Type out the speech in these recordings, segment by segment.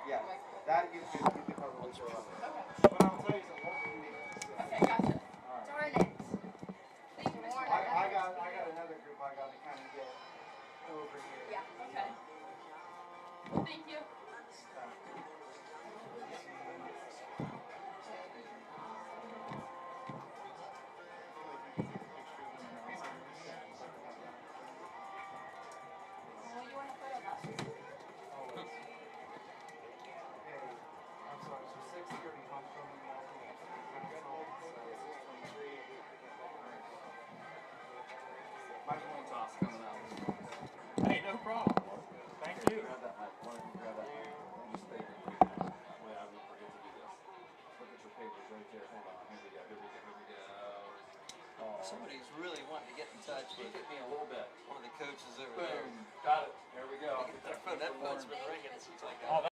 Yeah, that you could probably show up. Okay. But I'll tell you something. Won't be me. Okay, gotcha. All right. Darn it. Thank you, Mr. Warner. I got another group I got to kind of get over here. Yeah. Okay. Thank you. Oh, you want to put a message? Always. Okay. I'm sorry. So 6:30 homecoming. My coin toss coming out. Hey, no problem. Thank you. Grab that mic. Why don't you grab that mic? Just stay there. That way I won't forget to do this. Look at your papers right there. Hold on. Here we go. Here we go. Here we go. Oh. Somebody's really wanting to get in touch with Give me a little bit. one of the coaches over there. Boom. Got it. There we go. That phone's been ringing since I got Oh, it.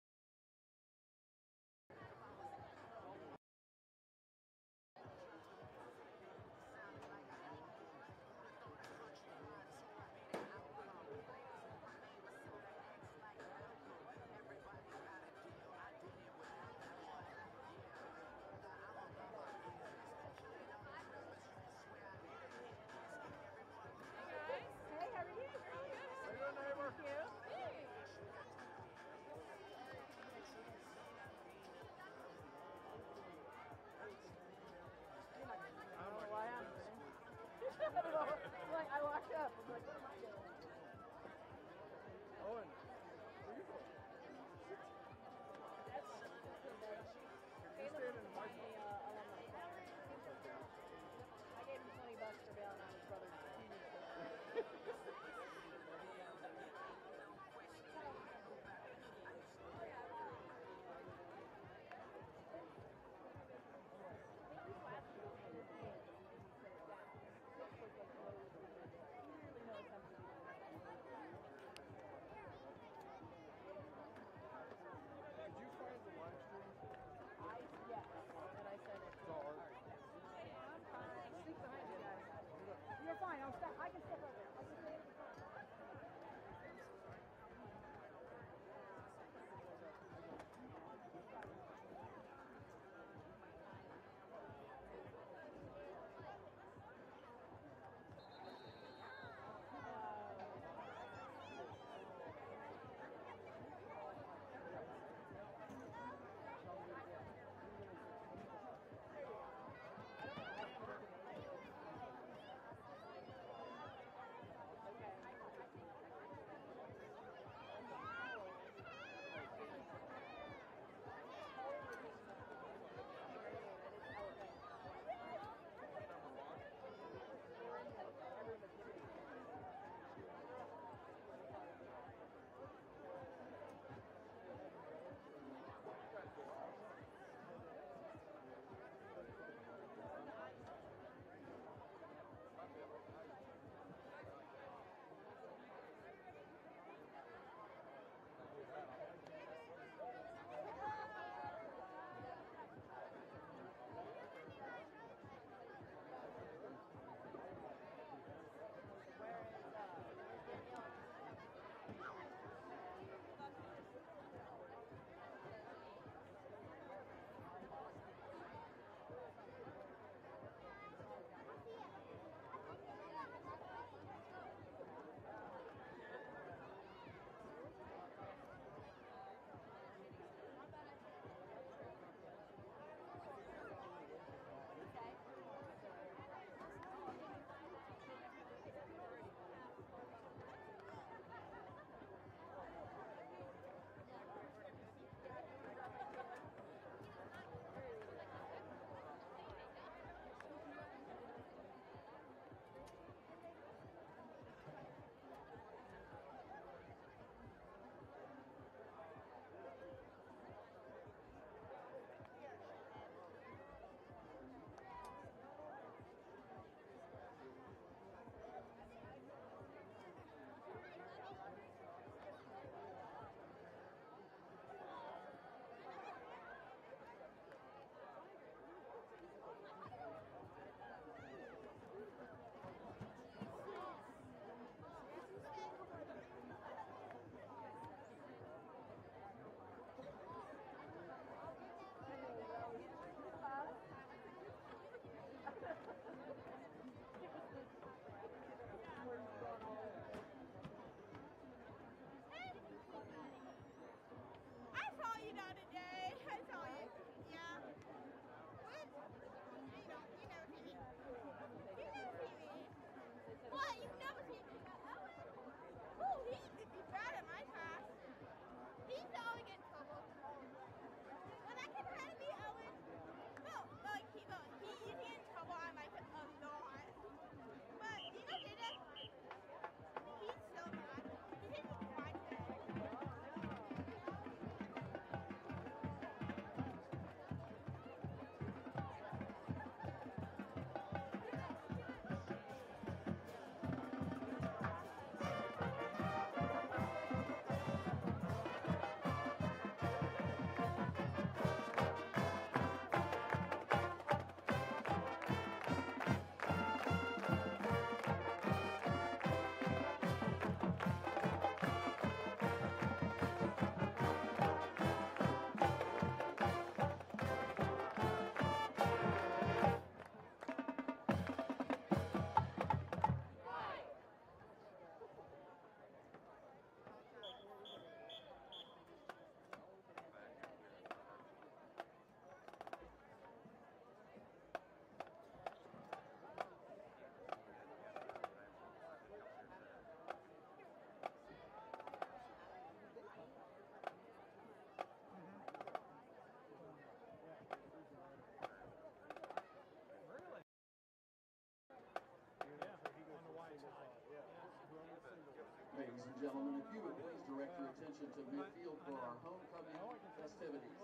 to midfield for our homecoming festivities.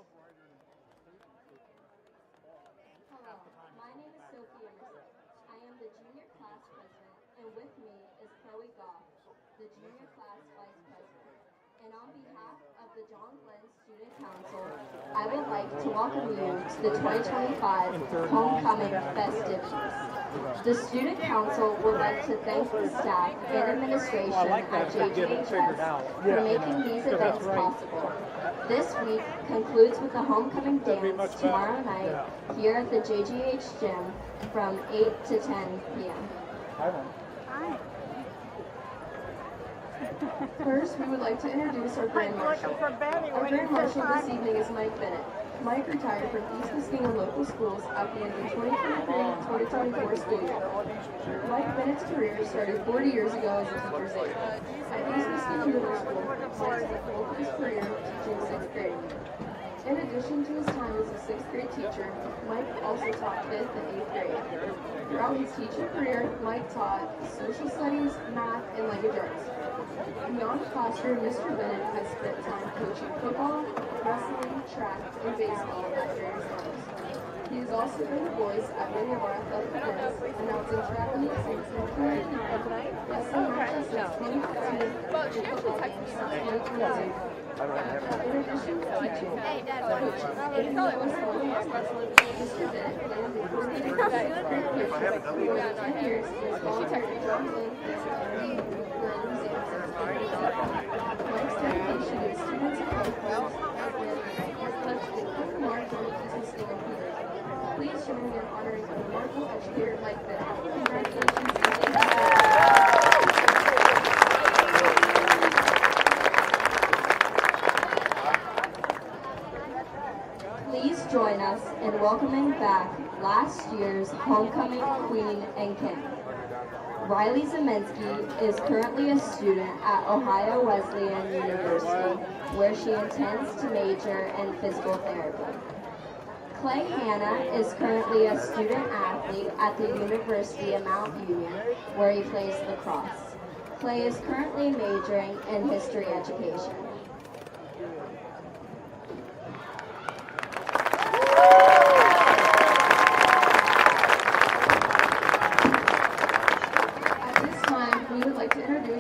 Hello, my name is Sophie Emerson. I am the junior class president, and with me is Chloe Goff, the junior class vice president. And on behalf of the John Glenn Student Council, I would like to welcome you to the 2025 Homecoming festivities. The Student Council would like to thank the staff and administration at JJHS for making these events possible. This week concludes with the homecoming dance tomorrow night here at the JGH gym from 8 to 10 p.m. First, we would like to introduce our Grand Marshal. Our Grand Marshal this evening is Mike Bennett. Mike retired from East Muskingum local schools at the end of the 2023-2024 school year. Mike Bennett's career started 40 years ago as a teacher's aide. At East Muskingum Middle School, Mike spent the bulk of his career teaching 6th grade. In addition to his time as a 6th grade teacher, Mike also taught 5th and 8th grade. Throughout his teaching career, Mike taught social studies, math, and language arts. Beyond the classroom, Mr. Bennett has spent time coaching football, wrestling, track, and baseball at various levels. He has also been the voice at many of our athletic events, announcing track meets and wrestling matches since 2015 and football games since 2022. In addition to teaching, coaching, and influence on wrestling, Mr. Bennett planned the coordinating for more than 10 years and has volunteered at John Glenn Museum since 2007. Mike's dedication to students and coaches has left an important mark on the East Muskingum community. Please join me in honoring a remarkable educator like Bennett. Congratulations and thank you. Please join us in welcoming back last year's homecoming queen and king. Riley Zeminski is currently a student at Ohio Wesleyan University, where she intends to major in physical therapy. Clay Hanna is currently a student athlete at the University of Mount Union, where he plays lacrosse. Clay is currently majoring in history education.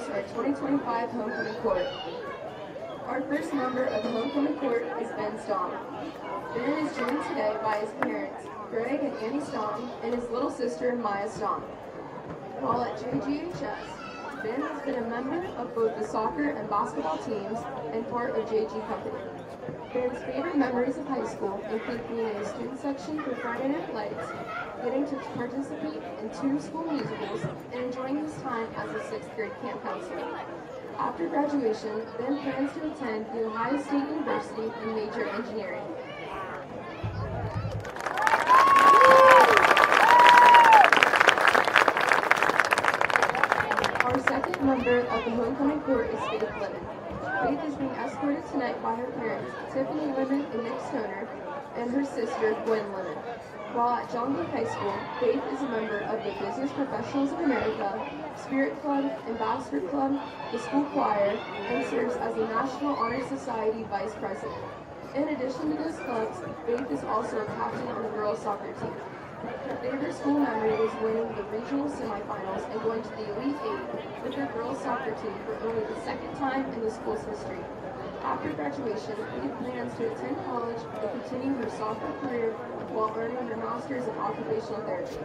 Our 2025 Homecoming Court. Our first member of the Homecoming Court is Ben Stamm. Ben is joined today by his parents, Greg and Annie Stamm, and his little sister, Maya Stamm. While at JGHS, Ben has been a member of both the soccer and basketball teams and part of JG Company. Ben's favorite memories of high school include being in the student section for Friday Night Lights, getting to participate in 2 school musicals, and enjoying his time as a 6th grade camp counselor. After graduation, Ben plans to attend the Ohio State University and major in engineering. Our second member of the homecoming court is Faith Lemon. Faith is being escorted tonight by her parents, Tiffany Lemon and Nick Stoner, and her sister, Gwen Lemon. While at John Glenn High School, Faith is a member of the Business Professionals of America, Spirit Club, Ambassador Club, the school choir, and serves as the National Honor Society Vice President. In addition to those clubs, Faith is also a captain on the girls' soccer team. Her favorite school memory was winning the regional semifinals and going to the Elite Eight with her girls' soccer team for only the 2nd time in the school's history. After graduation, Faith plans to attend college and continue her soccer career while earning her master's in occupational therapy.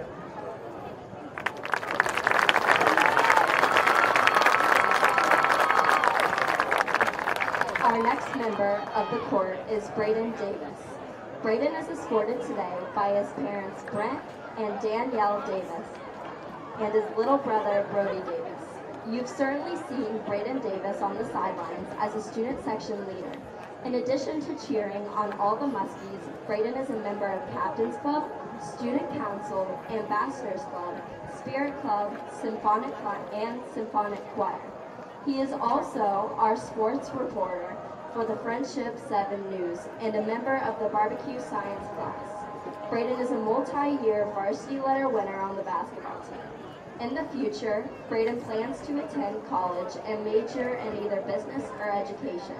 Our next member of the court is Braden Davis. Braden is escorted today by his parents Brent and Danielle Davis and his little brother Brody Davis. You've certainly seen Braden Davis on the sidelines as a student section leader. In addition to cheering on all the Muskies, Braden is a member of Captain's Club, Student Council, Ambassadors Club, Spirit Club, Symphonic Choir. He is also our sports reporter for the Friendship 7 News and a member of the barbecue science class. Braden is a multi-year varsity letter winner on the basketball team. In the future, Braden plans to attend college and major in either business or education.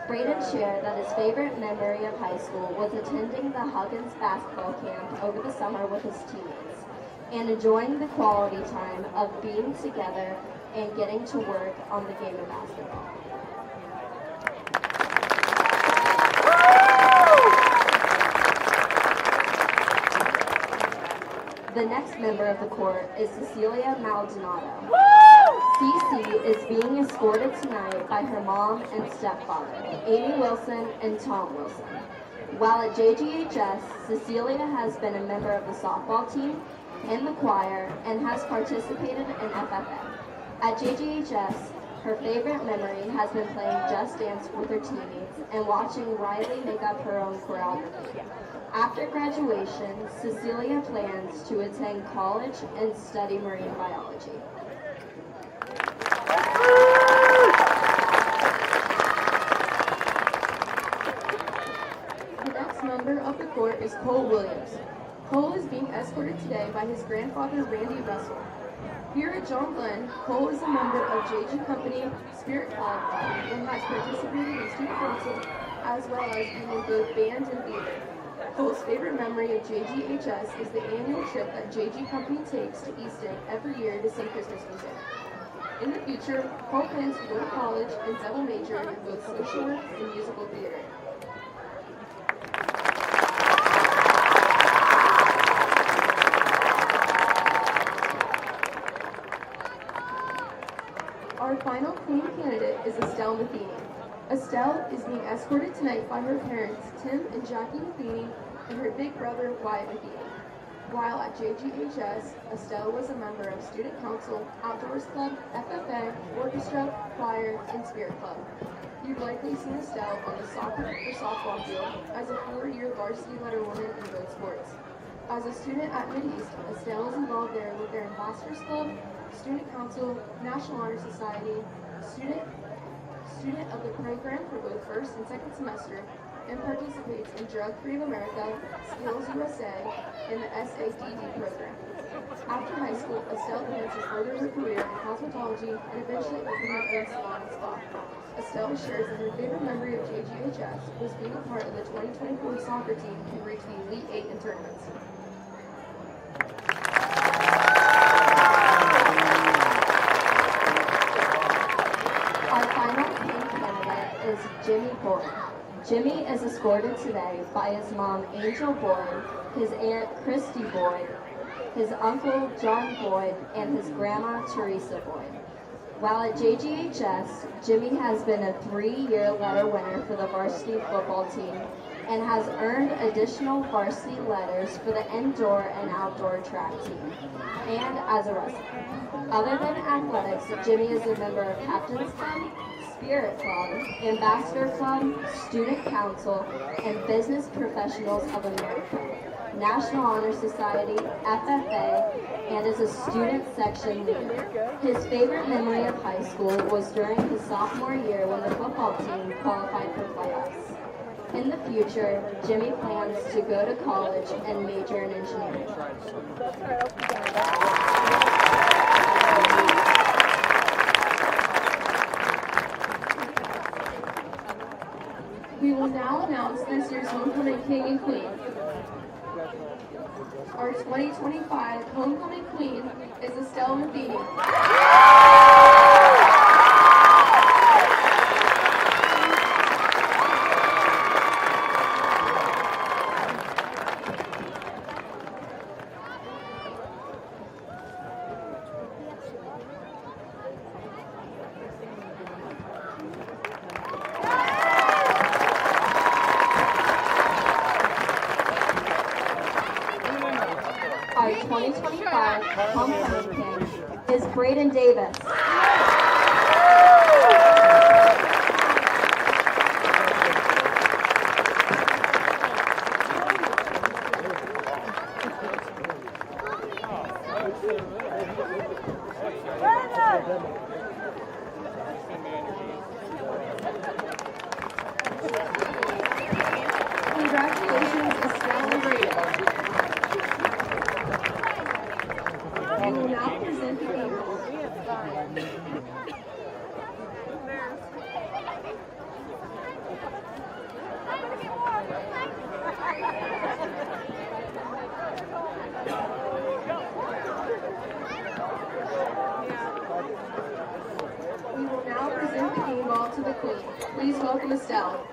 Braden shared that his favorite memory of high school was attending the Huggins basketball camp over the summer with his teammates and enjoying the quality time of being together and getting to work on the game of basketball. The next member of the court is Cecilia Maldonado. Cece is being escorted tonight by her mom and stepfather, Amy Wilson and Tom Wilson. While at JGHS, Cecilia has been a member of the softball team and the choir and has participated in FFA. At JGHS, her favorite memory has been playing Just Dance with her teammates and watching Riley make up her own choreography. After graduation, Cecilia plans to attend college and study marine biology. The next member of the court is Cole Williams. Cole is being escorted today by his grandfather, Randy Russell. Here at John Glenn, Cole is a member of JG Company Spirit Club and has participated in student council as well as being in both band and theater. Cole's favorite memory of JGHS is the annual trip that JG Company takes to Easton every year to sing Christmas music. In the future, Cole plans to go to college and double major in both social work and musical theater. Our final queen candidate is Estelle Matheny. Estelle is being escorted tonight by her parents, Tim and Jackie Matheny, and her big brother, Wyatt Matheny. While at JGHS, Estelle was a member of Student Council, Outdoors Club, FFA, Orchestra, Choir, and Spirit Club. You've likely seen Estelle on the soccer or softball field as a 4-year varsity letterwoman in both sports. As a student at Mideast, Estelle is involved there with their Ambassadors Club, Student Council, National Honor Society, student of the program for both first and second semester, and participates in Drug Free of America, Skills USA, and the SADD program. After high school, Estelle plans to further her career in cosmetology and eventually open her own salon and spa. Estelle shares that her favorite memory of JGHS was being a part of the 2024 soccer team and reached the Elite Eight in tournaments. Our final pink candidate is Jimmy Boyd. Jimmy is escorted today by his mom, Angel Boyd, his aunt, Christy Boyd, his uncle, John Boyd, and his grandma, Teresa Boyd. While at JGHS, Jimmy has been a 3-year letter winner for the varsity football team and has earned additional varsity letters for the indoor and outdoor track team, and as a wrestler. Other than athletics, Jimmy is a member of Captain's Club, Spirit Club, Ambassador Club, Student Council, and Business Professionals of America, National Honor Society, FFA, and is a student section leader. His favorite memory of high school was during his sophomore year when the football team qualified for playoffs. In the future, Jimmy plans to go to college and major in engineering. We will now announce this year's homecoming king and queen. Our 2025 homecoming queen is Estelle Matheny. Our 2025 homecoming king is Braden Davis. Congratulations, Estelle and Braden. We will now present the Eagles. Please welcome Estelle.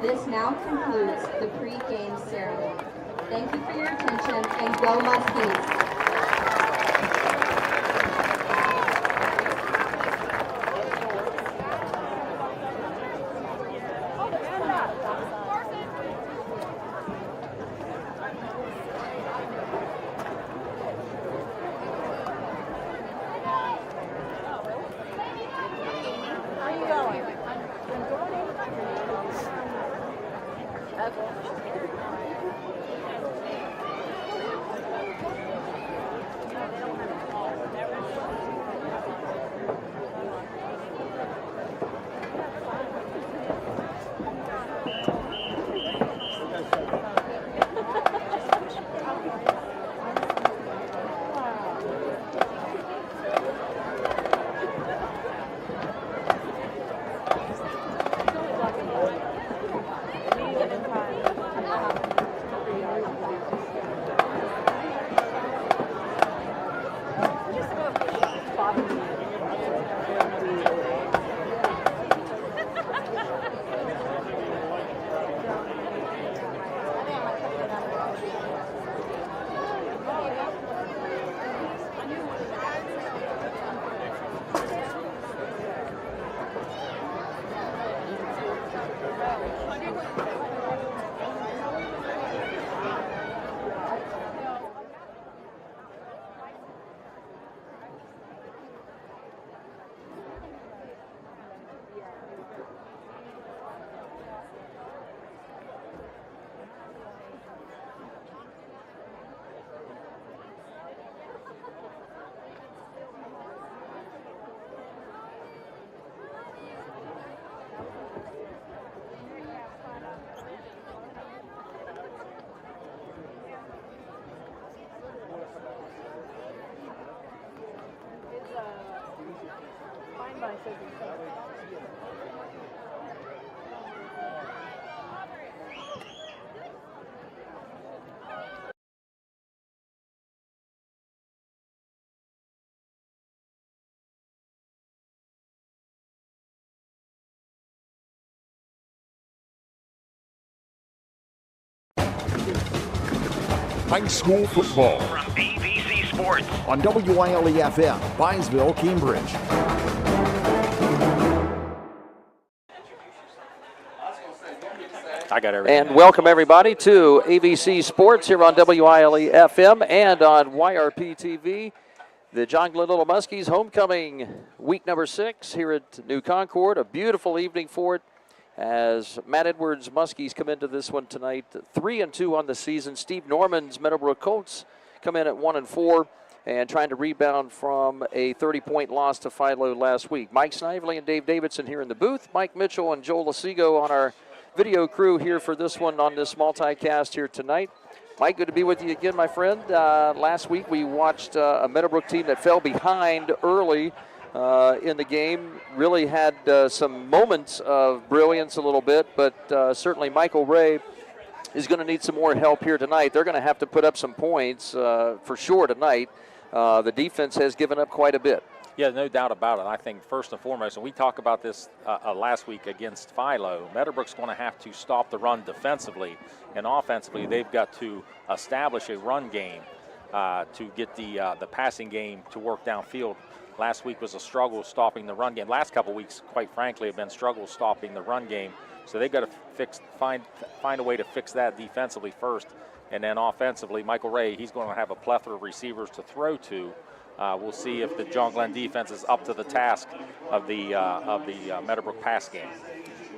This now concludes the pre-game ceremony. Thank you for your attention, and go Muskies! High school football from ABC Sports on WILE-FM, Byesville, Cambridge. I got everything. And welcome everybody to ABC Sports here on WILE-FM and on YRP TV. The John Glenn Little Muskies homecoming week number 6 here at New Concord. A beautiful evening for it as Matt Edwards' Muskies come into this one tonight, 3-2 on the season. Steve Norman's Meadowbrook Colts come in at 1-4 and trying to rebound from a 30-point loss to Philo last week. Mike Snively and Dave Davidson here in the booth. Mike Mitchell and Joel Lasigo on our video crew here for this one on this multicast here tonight. Mike, good to be with you again, my friend. Last week we watched a Meadowbrook team that fell behind early in the game, really had some moments of brilliance a little bit, but certainly Michael Ray is going to need some more help here tonight. They're going to have to put up some points for sure tonight. The defense has given up quite a bit. Yeah, no doubt about it. I think first and foremost, and we talked about this last week against Philo, Meadowbrook's going to have to stop the run defensively, and offensively they've got to establish a run game to get the passing game to work downfield. Last week was a struggle stopping the run game. Last couple weeks, quite frankly, have been struggles stopping the run game. So they've got to find a way to fix that defensively first, and then offensively, Michael Ray, he's going to have a plethora of receivers to throw to. We'll see if the John Glenn defense is up to the task of the Meadowbrook pass game.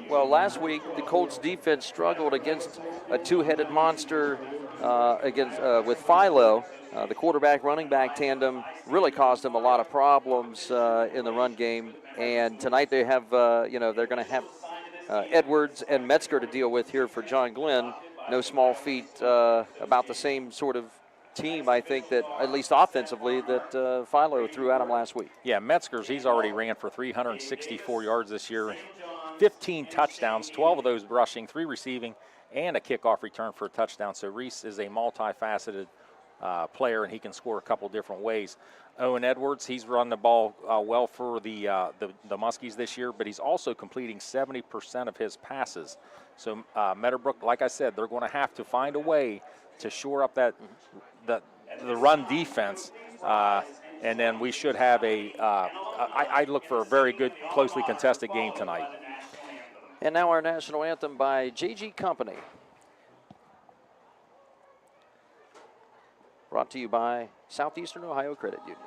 Well, last week the Colts defense struggled against a two-headed monster against with Philo. The quarterback running back tandem really caused them a lot of problems in the run game. And tonight they have, they're going to have Edwards and Metzger to deal with here for John Glenn. No small feat, about the same sort of team, I think, that at least offensively that Philo threw at him last week. Yeah, Metzger's, he's already ran for 364 yards this year, 15 touchdowns, 12 of those rushing, 3 receiving, and a kickoff return for a touchdown. So Reese is a multifaceted player, and he can score a couple different ways. Owen Edwards, he's run the ball well for the Muskies this year, but he's also completing 70% of his passes. So Meadowbrook, like I said, they're going to have to find a way to shore up the run defense, and then we should have I look for a very good, closely contested game tonight. And now our national anthem by J.G. Company. Brought to you by Southeastern Ohio Credit Union.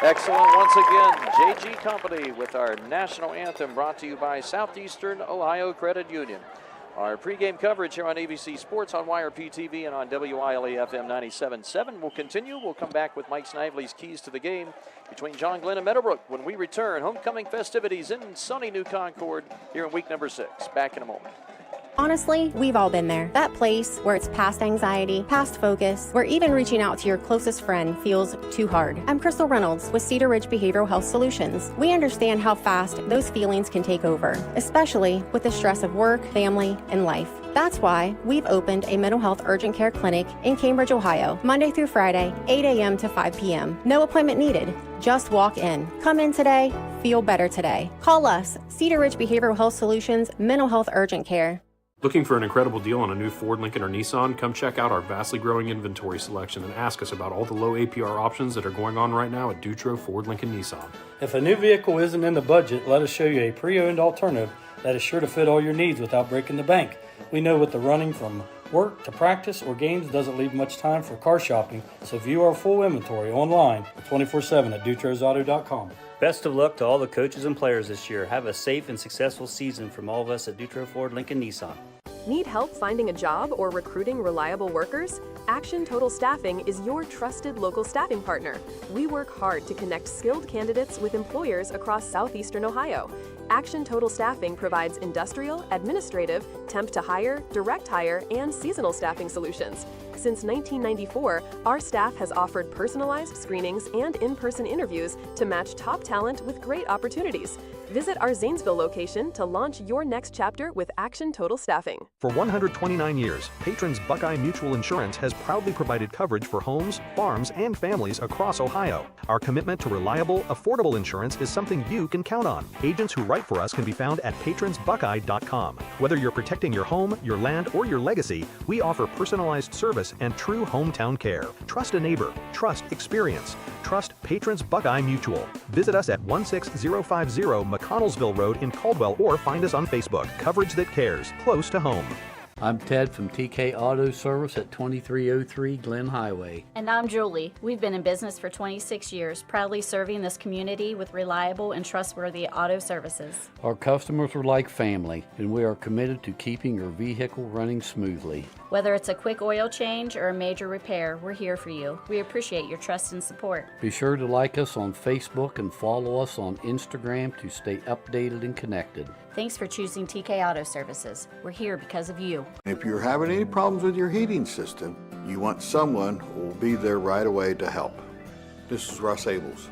Excellent once again, J.G. Company with our national anthem brought to you by Southeastern Ohio Credit Union. Our pregame coverage here on ABC Sports on YRP-TV and on WILE-FM 97.7 will continue. We'll come back with Mike Snively's keys to the game between John Glenn and Meadowbrook when we return. Homecoming festivities in sunny New Concord here in week number 6. Back in a moment. Honestly, we've all been there. That place where it's past anxiety, past focus, where even reaching out to your closest friend feels too hard. I'm Crystal Reynolds with Cedar Ridge Behavioral Health Solutions. We understand how fast those feelings can take over, especially with the stress of work, family, and life. That's why we've opened a mental health urgent care clinic in Cambridge, Ohio, Monday through Friday, 8 a.m. to 5 p.m. No appointment needed. Just walk in. Come in today. Feel better today. Call us, Cedar Ridge Behavioral Health Solutions, Mental Health Urgent Care. Looking for an incredible deal on a new Ford, Lincoln, or Nissan? Come check out our vastly growing inventory selection and ask us about all the low APR options that are going on right now at Dutro Ford, Lincoln, Nissan. If a new vehicle isn't in the budget, let us show you a pre-owned alternative that is sure to fit all your needs without breaking the bank. We know with the running from work to practice or games doesn't leave much time for car shopping, so view our full inventory online 24/7 at dutrosauto.com. Best of luck to all the coaches and players this year. Have a safe and successful season from all of us at Dutro Ford Lincoln Nissan. Need help finding a job or recruiting reliable workers? Action Total Staffing is your trusted local staffing partner. We work hard to connect skilled candidates with employers across southeastern Ohio. Action Total Staffing provides industrial, administrative, temp to hire, direct hire, and seasonal staffing solutions. Since 1994, our staff has offered personalized screenings and in-person interviews to match top talent with great opportunities. Visit our Zanesville location to launch your next chapter with Action Total Staffing. For 129 years, Patrons Buckeye Mutual Insurance has proudly provided coverage for homes, farms, and families across Ohio. Our commitment to reliable, affordable insurance is something you can count on. Agents who write for us can be found at patronsbuckeye.com. Whether you're protecting your home, your land, or your legacy, we offer personalized service and true hometown care. Trust a neighbor. Trust experience. Trust Patrons Buckeye Mutual. Visit us at 16050 McConnellsville Road in Caldwell or find us on Facebook. Coverage that cares. Close to home. I'm Ted from TK Auto Service at 2303 Glen Highway. And I'm Julie. We've been in business for 26 years, proudly serving this community with reliable and trustworthy auto services. Our customers are like family, and we are committed to keeping your vehicle running smoothly. Whether it's a quick oil change or a major repair, we're here for you. We appreciate your trust and support. Be sure to like us on Facebook and follow us on Instagram to stay updated and connected. Thanks for choosing TK Auto Services. We're here because of you. If you're having any problems with your heating system, you want someone who will be there right away to help. This is Russ Abels.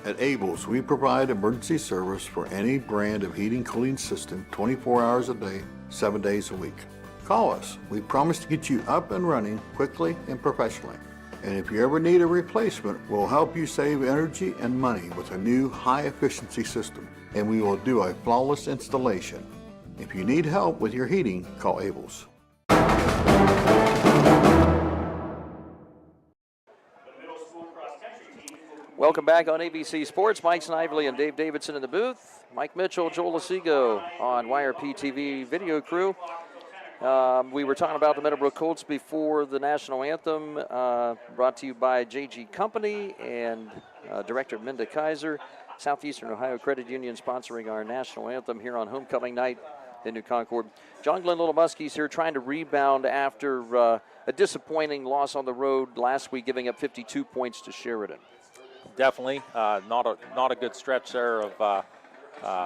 At Abels, we provide emergency service for any brand of heating cooling system 24 hours a day, 7 days a week. Call us. We promise to get you up and running quickly and professionally. And if you ever need a replacement, we'll help you save energy and money with a new high-efficiency system, and we will do a flawless installation. If you need help with your heating, call Abels. Welcome back on ABC Sports. Mike Snively and Dave Davidson in the booth. Mike Mitchell, Joel Lasigo on YRP TV video crew. We were talking about the Meadowbrook Colts before the national anthem, brought to you by JG Company and Director Minda Kaiser. Southeastern Ohio Credit Union sponsoring our national anthem here on homecoming night in New Concord. John Glenn Little Muskies here trying to rebound after a disappointing loss on the road last week, giving up 52 points to Sheridan. Definitely not a good stretch there of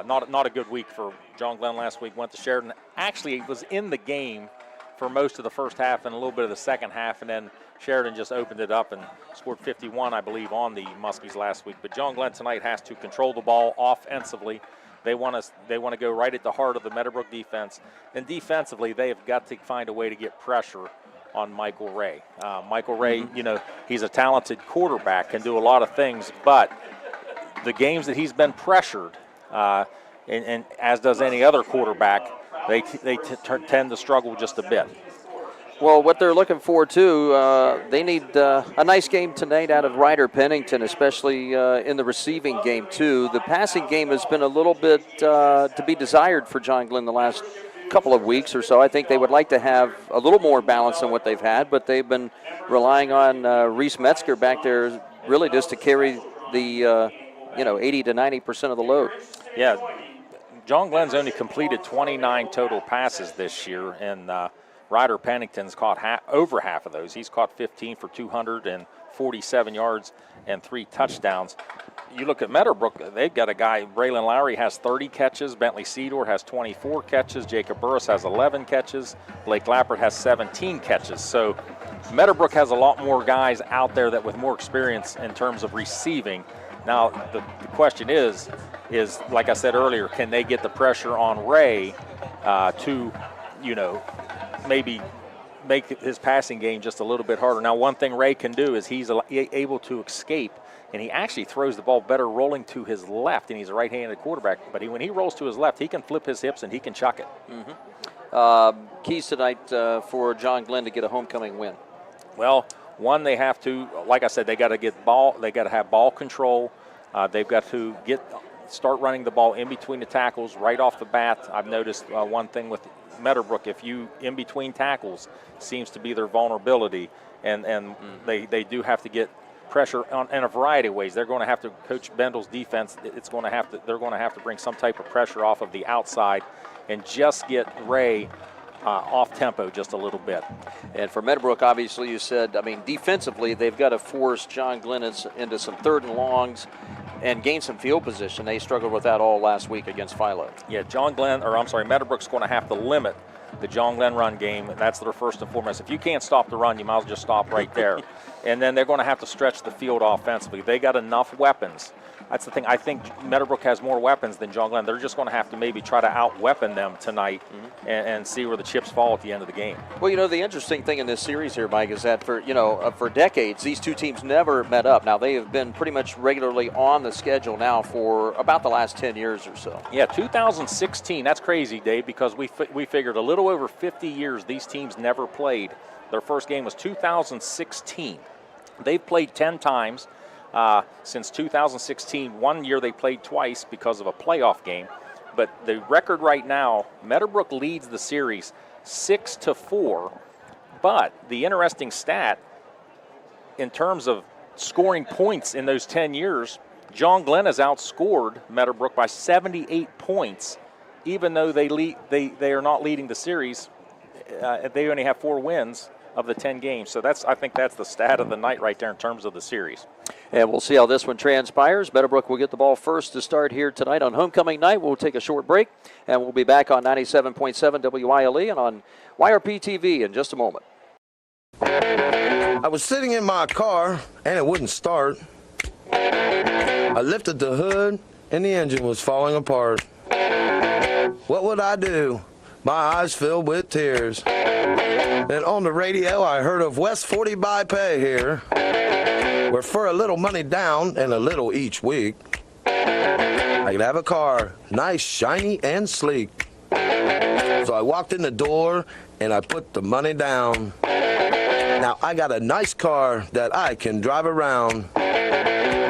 not a good week for John Glenn last week. Went to Sheridan. Actually, it was in the game for most of the first half and a little bit of the second half, and then Sheridan just opened it up and scored 51, I believe, on the Muskies last week. But John Glenn tonight has to control the ball offensively. They want to go right at the heart of the Meadowbrook defense. And defensively, they have got to find a way to get pressure on Michael Ray. Michael Ray, he's a talented quarterback, can do a lot of things, but the games that he's been pressured, and as does any other quarterback, they tend to struggle just a bit. Well, what they're looking for, too, they need a nice game tonight out of Ryder Pennington, especially in the receiving game, too. The passing game has been a little bit to be desired for John Glenn the last couple of weeks or so. I think they would like to have a little more balance than what they've had, but they've been relying on Reese Metzger back there really just to carry the 80 to 90% of the load. Yeah, John Glenn's only completed 29 total passes this year, and Ryder Pennington's caught over half of those. He's caught 15 for 247 yards and 3 touchdowns. You look at Meadowbrook, they've got a guy, Braylon Lowry has 30 catches, Bentley Cedor has 24 catches, Jacob Burris has 11 catches, Blake Lappert has 17 catches. So Meadowbrook has a lot more guys out there that with more experience in terms of receiving. Now, the question is, like I said earlier, can they get the pressure on Ray to, maybe make his passing game just a little bit harder. Now, one thing Ray can do is he's able to escape, and he actually throws the ball better rolling to his left, and he's a right-handed quarterback. But when he rolls to his left, he can flip his hips and he can chuck it. Keys tonight for John Glenn to get a homecoming win. Well, one, they have to, like I said, they got to have ball control. They've got to start running the ball in between the tackles right off the bat. I've noticed one thing with Meadowbrook, if you in between tackles seems to be their vulnerability, and they do have to get pressure in a variety of ways. They're going to have to, Coach Bendel's defense, they're going to have to bring some type of pressure off of the outside and just get Ray off tempo just a little bit. And for Meadowbrook, obviously, you said, I mean, defensively, they've got to force John Glenn into some 3rd and longs and gain some field position. They struggled with that all last week against Philo. Yeah, Meadowbrook's going to have to limit the John Glenn run game. That's their first and foremost. If you can't stop the run, you might as well just stop right there. And then they're going to have to stretch the field offensively. They got enough weapons. That's the thing. I think Meadowbrook has more weapons than John Glenn. They're just going to have to maybe try to out-weapon them tonight and see where the chips fall at the end of the game. Well, the interesting thing in this series here, Mike, is that for decades, these two teams never met up. Now, they have been pretty much regularly on the schedule now for about the last 10 years or so. Yeah, 2016, that's crazy, Dave, because we figured a little over 50 years these teams never played. Their first game was 2016. They've played 10 times. Since 2016, one year they played twice because of a playoff game. But the record right now, Meadowbrook leads the series 6-4. But the interesting stat, in terms of scoring points in those 10 years, John Glenn has outscored Meadowbrook by 78 points, even though they are not leading the series. They only have 4 wins of the 10 games. So I think that's the stat of the night right there in terms of the series. And we'll see how this one transpires. Meadowbrook will get the ball first to start here tonight on homecoming night. We'll take a short break, and we'll be back on 97.7 WILE and on YRP TV in just a moment. I was sitting in my car, and it wouldn't start. I lifted the hood, and the engine was falling apart. What would I do? My eyes filled with tears. Then on the radio, I heard of West 40 by Pay here, where for a little money down and a little each week, I could have a car, nice, shiny, and sleek. So I walked in the door, and I put the money down. Now I got a nice car that I can drive around.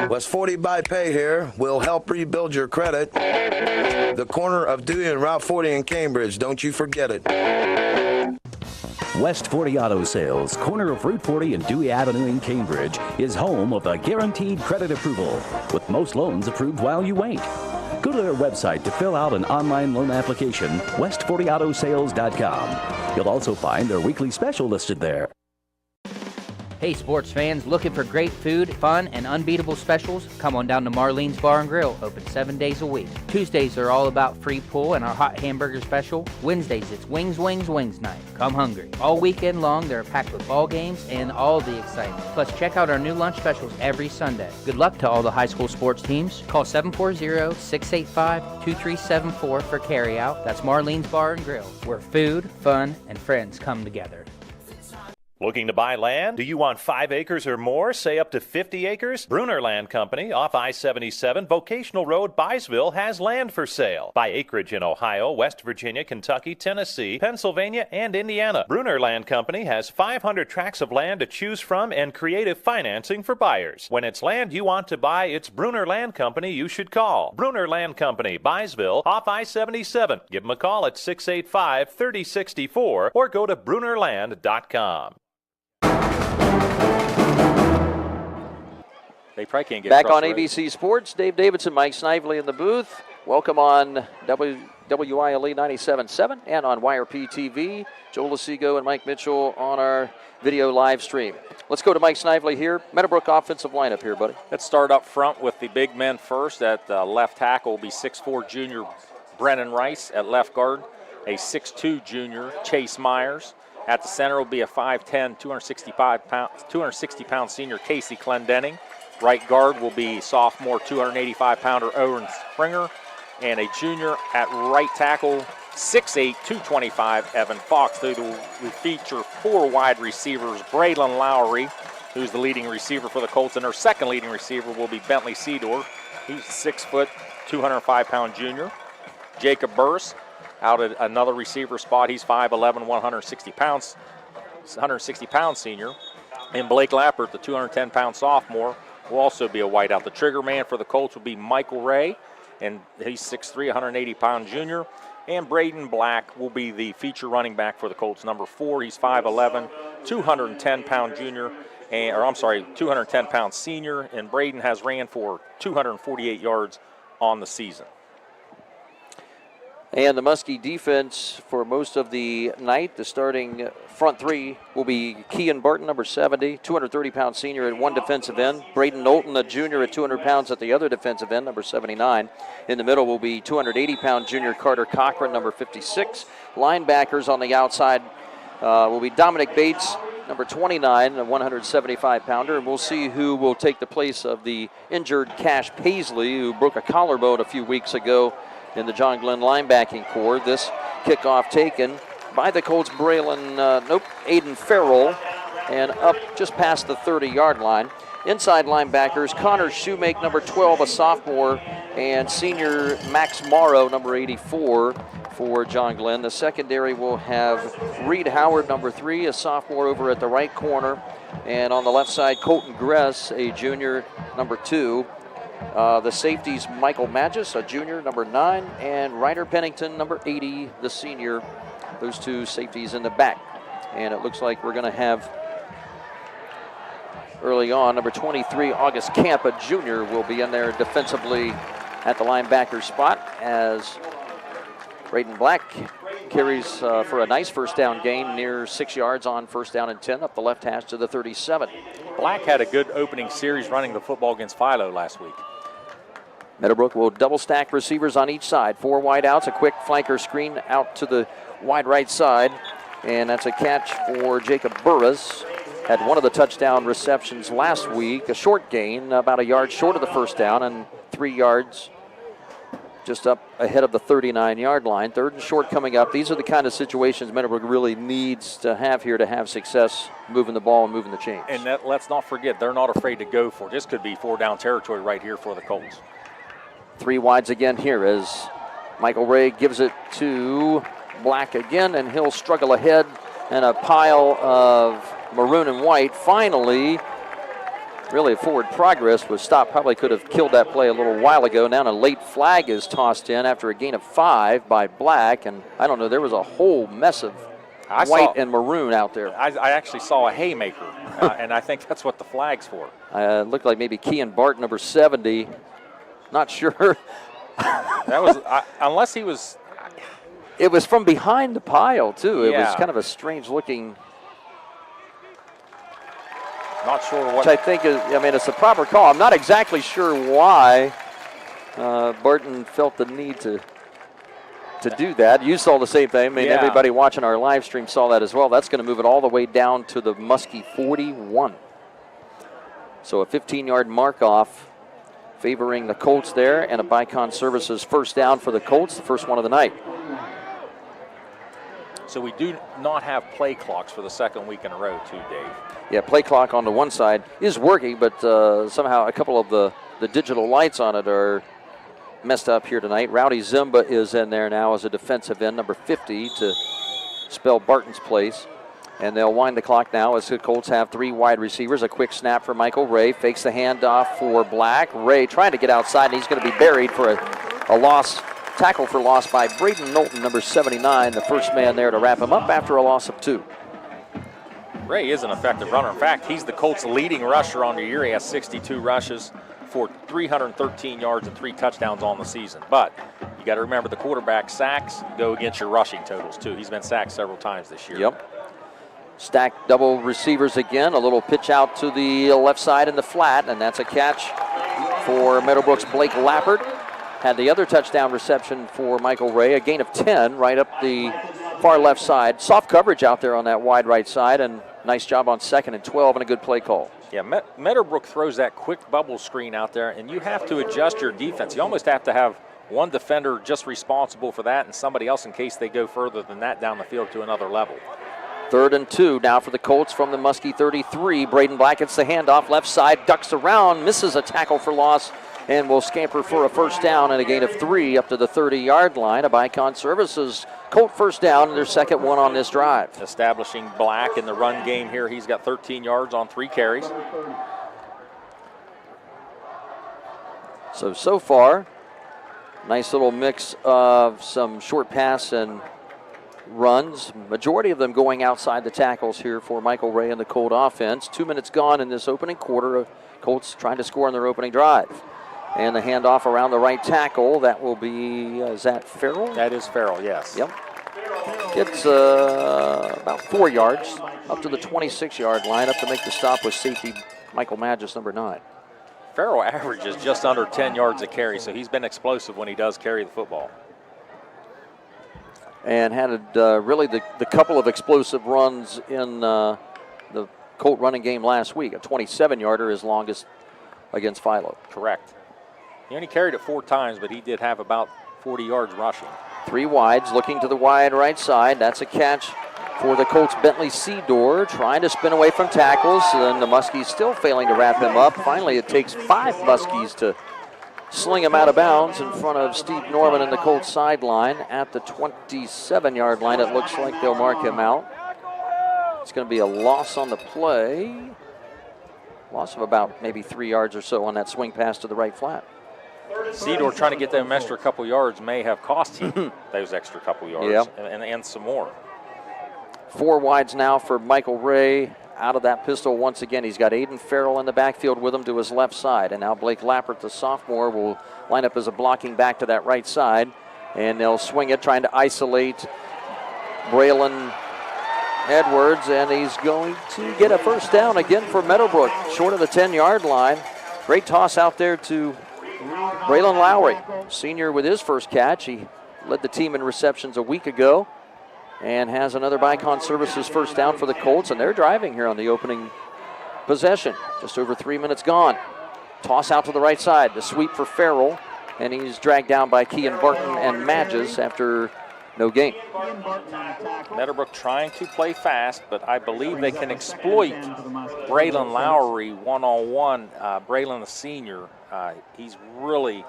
West 40 by Pay here will help rebuild your credit. The corner of Dewey and Route 40 in Cambridge, don't you forget it. West 40 Auto Sales, corner of Route 40 and Dewey Avenue in Cambridge, is home of the guaranteed credit approval, with most loans approved while you wait. Go to their website to fill out an online loan application, west40autosales.com. You'll also find their weekly special listed there. Hey sports fans, looking for great food, fun, and unbeatable specials? Come on down to Marlene's Bar and Grill, open 7 days a week. Tuesdays are all about free pool and our hot hamburger special. Wednesdays it's wings night. Come hungry. All weekend long they're packed with ball games and all the excitement. Plus check out our new lunch specials every Sunday. Good luck to all the high school sports teams. Call 740-685-2374 for carryout. That's Marlene's Bar and Grill, where food, fun, and friends come together. Looking to buy land? Do you want 5 acres or more, say up to 50 acres? Bruner Land Company off I-77 Vocational Road, Byesville has land for sale. Buy acreage in Ohio, West Virginia, Kentucky, Tennessee, Pennsylvania, and Indiana. Bruner Land Company has 500 tracts of land to choose from and creative financing for buyers. When it's land you want to buy, it's Bruner Land Company you should call. Bruner Land Company, Byesville off I-77. Give them a call at 685-3064 or go to brunerland.com. They probably can't get back on ABC Sports. Dave Davidson, Mike Snively in the booth. Welcome on WILE 97.7 and on YRP TV. Joel Lasigo and Mike Mitchell on our video live stream. Let's go to Mike Snively here. Meadowbrook offensive lineup here, buddy. Let's start up front with the big men first. At left tackle will be 6'4" junior Brennan Rice. At left guard, a 6'2" junior Chase Myers. At the center will be a 5'10", 260-pound senior Casey Clendenning. Right guard will be sophomore 285-pounder Owen Springer. And a junior at right tackle, 6'8", 225, Evan Fox. We feature 4 wide receivers, Braylon Lowry, who's the leading receiver for the Colts, and their second leading receiver will be Bentley Seedorf. He's 6 foot, 205-pound junior. Jacob Burse out at another receiver spot. He's 5'11", 160-pound senior. And Blake Lappert, the 210-pound sophomore, will also be a wideout. The trigger man for the Colts will be Michael Ray, and he's 6'3", 180-pound junior. And Braden Black will be the feature running back for the Colts, number 4. He's 5'11", 210-pound junior, 210-pound senior. And Braden has ran for 248 yards on the season. And the Muskie defense for most of the night, the starting front three will be Kean Barton, number 70, 230-pound senior at one defensive end. Braden Knowlton, a junior at 200 pounds at the other defensive end, number 79. In the middle will be 280-pound junior Carter Cochran, number 56. Linebackers on the outside will be Dominic Bates, number 29, a 175-pounder. And we'll see who will take the place of the injured Cash Paisley, who broke a collarbone a few weeks ago in the John Glenn linebacking corps. This kickoff taken by the Colts, Aiden Farrell, and up just past the 30-yard line. Inside linebackers, Connor Shoemake, number 12, a sophomore, and senior Max Morrow, number 84, for John Glenn. The secondary will have Reed Howard, number 3, a sophomore over at the right corner, and on the left side, Colton Gress, a junior, number 2. The safeties, Michael Magis, a junior, number 9, and Ryder Pennington, number 80, the senior. Those two safeties in the back. And it looks like we're going to have, early on, number 23, August Camp, a junior, will be in there defensively at the linebacker spot as Braden Black carries for a nice first down gain near 6 yards on first down and 10 up the left hash to the 37. Black had a good opening series running the football against Philo last week. Meadowbrook will double stack receivers on each side. 4 wide outs, a quick flanker screen out to the wide right side. And that's a catch for Jacob Burris. Had one of the touchdown receptions last week. A short gain, about a yard short of the first down, and 3 yards just up ahead of the 39-yard line. 3rd and short coming up. These are the kind of situations Meadowbrook really needs to have here to have success moving the ball and moving the chains. And let's not forget, they're not afraid to go for it. This could be 4-down territory right here for the Colts. 3 wides again here as Michael Ray gives it to Black again, and he'll struggle ahead, and a pile of maroon and white. Finally, really forward progress was stopped. Probably could have killed that play a little while ago. Now a late flag is tossed in after a gain of 5 by Black, and I don't know, there was a whole mess of white and maroon out there. I actually saw a haymaker, and I think that's what the flag's for. Looked like maybe Kean Barton, number 70. Not sure. That was, unless he was. It was from behind the pile, too. It Yeah. was kind of a strange looking. Not sure what. Which I think is, it's a proper call. I'm not exactly sure why Barton felt the need to do that. You saw the same thing. Yeah. Everybody watching our live stream saw that as well. That's going to move it all the way down to the Muskie 41. So a 15-yard mark off favoring the Colts there, and a Bicon Services first down for the Colts, the first one of the night. So we do not have play clocks for the second week in a row, too, Dave. Yeah, play clock on the one side is working, but somehow a couple of the digital lights on it are messed up here tonight. Rowdy Zimba is in there now as a defensive end, number 50, to spell Barton's place. And they'll wind the clock now as the Colts have 3 wide receivers. A quick snap for Michael Ray. Fakes the handoff for Black. Ray trying to get outside, and he's going to be buried for a loss. Tackle for loss by Braden Knowlton, number 79, the first man there to wrap him up after a loss of 2. Ray is an effective runner. In fact, he's the Colts' leading rusher on the year. He has 62 rushes for 313 yards and 3 touchdowns on the season. But you got to remember the quarterback sacks go against your rushing totals, too. He's been sacked several times this year. Yep. Stacked double receivers again. A little pitch out to the left side in the flat, and that's a catch for Meadowbrook's Blake Lappert. Had the other touchdown reception for Michael Ray, a gain of 10 right up the far left side. Soft coverage out there on that wide right side, and nice job on 2nd and 12 and a good play call. Yeah, Meadowbrook throws that quick bubble screen out there, and you have to adjust your defense. You almost have to have one defender just responsible for that and somebody else in case they go further than that down the field to another level. 3rd and 2 now for the Colts from the Muskie 33. Braden Black gets the handoff left side, ducks around, misses a tackle for loss, and will scamper for a first down and a gain of 3 up to the 30-yard line. A Bicon Services Colt first down, and their second one on this drive. Establishing Black in the run game here. He's got 13 yards on 3 carries. So far, nice little mix of some short pass and runs. Majority of them going outside the tackles here for Michael Ray and the Colt offense. 2 minutes gone in this opening quarter. Colts trying to score on their opening drive. And the handoff around the right tackle. That will be, is that Farrell? That is Farrell, yes. Yep. It's about 4 yards up to the 26-yard line. Up to make the stop with safety Michael Magis, number 9. Farrell averages just under 10 yards a carry, so he's been explosive when he does carry the football. And had really the couple of explosive runs in the Colt running game last week. A 27-yarder, his longest against Philo. Correct. He only carried it 4 times, but he did have about 40 yards rushing. 3 wides, looking to the wide right side. That's a catch for the Colts. Bentley Seedor trying to spin away from tackles, and the Muskies still failing to wrap him up. Finally, it takes 5 Muskies to sling him out of bounds in front of Steve Norman in the Colts sideline. At the 27-yard line, it looks like they'll mark him out. It's going to be a loss on the play. Loss of about maybe 3 yards or so on that swing pass to the right flat. Seedor trying to get them extra couple yards may have cost him those extra couple yards, and some more. 4 wides now for Michael Ray. Out of that pistol once again. He's got Aiden Farrell in the backfield with him to his left side. And now Blake Lappert, the sophomore, will line up as a blocking back to that right side. And they'll swing it, trying to isolate Braylon Edwards. And he's going to get a first down again for Meadowbrook, short of the 10-yard line. Great toss out there to Braylon Lowry, senior with his first catch. He led the team in receptions a week ago and has another Bicon Services first down for the Colts, and they're driving here on the opening possession. Just over 3 minutes gone. Toss out to the right side, the sweep for Farrell, and he's dragged down by Kean Barton and Magis after no gain. Meadowbrook trying to play fast, but I believe they can exploit Braylon Lowry one-on-one. Braylon, the senior, he's really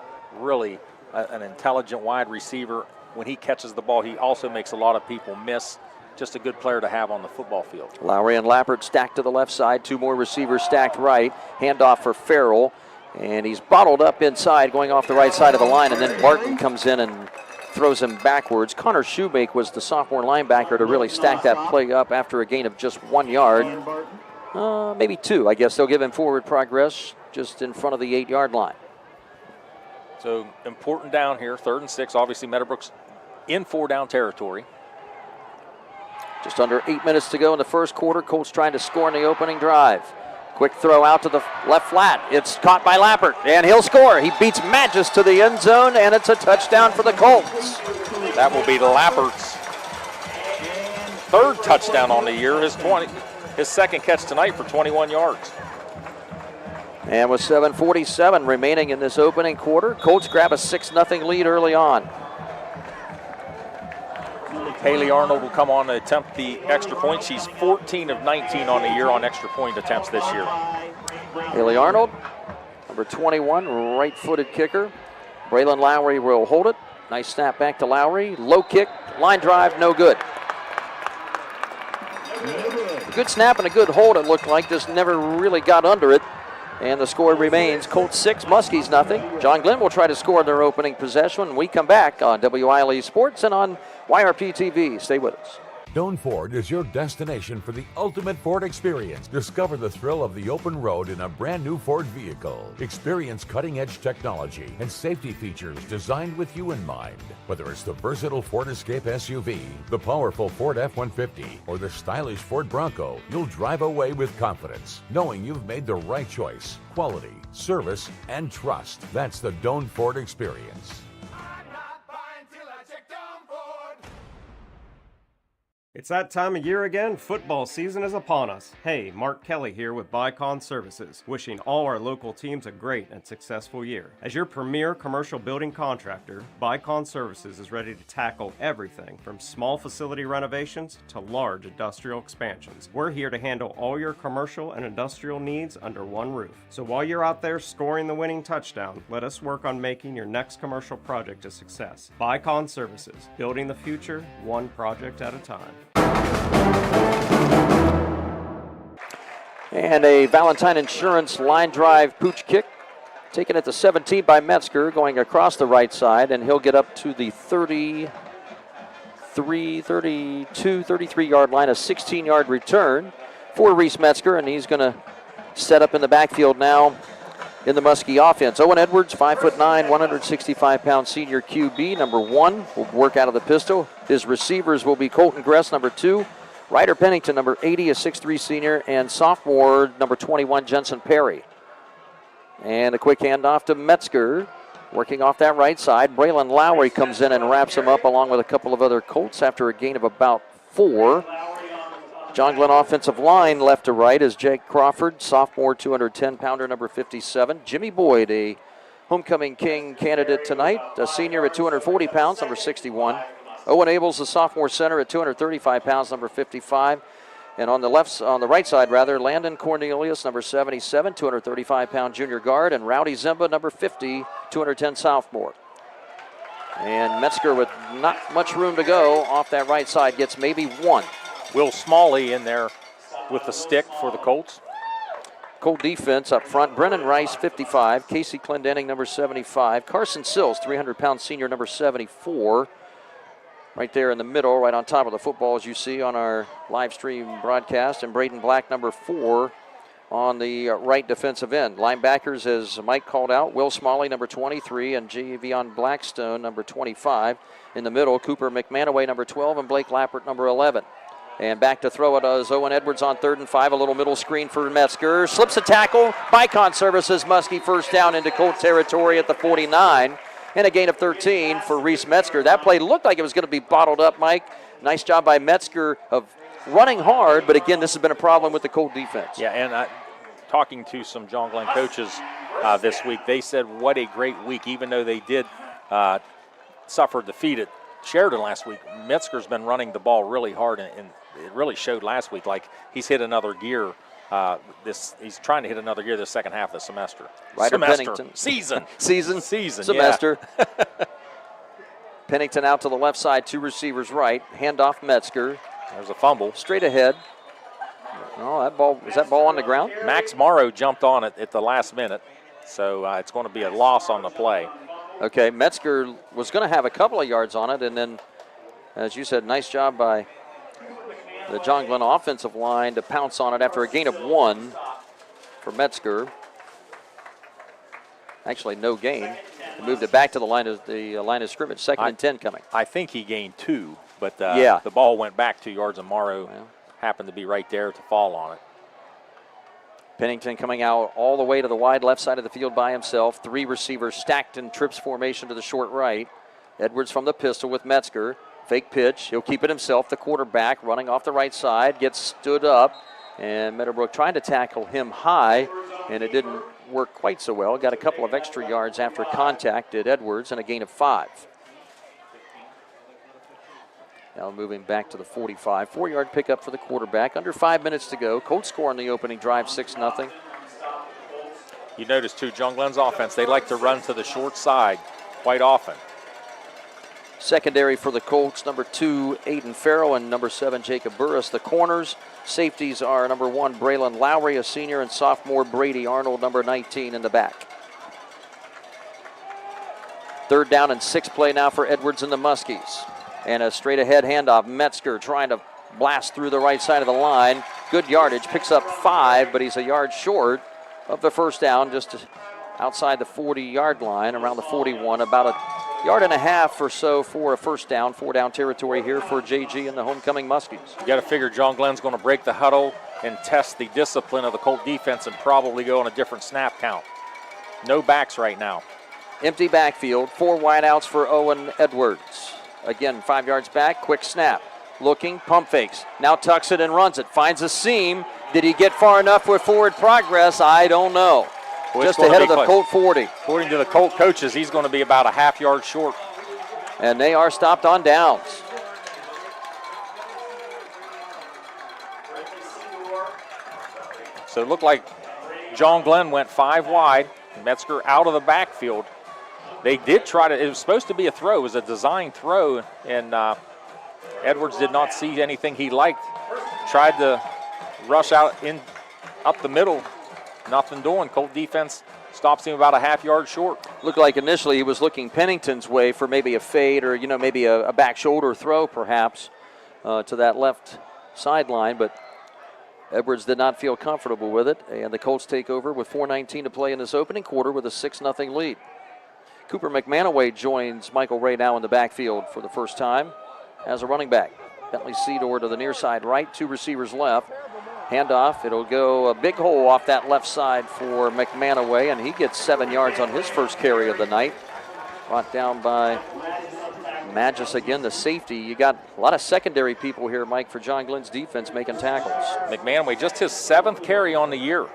an intelligent wide receiver. When he catches the ball, he also makes a lot of people miss. Just a good player to have on the football field. Lowry and Lappert stacked to the left side. 2 more receivers stacked right. Handoff for Farrell. And he's bottled up inside, going off the right side of the line. And then Barton comes in and throws him backwards. Connor Shoemake was the sophomore linebacker to really stack that play up after a gain of just 1 yard. Maybe 2, I guess. They'll give him forward progress just in front of the 8-yard line. So important down here, 3rd and 6. Obviously, Meadowbrook's in 4-down territory. Just under 8 minutes to go in the first quarter. Colts trying to score in the opening drive. Quick throw out to the left flat. It's caught by Lappert, and he'll score. He beats Magis to the end zone, and it's a touchdown for the Colts. That will be Lappert's 3rd touchdown on the year. His 2nd catch tonight for 21 yards. And with 7:47 remaining in this opening quarter, Colts grab a 6-0 lead early on. Haley Arnold will come on to attempt the extra point. She's 14 of 19 on the year on extra point attempts this year. Haley Arnold, number 21, right-footed kicker. Braylon Lowry will hold it. Nice snap back to Lowry. Low kick, line drive, no good. Good snap and a good hold, it looked like. Just never really got under it. And the score remains Colts 6, Muskies nothing. John Glenn will try to score their opening possession when we come back on WILE Sports and on YRP TV. Stay with us. Doan Ford is your destination for the ultimate Ford experience. Discover the thrill of the open road in a brand new Ford vehicle. Experience cutting-edge technology and safety features designed with you in mind. Whether it's the versatile Ford Escape SUV, the powerful Ford F-150, or the stylish Ford Bronco, you'll drive away with confidence, knowing you've made the right choice. Quality, service, and trust. That's the Doan Ford experience. It's that time of year again. Football season is upon us. Hey, Mark Kelly here with Bicon Services, wishing all our local teams a great and successful year. As your premier commercial building contractor, Bicon Services is ready to tackle everything from small facility renovations to large industrial expansions. We're here to handle all your commercial and industrial needs under one roof. So while you're out there scoring the winning touchdown, let us work on making your next commercial project a success. Bicon Services, building the future one project at a time. And a Valentine Insurance line drive pooch kick taken at the 17 by Metzger, going across the right side, and he'll get up to the 33-yard line, a 16-yard return for Reese Metzger, and he's going to set up in the backfield now in the Muskie offense. Owen Edwards, 5'9", 165-pound senior QB, number 1, will work out of the pistol. His receivers will be Colton Gress, number 2, Ryder Pennington, number 80, a 6'3 senior, and sophomore, number 21, Jensen Perry. And a quick handoff to Metzger, working off that right side. Braylon Lowry comes in and wraps him up along with a couple of other Colts after a gain of about 4. John Glenn offensive line left to right is Jake Crawford, sophomore 210-pounder, number 57. Jimmy Boyd, a homecoming king candidate tonight, a senior at 240 pounds, number 61. Owen Abels, the sophomore center at 235 pounds, number 55. And on the right side, Landon Cornelius, number 77, 235-pound junior guard, and Rowdy Zimba, number 50, 210 sophomore. And Metzger, with not much room to go off that right side, gets maybe 1. Will Smalley in there with the stick for the Colts. Colt defense up front. Brennan Rice, 55. Casey Clendenning, number 75. Carson Sills, 300-pound senior, number 74. Right there in the middle, right on top of the football, as you see on our live stream broadcast. And Braden Black, number 4, on the right defensive end. Linebackers, as Mike called out, Will Smalley, number 23, and Javion Blackstone, number 25. In the middle, Cooper McManaway, number 12, and Blake Lappert, number 11. And back to throw it is Owen Edwards on 3rd and 5. A little middle screen for Metzger. Slips a tackle. Bicon Services Muskie first down into Colt territory at the 49. And a gain of 13 for Reese Metzger. That play looked like it was going to be bottled up, Mike. Nice job by Metzger of running hard. But again, this has been a problem with the Colt defense. Yeah, and talking to some John Glenn coaches this week, they said what a great week, even though they did suffer defeat at Sheridan last week. Metzger's been running the ball really hard, and it really showed last week. Like he's hit another gear. He's trying to hit another gear this second half of the semester. Ryder Pennington. Season. Semester. Yeah. Pennington out to the left side, 2 receivers right. Handoff Metzger. There's a fumble. Straight ahead. Oh, was that ball on the ground? Max Morrow jumped on it at the last minute, so it's going to be a loss on the play. Okay, Metzger was going to have a couple of yards on it, and then, as you said, nice job by the John Glenn offensive line to pounce on it after a gain of 1 for Metzger. Actually, no gain. He moved it back to the line of scrimmage. 2nd and 10 coming. I think he gained 2, but yeah, the ball went back 2 yards, and Morrow happened to be right there to fall on it. Pennington coming out all the way to the wide left side of the field by himself. 3 receivers stacked in trips formation to the short right. Edwards from the pistol with Metzger. Fake pitch. He'll keep it himself. The quarterback running off the right side gets stood up. And Meadowbrook trying to tackle him high, and it didn't work quite so well. Got a couple of extra yards after contact at Edwards and a gain of 5. Now moving back to the 45. 4-yard pickup for the quarterback. Under 5 minutes to go. Colts score on the opening drive, 6-0. You notice, too, John Glenn's offense, they like to run to the short side quite often. Secondary for the Colts, number 2, Aiden Farrell, and number 7, Jacob Burris. The corners, safeties are number 1, Braylon Lowry, a senior, and sophomore Brady Arnold, number 19, in the back. 3rd down and 6 play now for Edwards and the Muskies. And a straight ahead handoff. Metzger trying to blast through the right side of the line. Good yardage, picks up 5, but he's a yard short of the first down, just outside the 40-yard line, around the 41. About a yard and a half or so for a first down. 4-down territory here for JG and the homecoming Muskies. You got to figure John Glenn's going to break the huddle and test the discipline of the Colt defense and probably go on a different snap count. No backs right now. Empty backfield. 4 wideouts for Owen Edwards. Again, 5 yards back, quick snap. Looking, pump fakes. Now tucks it and runs it. Finds a seam. Did he get far enough with forward progress? I don't know. Well, just ahead of the close. Colt 40. According to the Colt coaches, he's going to be about a half yard short. And they are stopped on downs. So it looked like John Glenn went 5 wide. Metzger out of the backfield. They did try to, it was supposed to be a throw. It was a design throw, and Edwards did not see anything he liked. Tried to rush out up the middle. Nothing doing. Colt defense stops him about a half yard short. Looked like initially he was looking Pennington's way for maybe a fade or, maybe a back shoulder throw perhaps to that left sideline, but Edwards did not feel comfortable with it, and the Colts take over with 4:19 to play in this opening quarter with a 6-0 lead. Cooper McManaway joins Michael Ray now in the backfield for the first time as a running back. Bentley Seedor to the near side right, 2 receivers left. Handoff, it'll go a big hole off that left side for McManaway, and he gets 7 yards on his first carry of the night. Brought down by Magis again, the safety. You got a lot of secondary people here, Mike, for John Glenn's defense making tackles. McManaway, just his 7th carry on the year.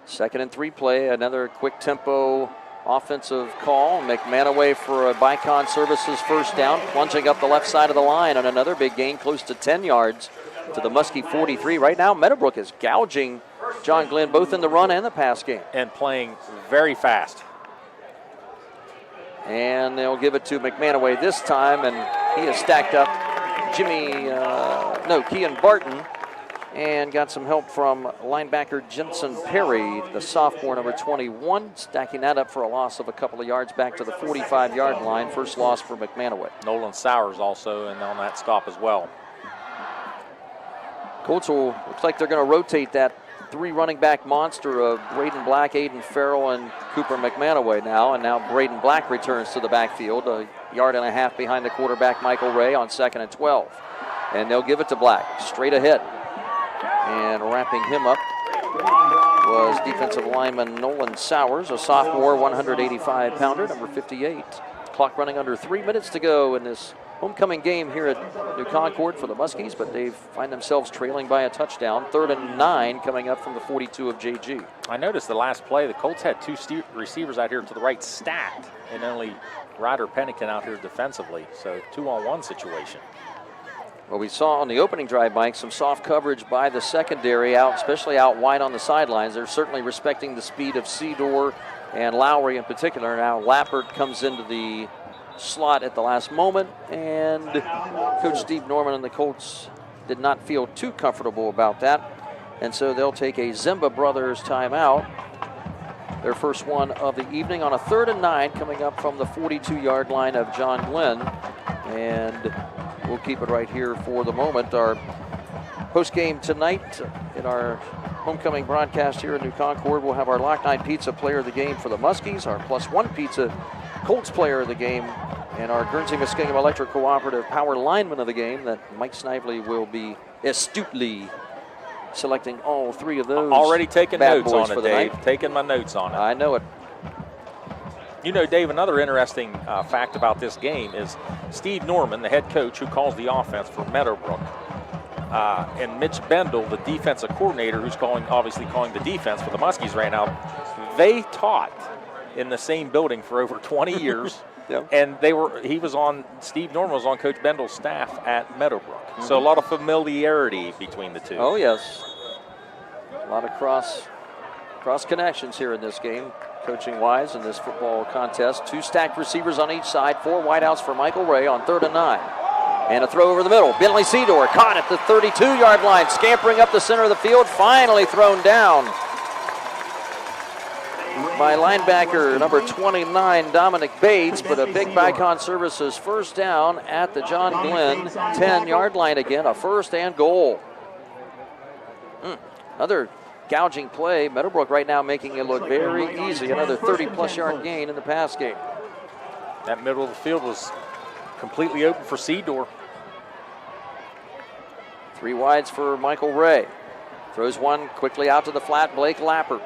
2nd and 3 play, another quick tempo offensive call. McManaway for a Bicon Services first down, plunging up the left side of the line on another big gain, close to 10 yards to the Muskie 43. Right now, Meadowbrook is gouging John Glenn both in the run and the pass game. And playing very fast. And they'll give it to McManaway this time, and he has stacked up Kean Barton, and got some help from linebacker Jensen Perry, the sophomore, number 21, stacking that up for a loss of a couple of yards back to the 45-yard line. First loss for McManaway. Nolan Sowers also in on that stop as well. Colts looks like they're going to rotate that 3 running back monster of Braden Black, Aiden Farrell, and Cooper McManaway now. And now Braden Black returns to the backfield, a yard and a half behind the quarterback Michael Ray on 2nd and 12. And they'll give it to Black, straight ahead. And wrapping him up was defensive lineman Nolan Sowers, a sophomore, 185-pounder, number 58. Clock running under 3 minutes to go in this homecoming game here at New Concord for the Muskies, but they find themselves trailing by a touchdown. 3rd and 9 coming up from the 42 of JG. I noticed the last play, the Colts had 2 receivers out here to the right stacked, and only Ryder Pennington out here defensively, so 2-on-1 situation. Well, we saw on the opening drive, Mike, some soft coverage by the secondary out, especially out wide on the sidelines. They're certainly respecting the speed of Seedor and Lowry in particular. Now Lappert comes into the slot at the last moment, and Coach Steve Norman and the Colts did not feel too comfortable about that, and so they'll take a Zimba Brothers timeout, their first one of the evening, on a 3rd and 9 coming up from the 42-yard line of John Glenn. And we'll keep it right here for the moment. Our post-game tonight in our homecoming broadcast here in New Concord, we'll have our Lock 9 Pizza Player of the Game for the Muskies, our +1 Pizza Colts Player of the Game, and our Guernsey Muskingum Electric Cooperative Power Lineman of the Game that Mike Snively will be astutely selecting all 3 of those. Already taking notes on it, Dave. Night. Taking my notes on it. I know it. You know, Dave, another interesting fact about this game is Steve Norman, the head coach who calls the offense for Meadowbrook, and Mitch Bendel, the defensive coordinator who's obviously calling the defense for the Muskies right now, they taught in the same building for over 20 years. Yep. And Steve Norman was on Coach Bendel's staff at Meadowbrook. Mm-hmm. So a lot of familiarity between the two. Oh, yes. A lot of cross connections here in this game, coaching-wise, in this football contest. 2 stacked receivers on each side, 4 wideouts for Michael Ray on 3rd and 9. And a throw over the middle. Bentley Seedor caught at the 32-yard line, scampering up the center of the field, finally thrown down by linebacker number 29, Dominic Bates, but a big Bicon Services first down at the John Glenn 10-yard line again, a 1st and goal. Another gouging play. Meadowbrook right now making it look very easy. Another 30-plus yard gain in the pass game. That middle of the field was completely open for Seedor. 3 wides for Michael Ray. Throws one quickly out to the flat, Blake Lappert.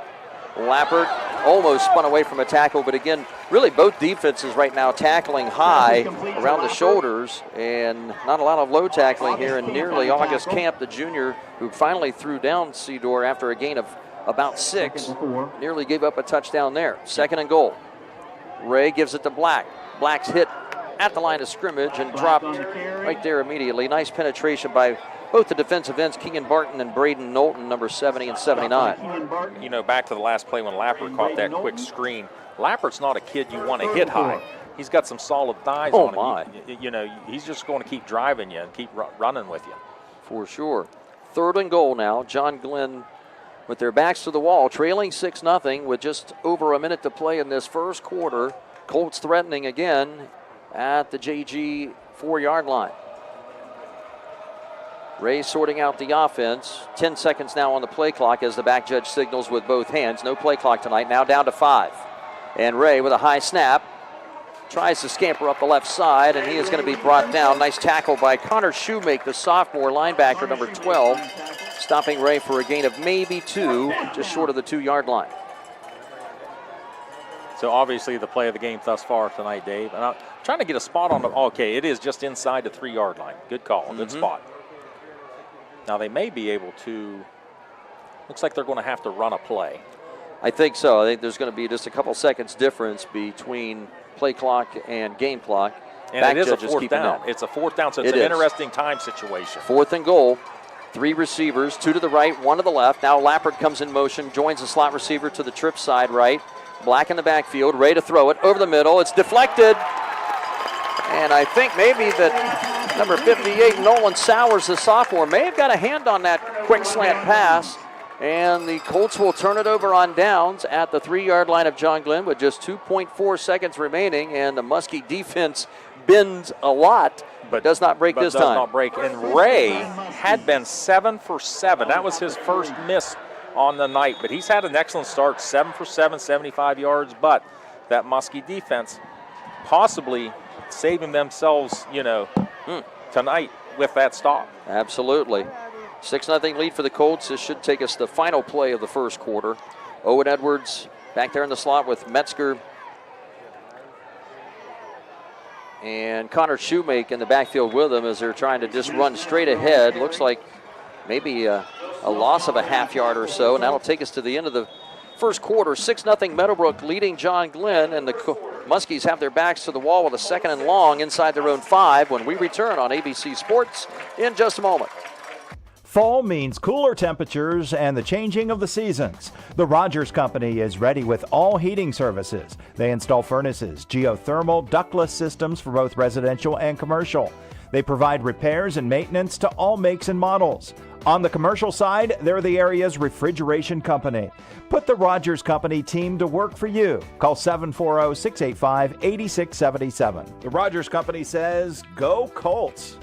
Lappert almost spun away from a tackle, but again, really both defenses right now tackling high around the shoulders, and not a lot of low tackling here. And nearly August Camp, the junior, who finally threw down Seedor after a gain of about 6, nearly gave up a touchdown there. 2nd and goal. Ray gives it to Black. Black's hit at the line of scrimmage and dropped right there immediately. Nice penetration by both the defensive ends, Keegan Barton and Braden Knowlton, number 70 and 79. You know, back to the last play when Lappert caught that quick screen. Lappert's not a kid you want to hit high. He's got some solid thighs on him. You know, he's just going to keep driving you and keep running with you. For sure. 3rd and goal now. John Glenn with their backs to the wall, trailing 6-0 with just over a minute to play in this first quarter. Colts threatening again at the JG 4-yard line. Ray sorting out the offense. 10 seconds now on the play clock as the back judge signals with both hands. No play clock tonight, now down to 5. And Ray with a high snap tries to scamper up the left side, and he is going to be brought down. Nice tackle by Connor Shoemake, the sophomore linebacker, number 12, stopping Ray for a gain of maybe 2, just short of the 2-yard line. So obviously the play of the game thus far tonight, Dave. And I'm trying to get a spot on the, okay, it is just inside the 3-yard line. Good call, good spot. Now they may be able to, looks like they're going to have to run a play. I think so. I think there's going to be just a couple seconds difference between play clock and game clock. And it is a 4th down. It's a 4th down, so it's an interesting time situation. 4th and goal. 3 receivers, 2 to the right, 1 to the left. Now Lappert comes in motion, joins the slot receiver to the trip side right. Black in the backfield, ready to throw it over the middle. It's deflected. And I think maybe that number 58, Nolan Sowers, the sophomore, may have got a hand on that quick slant pass. And the Colts will turn it over on downs at the 3-yard line of John Glenn with just 2.4 seconds remaining. And the Muskie defense bends a lot, but does not break this time. Does not break. And Ray had been 7 for 7. That was his first miss on the night. But he's had an excellent start, 7 for 7, 75 yards. But that Muskie defense possibly saving themselves, tonight with that stop. Absolutely. 6-0 lead for the Colts. This should take us to the final play of the first quarter. Owen Edwards back there in the slot with Metzger and Connor Shoemake in the backfield with him as they're trying to just run straight ahead. Looks like maybe a loss of a half-yard or so, and that'll take us to the end of the first quarter. 6-0 Meadowbrook leading John Glenn, and the Muskies have their backs to the wall with a 2nd and long inside their own 5 when we return on ABC Sports in just a moment. Fall means cooler temperatures and the changing of the seasons. The Rogers Company is ready with all heating services. They install furnaces, geothermal, ductless systems for both residential and commercial. They provide repairs and maintenance to all makes and models. On the commercial side, they're the area's refrigeration company. Put the Rogers Company team to work for you. Call 740-685-8677. The Rogers Company says, go Colts.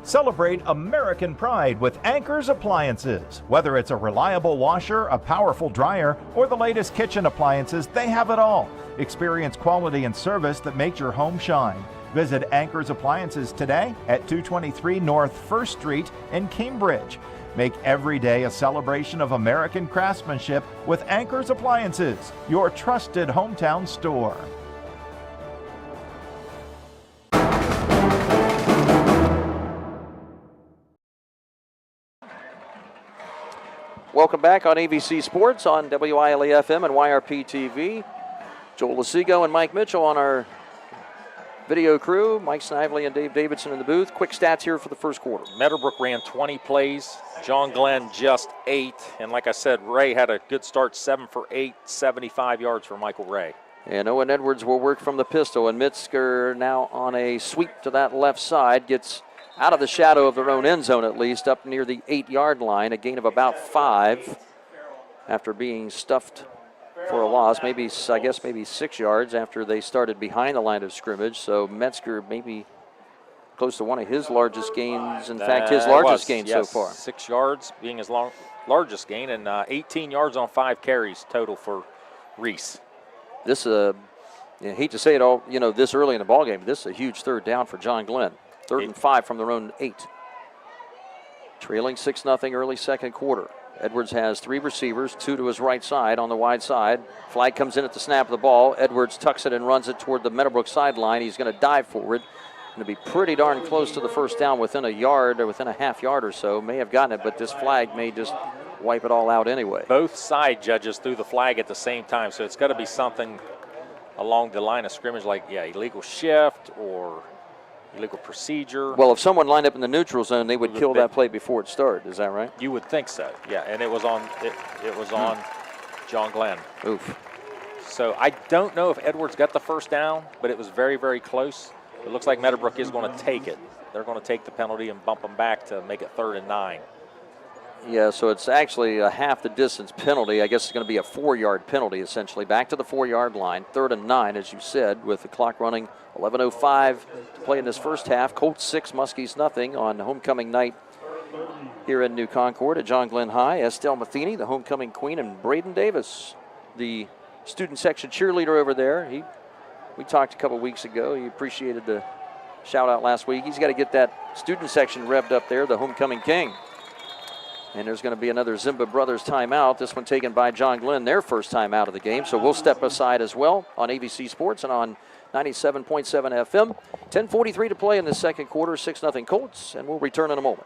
Celebrate American pride with Anchor's Appliances. Whether it's a reliable washer, a powerful dryer, or the latest kitchen appliances, they have it all. Experience quality and service that makes your home shine. Visit Anchor's Appliances today at 223 North 1st Street in Cambridge. Make every day a celebration of American craftsmanship with Anchor's Appliances, your trusted hometown store. Welcome back on ABC Sports on WILE-FM and YRP-TV. Joel Lasigo and Mike Mitchell on our video crew. Mike Snively and Dave Davidson in the booth. Quick stats here for the first quarter. Meadowbrook ran 20 plays. John Glenn just 8. And like I said, Ray had a good start, 7 for 8, 75 yards for Michael Ray. And Owen Edwards will work from the pistol. And Metzger now on a sweep to that left side. Gets out of the shadow of their own end zone at least, up near the 8-yard line. A gain of about 5 after being stuffed for a loss. Maybe 6 yards after they started behind the line of scrimmage. So Metzger maybe close to one of his largest gains. In fact, his largest gain so far. 6 yards being his largest gain, and 18 yards on 5 carries total for Reese. This, I hate to say it all, this early in the ballgame, this is a huge 3rd down for John Glenn. 3rd and 5 from their own 8. Trailing 6-0 early second quarter. Edwards has 3 receivers, 2 to his right side on the wide side. Flag comes in at the snap of the ball. Edwards tucks it and runs it toward the Meadowbrook sideline. He's going to dive forward. Going to be pretty darn close to the first down, within a yard or within a half yard or so. May have gotten it, but this flag may just wipe it all out anyway. Both side judges threw the flag at the same time, so it's got to be something along the line of scrimmage like, illegal shift or illegal procedure. Well, if someone lined up in the neutral zone, they would kill that play before it started. Is that right? You would think so. Yeah, and it was on. It was on John Glenn. Oof. So I don't know if Edwards got the first down, but it was very, very close. It looks like Meadowbrook is going to take it. They're going to take the penalty and bump them back to make it 3rd and 9. Yeah, so it's actually a half the distance penalty. I guess it's going to be a 4-yard penalty, essentially. Back to the 4-yard line, 3rd and 9, as you said, with the clock running. 11:05 to play in this first half. Colts 6, Muskies nothing on homecoming night here in New Concord at John Glenn High. Estelle Matheny, the homecoming queen, and Braden Davis, the student section cheerleader over there. We talked a couple weeks ago. He appreciated the shout out last week. He's got to get that student section revved up there, the homecoming king. And there's going to be another Zimba Brothers timeout. This one taken by John Glenn, their first time out of the game. So we'll step aside as well on ABC Sports and on 97.7 FM. 10:43 to play in the second quarter, 6-0 Colts, and we'll return in a moment.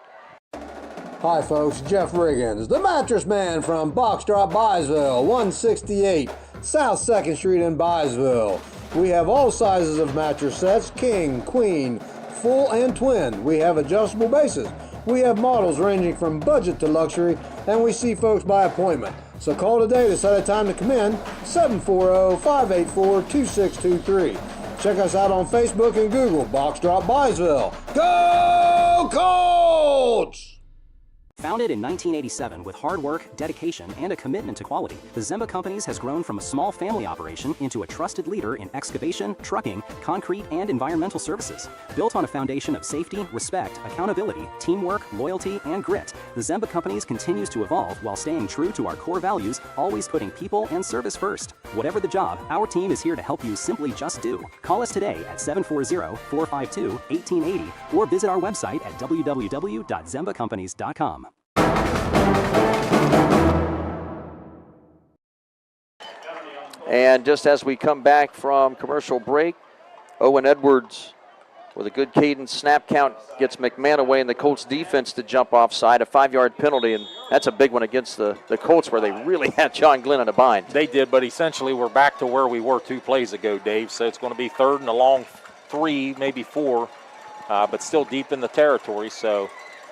Hi folks, Jeff Riggins, the mattress man from Box Drop Byesville, 168 South 2nd Street in Byesville. We have all sizes of mattress sets, king, queen, full and twin. We have adjustable bases. We have models ranging from budget to luxury, and we see folks by appointment. So call today to set a time to come in, 740-584-2623. Check us out on Facebook and Google, Box Drop Byesville. Go Colts! Founded in 1987 with hard work, dedication, and a commitment to quality, the Zimba Companies has grown from a small family operation into a trusted leader in excavation, trucking, concrete, and environmental services. Built on a foundation of safety, respect, accountability, teamwork, loyalty, and grit, the Zimba Companies continues to evolve while staying true to our core values, always putting people and service first. Whatever the job, our team is here to help you simply just do. Call us today at 740-452-1880 or visit our website at www.zembacompanies.com. And just as we come back from commercial break, Owen Edwards with a good cadence snap count gets McMahon away, and the Colts defense to jump offside, a 5-yard penalty, and that's a big one against the Colts where they really had John Glenn in a bind. They did, but essentially we're back to where we were 2 plays ago, Dave, so it's going to be 3rd and a long 3, maybe 4, but still deep in the territory, so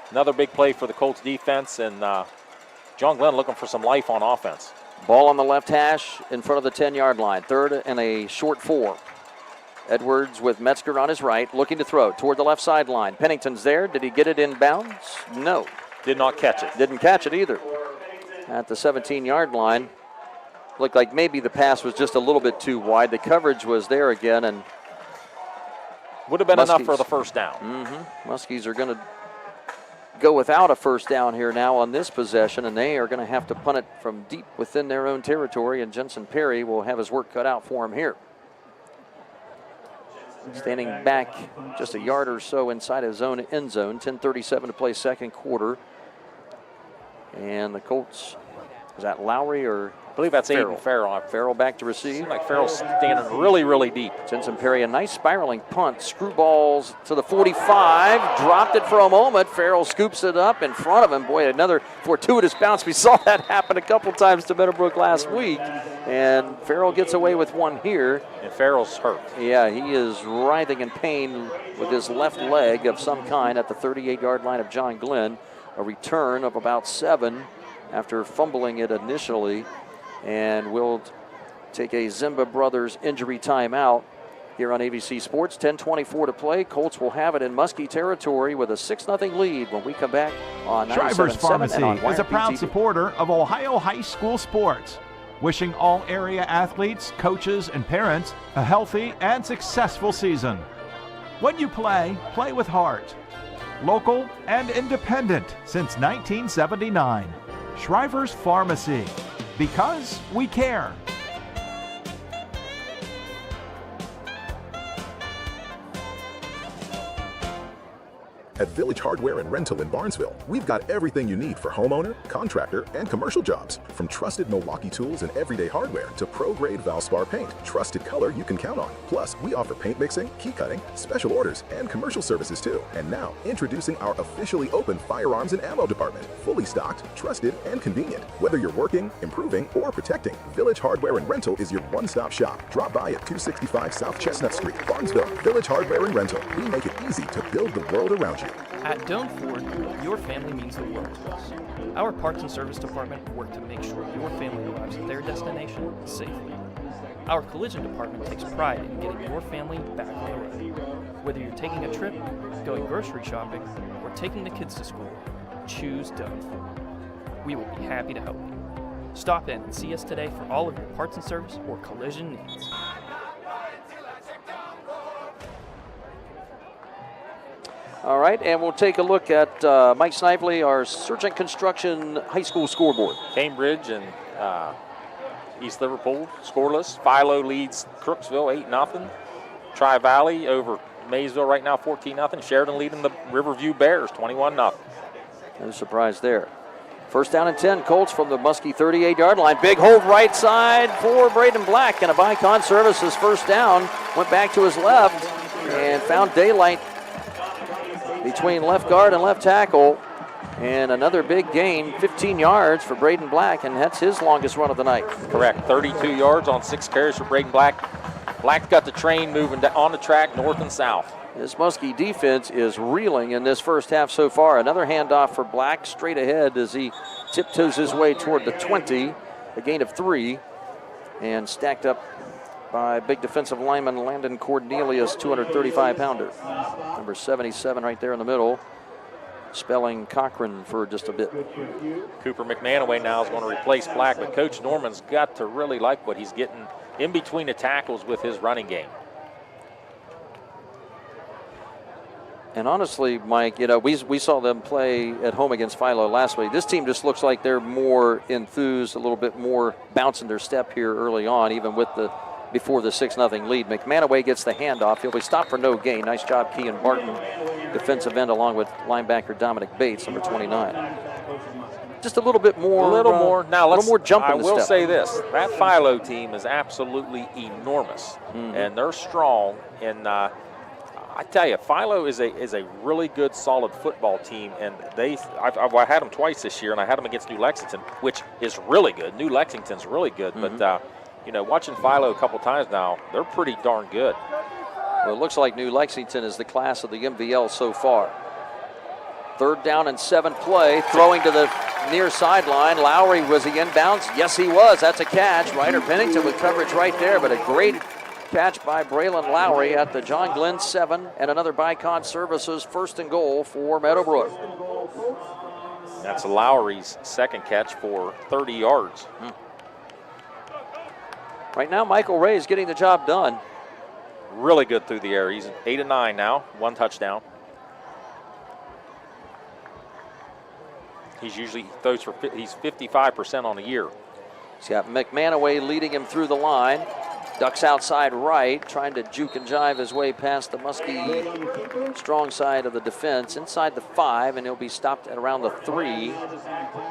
another big play for the Colts defense, and John Glenn looking for some life on offense. Ball on the left hash in front of the 10-yard line. 3rd and a short 4. Edwards with Metzger on his right, looking to throw toward the left sideline. Pennington's there. Did he get it in bounds? No. Did not catch it. Didn't catch it either. At the 17-yard line, looked like maybe the pass was just a little bit too wide. The coverage was there again, and would have been enough for the first down. Muskies are going to go without a first down here now on this possession, and they are going to have to punt it from deep within their own territory, and Jensen Perry will have his work cut out for him here. Standing back just a yard or so inside his own end zone. 10:37 to play second quarter. And the Colts, is that Lowry or I believe that's Aiden Farrell. Farrell back to receive. Seems like Farrell's standing really, really deep. Jensen Perry, a nice spiraling punt. Screwballs to the 45. Dropped it for a moment. Farrell scoops it up in front of him. Boy, another fortuitous bounce. We saw that happen a couple times to Meadowbrook last week. And Farrell gets away with one here. And Farrell's hurt. Yeah, he is writhing in pain with his left leg of some kind at the 38-yard line of John Glenn. A return of about 7 after fumbling it initially. And we'll take a Zimba Brothers injury timeout here on ABC Sports. 10:24 to play. Colts will have it in Muskie territory with a 6-0 lead when we come back on 97.7 Shriver's Pharmacy and on is a proud YRP-TV. supporter of Ohio high school sports, wishing all area athletes, coaches, and parents a healthy and successful season. When you play, play with heart. Local and independent since 1979. Shriver's Pharmacy, because we care. At Village Hardware and Rental in Barnesville, we've got everything you need for homeowner, contractor, and commercial jobs. From trusted Milwaukee tools and everyday hardware to pro-grade Valspar paint, trusted color you can count on. Plus, we offer paint mixing, key cutting, special orders, and commercial services too. And now, introducing our officially open firearms and ammo department. Fully stocked, trusted, and convenient. Whether you're working, improving, or protecting, Village Hardware and Rental is your one-stop shop. Drop by at 265 South Chestnut Street, Barnesville. Village Hardware and Rental. We make it easy to build the world around you. At Doan Ford, your family means the world to us. Our parts and service department work to make sure your family arrives at their destination safely. Our collision department takes pride in getting your family back on the road. Whether you're taking a trip, going grocery shopping, or taking the kids to school, choose Doan Ford. we will be happy to help you. Stop in and see us today for all of your parts and service or collision needs. All right, and we'll take a look at Mike Snively, our Sergeant Construction High School scoreboard. Cambridge and East Liverpool scoreless. Philo leads Crooksville 8-0. Tri-Valley over Maysville right now 14-0. Sheridan leading the Riverview Bears 21-0. No surprise there. First down and 10, Colts from the Muskie 38-yard line. Big hold right side for Braden Black, and a Bicon Services first down. Went back to his left and found daylight between left guard and left tackle. And another big gain, 15 yards for Braden Black, and that's his longest run of the night. Correct, 32 yards on 6 carries for Braden Black. Black's got the train moving on the track north and south. This Muskie defense is reeling in this first half so far. Another handoff for Black straight ahead as he tiptoes his way toward the 20. A gain of 3, and stacked up by big defensive lineman Landon Cornelius, 235-pounder. Number 77 right there in the middle, spelling Cochran for just a bit. Cooper McManaway now is going to replace Black, but Coach Norman's got to really like what he's getting in between the tackles with his running game. And honestly, Mike, you know, we saw them play at home against Philo last week. This team just looks like they're more enthused, a little bit more bouncing their step here early on, even with the before the 6-0 lead. McManaway gets the handoff. He'll be stopped for no gain. Nice job, Kean Barton, defensive end, along with linebacker Dominic Bates, number 29. Just a little bit more. A little more. Now, a little more jump in the step. I will say this: that Philo team is absolutely enormous, and they're strong. And I tell you, Philo is a really good, solid football team, and I had them twice this year, and I had them against New Lexington, which is really good. New Lexington's really good, but you know, watching Philo a couple times now, they're pretty darn good. Well, it looks like New Lexington is the class of the MVL so far. 3rd down and 7 play, throwing to the near sideline. Lowry, was he inbounds? Yes, he was. That's a catch. Ryder Pennington with coverage right there, but a great catch by Braylon Lowry at the John Glenn 7, and another Bicon Services 1st and goal for Meadowbrook. That's Lowry's second catch for 30 yards. Right now, Michael Ray is getting the job done. Really good through the air. He's 8 of 9 now, 1 touchdown. He's 55% on the year. He's got McManaway leading him through the line. Ducks outside right, trying to juke and jive his way past the Muskie strong side of the defense, inside the 5, and he'll be stopped at around the 3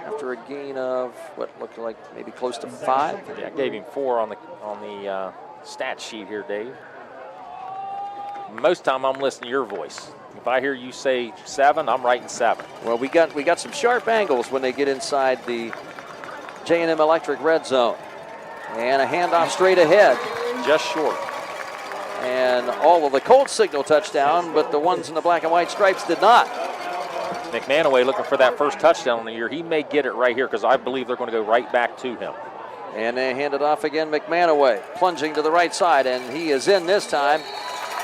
after a gain of what looked like maybe close to 5. Yeah, I gave him 4 on the stat sheet here, Dave. Most time I'm listening to your voice. If I hear you say 7, I'm writing 7. Well, we got some sharp angles when they get inside the J&M Electric red zone. And a handoff straight ahead. Just short. And all of the Colts signal touchdown, but the ones in the black and white stripes did not. McManaway looking for that first touchdown of the year. He may get it right here because I believe they're going to go right back to him. And they hand it off again. McManaway plunging to the right side, and he is in this time.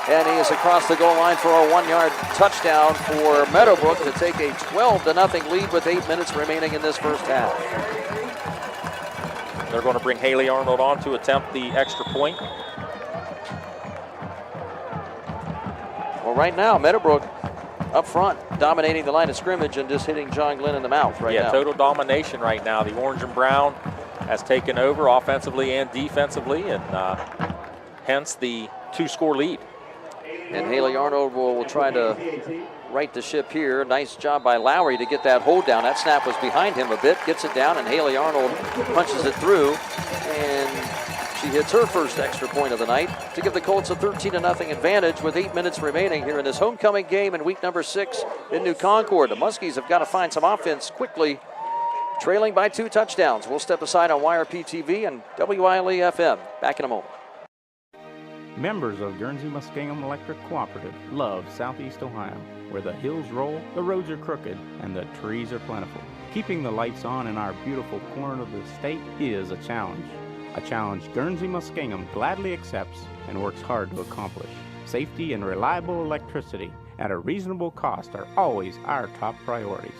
And he is across the goal line for a 1-yard touchdown for Meadowbrook to take a 12-0 lead with 8 minutes remaining in this first half. They're going to bring Haley Arnold on to attempt the extra point. Well, right now, Meadowbrook up front, dominating the line of scrimmage and just hitting John Glenn in the mouth right now. Yeah, total domination right now. The orange and brown has taken over offensively and defensively, and hence the 2-score lead. And Haley Arnold will try to right the ship here. Nice job by Lowry to get that hold down. That snap was behind him a bit. Gets it down, and Haley Arnold punches it through. And she hits her first extra point of the night to give the Colts a 13-0 advantage with 8 minutes remaining here in this homecoming game in week number 6 in New Concord. The Muskies have got to find some offense quickly, trailing by 2 touchdowns. We'll step aside on YRP TV and WILE FM. Back in a moment. Members of Guernsey Muskingum Electric Cooperative love Southeast Ohio, where the hills roll, the roads are crooked, and the trees are plentiful. Keeping the lights on in our beautiful corner of the state is a challenge Guernsey Muskingum gladly accepts and works hard to accomplish. Safety and reliable electricity at a reasonable cost are always our top priorities.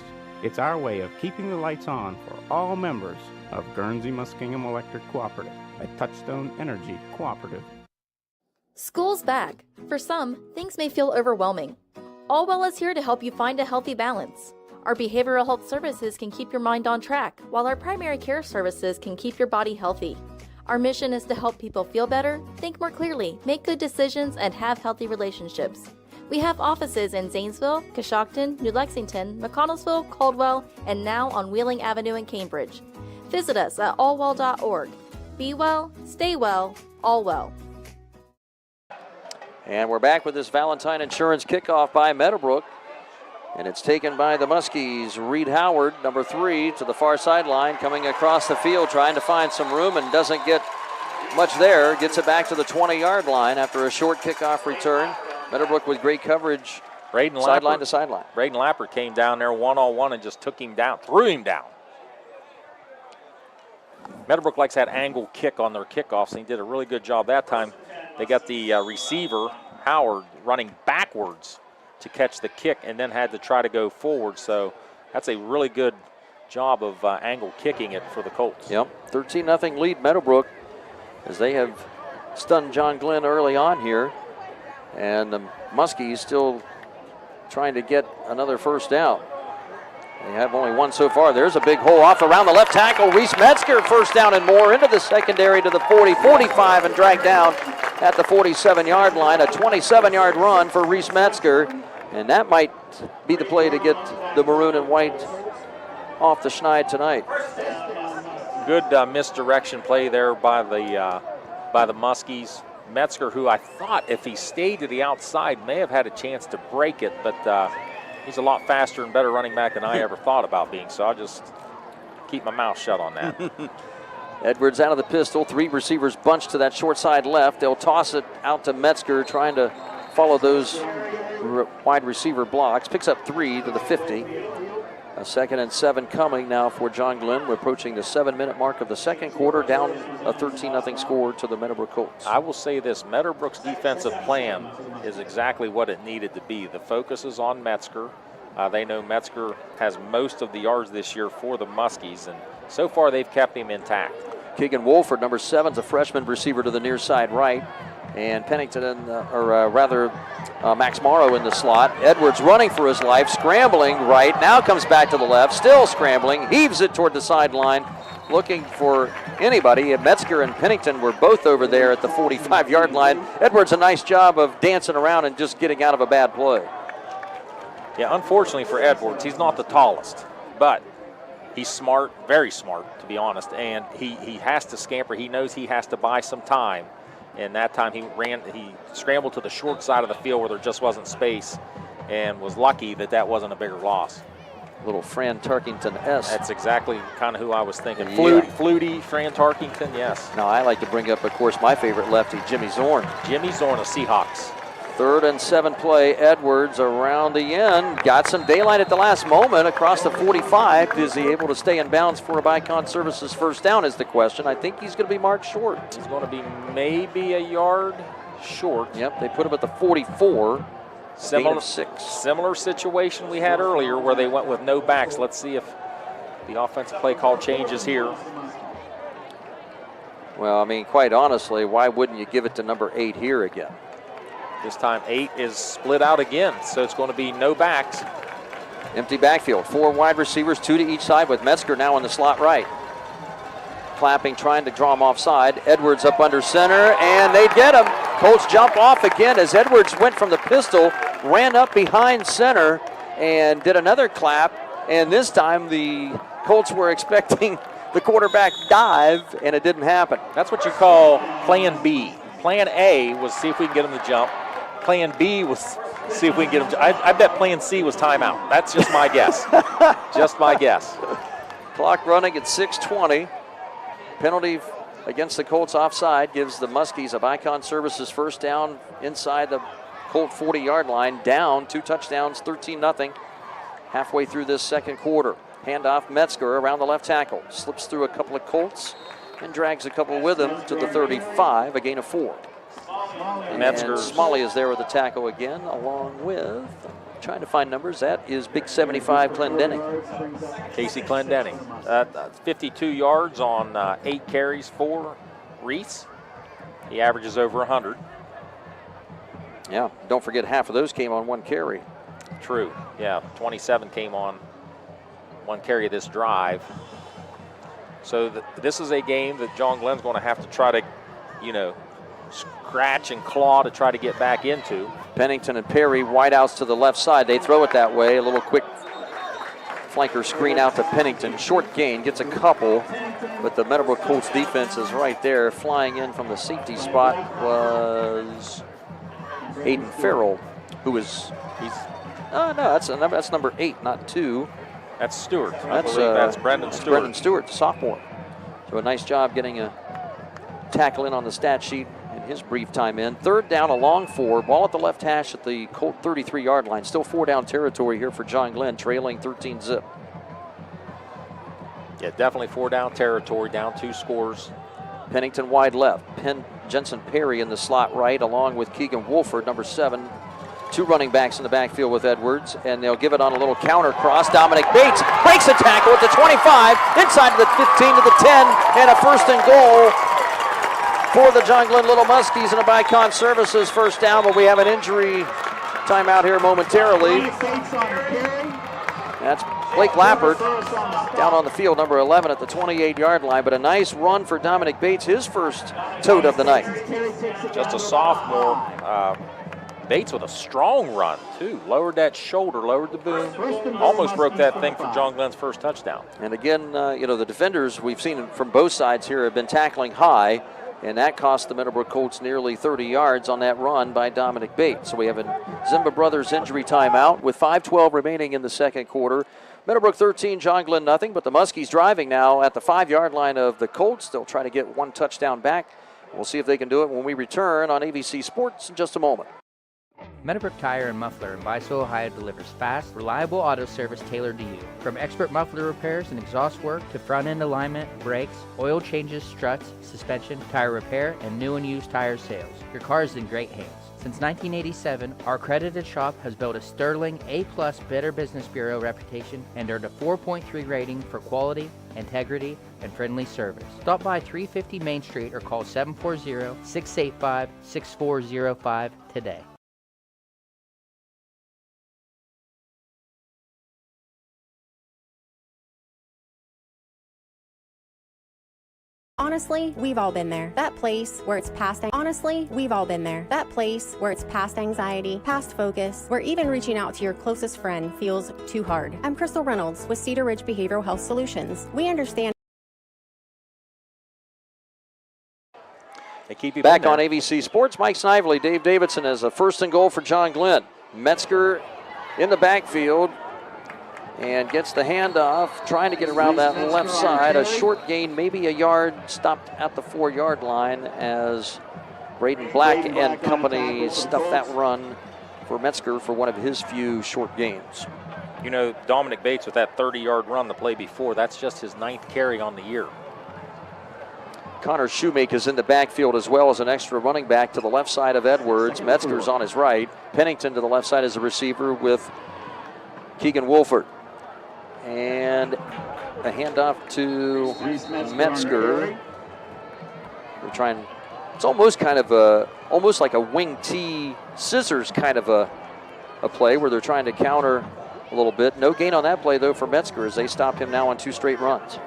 It's our way of keeping the lights on for all members of Guernsey Muskingum Electric Cooperative, a Touchstone Energy cooperative. School's back. For some, things may feel overwhelming. Allwell is here to help you find a healthy balance. Our behavioral health services can keep your mind on track, while our primary care services can keep your body healthy. Our mission is to help people feel better, think more clearly, make good decisions, and have healthy relationships. We have offices in Zanesville, Coshocton, New Lexington, McConnellsville, Caldwell, and now on Wheeling Avenue in Cambridge. Visit us at allwell.org. Be well, stay well, all well. And we're back with this Valentine Insurance kickoff by Meadowbrook. And it's taken by the Muskies. Reed Howard, number 3, to the far sideline, coming across the field, trying to find some room and doesn't get much there. Gets it back to the 20-yard line after a short kickoff return. Meadowbrook with great coverage, sideline to sideline. Braden Lappert came down there one-on-one and just took him down, threw him down. Meadowbrook likes that angle kick on their kickoffs, and he did a really good job that time. They got the receiver, Howard, running backwards to catch the kick and then had to try to go forward. So that's a really good job of angle kicking it for the Colts. Yep, 13-0 lead Meadowbrook as they have stunned John Glenn early on here. And the Muskies still trying to get another first down. They have only one so far. There's a big hole off around the left tackle. Reese Metzger, first down and more, into the secondary to the 40, 45, and dragged down at the 47-yard line. A 27-yard run for Reese Metzger. And that might be the play to get the maroon and white off the schneid tonight. Good misdirection play there by the Muskies. Metzger, who I thought if he stayed to the outside may have had a chance to break it, but he's a lot faster and better running back than I ever thought about being, so I'll just keep my mouth shut on that. Edwards out of the pistol, 3 receivers bunched to that short side left. They'll toss it out to Metzger, trying to follow those wide receiver blocks. Picks up 3 to the 50. A 2nd and 7 coming now for John Glenn. We're approaching the 7-minute mark of the second quarter, down a 13-0 score to the Meadowbrook Colts. I will say this, Meadowbrook's defensive plan is exactly what it needed to be. The focus is on Metzger. They know Metzger has most of the yards this year for the Muskies, and so far they've kept him intact. Keegan Wolford, number 7, is a freshman receiver to the near side right. And Pennington, Max Morrow in the slot. Edwards running for his life, scrambling right, now comes back to the left, still scrambling, heaves it toward the sideline, looking for anybody. Metzger and Pennington were both over there at the 45-yard line. Edwards, a nice job of dancing around and just getting out of a bad play. Yeah, unfortunately for Edwards, he's not the tallest, but he's smart, very smart, to be honest, and he has to scamper. He knows he has to buy some time. And that time he scrambled to the short side of the field where there just wasn't space and was lucky that wasn't a bigger loss. Little Fran Tarkington-esque. That's exactly kind of who I was thinking. Yeah. Flutie, Fran Tarkington, yes. Now I like to bring up, of course, my favorite lefty, Jimmy Zorn. Jimmy Zorn of Seahawks. 3rd and 7 play. Edwards around the end. Got some daylight at the last moment across the 45. Is he able to stay in bounds for a Bicon Services first down is the question. I think he's going to be marked short. He's going to be maybe a yard short. Yep, they put him at the 44. Similar situation we had earlier where they went with no backs. Let's see if the offensive play call changes here. Well, I mean, quite honestly, why wouldn't you give it to number 8 here again? This time 8 is split out again, so it's going to be no backs. Empty backfield, 4 wide receivers, 2 to each side, with Metzger now in the slot right. Clapping, trying to draw him offside. Edwards up under center, and they get him. Colts jump off again as Edwards went from the pistol, ran up behind center, and did another clap. And this time the Colts were expecting the quarterback dive, and it didn't happen. That's what you call plan B. Plan A was see if we can get him to jump. Plan B was see if we can get him to I bet plan C was timeout. That's just my guess. Just my guess. Clock running at 6:20. Penalty against the Colts offside gives the Muskies a Bicon Services first down inside the Colt 40-yard line. Down 2 touchdowns, 13-0. Halfway through this second quarter. Handoff Metzger around the left tackle. Slips through a couple of Colts and drags a couple with him to the 35, a gain of 4. Metzger. Smalley is there with the tackle again, along with trying to find numbers. That is Big 75 Clendenning. Casey Clendenning. 52 yards on 8 carries for Reese. He averages over 100. Yeah, don't forget half of those came on 1 carry. True, yeah, 27 came on 1 carry of this drive. So this is a game that John Glenn's going to have to try to, scratch and claw to try to get back into. Pennington and Perry, wideouts to the left side. They throw it that way. A little quick flanker screen out to Pennington. Short gain, gets a couple, but the Meadowbrook Colts defense is right there. Flying in from the safety spot was Aiden Farrell, who is, that's number 8, not 2. That's Stewart. That's Brendan Stewart. Brendan Stewart, sophomore. So a nice job getting a tackle in on the stat sheet in his brief time in. 3rd down, a long 4. Ball at the left hash at the Colt 33-yard line. Still 4-down territory here for John Glenn, trailing 13-zip. Yeah, definitely 4-down territory, down 2 scores. Pennington wide left. Jensen Perry in the slot right, along with Keegan Wolford, number 7. 2 running backs in the backfield with Edwards, and they'll give it on a little counter cross. Dominic Bates breaks a tackle at the 25, inside the 15 to the 10, and a 1st and goal for the John Glenn Little Muskies and a Bicon Services 1st down, but we have an injury timeout here momentarily. That's Blake Lappert down on the field, number 11 at the 28-yard line, but a nice run for Dominic Bates, his first tote of the night. Just a sophomore. Bates with a strong run, too. Lowered that shoulder, lowered the boom. Almost broke that thing for John Glenn's first touchdown. And again, the defenders we've seen from both sides here have been tackling high, and that cost the Meadowbrook Colts nearly 30 yards on that run by Dominic Bates. So we have a Zimba Brothers injury timeout with 5:12 remaining in the second quarter. Meadowbrook 13, John Glenn nothing, but the Muskies driving now at the 5-yard line of the Colts. They'll try to get 1 touchdown back. We'll see if they can do it when we return on ABC Sports in just a moment. Meadowbrook Tire and Muffler in Biceville, Ohio delivers fast, reliable auto service tailored to you. From expert muffler repairs and exhaust work to front-end alignment, brakes, oil changes, struts, suspension, tire repair, and new and used tire sales. Your car is in great hands. Since 1987, our accredited shop has built a sterling A-plus Better Business Bureau reputation and earned a 4.3 rating for quality, integrity, and friendly service. Stop by 350 Main Street or call 740-685-6405 today. Honestly, we've all been there. That place where it's past anxiety, past focus, where even reaching out to your closest friend feels too hard. I'm Crystal Reynolds with Cedar Ridge Behavioral Health Solutions. We understand. They keep you back on ABC Sports. Mike Snively, Dave Davidson as a 1st and goal for John Glenn. Metzger in the backfield and gets the handoff, trying to get around that left side. A short gain, maybe a yard, stopped at the 4-yard line as Braden Black and company stuffed that run for Metzger for one of his few short gains. Dominic Bates with that 30-yard run the play before, that's just his 9th carry on the year. Connor Shoemake is in the backfield as well as an extra running back to the left side of Edwards. Metzger's on his right. Pennington to the left side as a receiver with Keegan Wolford. And a handoff to Metzger. They're trying, it's almost kind of almost like a wing T scissors kind of a play where they're trying to counter a little bit. No gain on that play though for Metzger as they stop him now on 2 straight runs.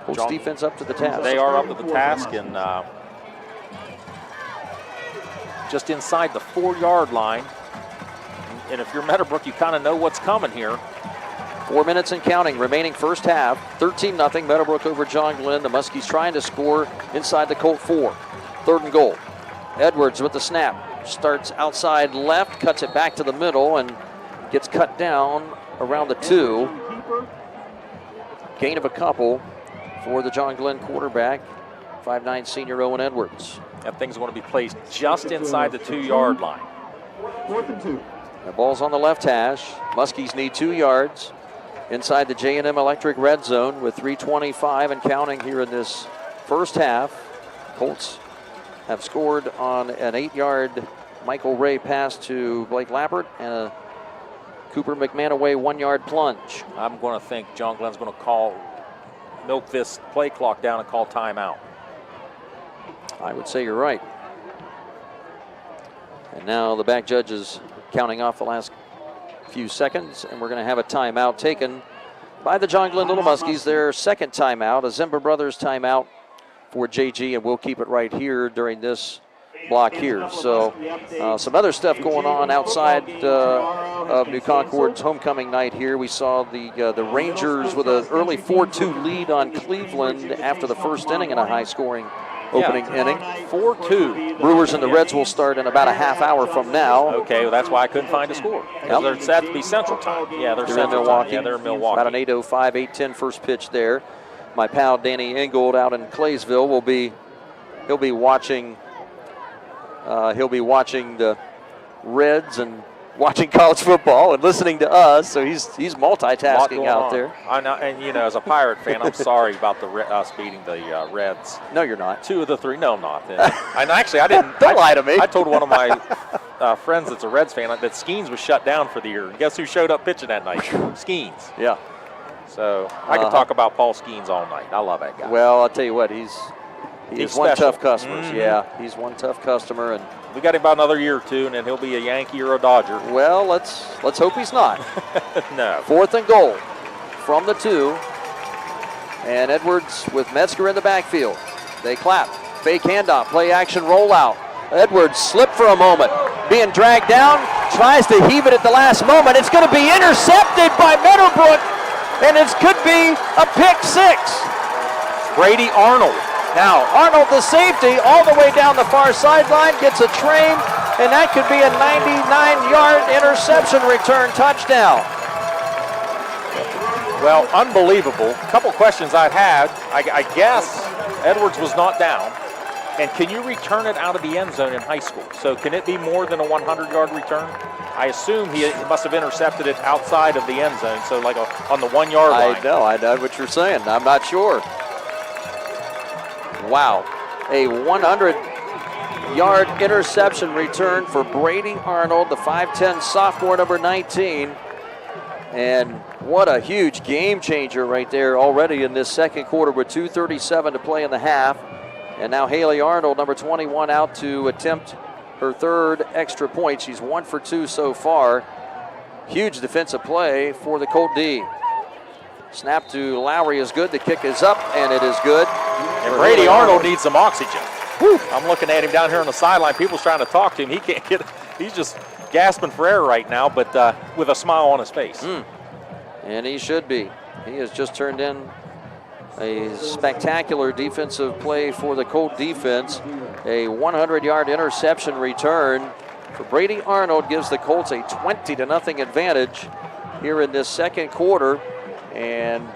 Colts defense up to the task. They are up to the task, and just inside the 4-yard line. And if you're Meadowbrook, you kind of know what's coming here. 4 minutes and counting remaining first half. 13-0 Meadowbrook over John Glenn. The Muskies trying to score inside the Colt 4. 3rd and goal. Edwards with the snap. Starts outside left, cuts it back to the middle, and gets cut down around the 2. Gain of a couple for the John Glenn quarterback, 5'9" senior Owen Edwards. That thing's going to be placed just inside the 2-yard line. 4th and 2. The ball's on the left hash. Muskies need 2 yards inside the J&M Electric red zone with 3:25 and counting here in this first half. Colts have scored on an 8-yard Michael Ray pass to Blake Lappert and a Cooper McManaway 1-yard plunge. I'm going to think John Glenn's going to milk this play clock down and call timeout. I would say you're right. And now the back judge is counting off the last few seconds, and we're going to have a timeout taken by the John Glenn Little Muskies. Their second timeout, a Zimba Brothers timeout for JG, and we'll keep it right here during this block here. So some other stuff going on outside of New Concord's homecoming night here. We saw the Rangers with an early 4-2 lead on Cleveland after the first inning in a high-scoring opening inning. 4-2. Brewers and the Reds will start in about a half hour from now. Okay, well, that's why I couldn't find a score. They're set to be Central Time. Yeah, they're Central in Milwaukee. Time. Yeah, they're in Milwaukee. About an 8:05, 8:10 first pitch there. My pal Danny Ingold out in Claysville he'll be watching the Reds and watching college football and listening to us, so he's multitasking out there. I know, and as a Pirate fan, I'm sorry about us beating the Reds. No, you're not. 2 of the 3. No, I'm not. And actually, I didn't. Don't lie to me. I told one of my friends that's a Reds fan that Skeens was shut down for the year. And guess who showed up pitching that night? Skeens. Yeah. So I could talk about Paul Skeens all night. I love that guy. Well, I'll tell you what, he's one special. tough customer. Mm-hmm. Yeah, he's one tough customer, and we got him about another year or 2, and then he'll be a Yankee or a Dodger. Well, let's hope he's not. No. 4th and goal from the 2, and Edwards with Metzger in the backfield. They clap, fake handoff, play action rollout. Edwards slipped for a moment, being dragged down, tries to heave it at the last moment. It's going to be intercepted by Meadowbrook, and it could be a pick 6. Brady Arnold. Now, Arnold, the safety, all the way down the far sideline, gets a train, and that could be a 99-yard interception return touchdown. Well, unbelievable. A couple questions I had. I guess Edwards was not down. And can you return it out of the end zone in high school? So can it be more than a 100-yard return? I assume he must have intercepted it outside of the end zone, so like on the 1-yard line. I know what you're saying. I'm not sure. Wow, a 100-yard interception return for Brady Arnold, the 5'10 sophomore, number 19. And what a huge game changer right there already in this second quarter with 2:37 to play in the half. And now Haley Arnold, number 21, out to attempt her 3rd extra point. She's 1 for 2 so far. Huge defensive play for the Colt D. Snap to Lowry is good. The kick is up, and it is good. And Brady Arnold needs some oxygen. Whew. I'm looking at him down here on the sideline. People's trying to talk to him. He can't get it. He's just gasping for air right now, but with a smile on his face. And he should be. He has just turned in a spectacular defensive play for the Colt defense. A 100-yard interception return for Brady Arnold gives the Colts a 20-0 advantage here in this second quarter. And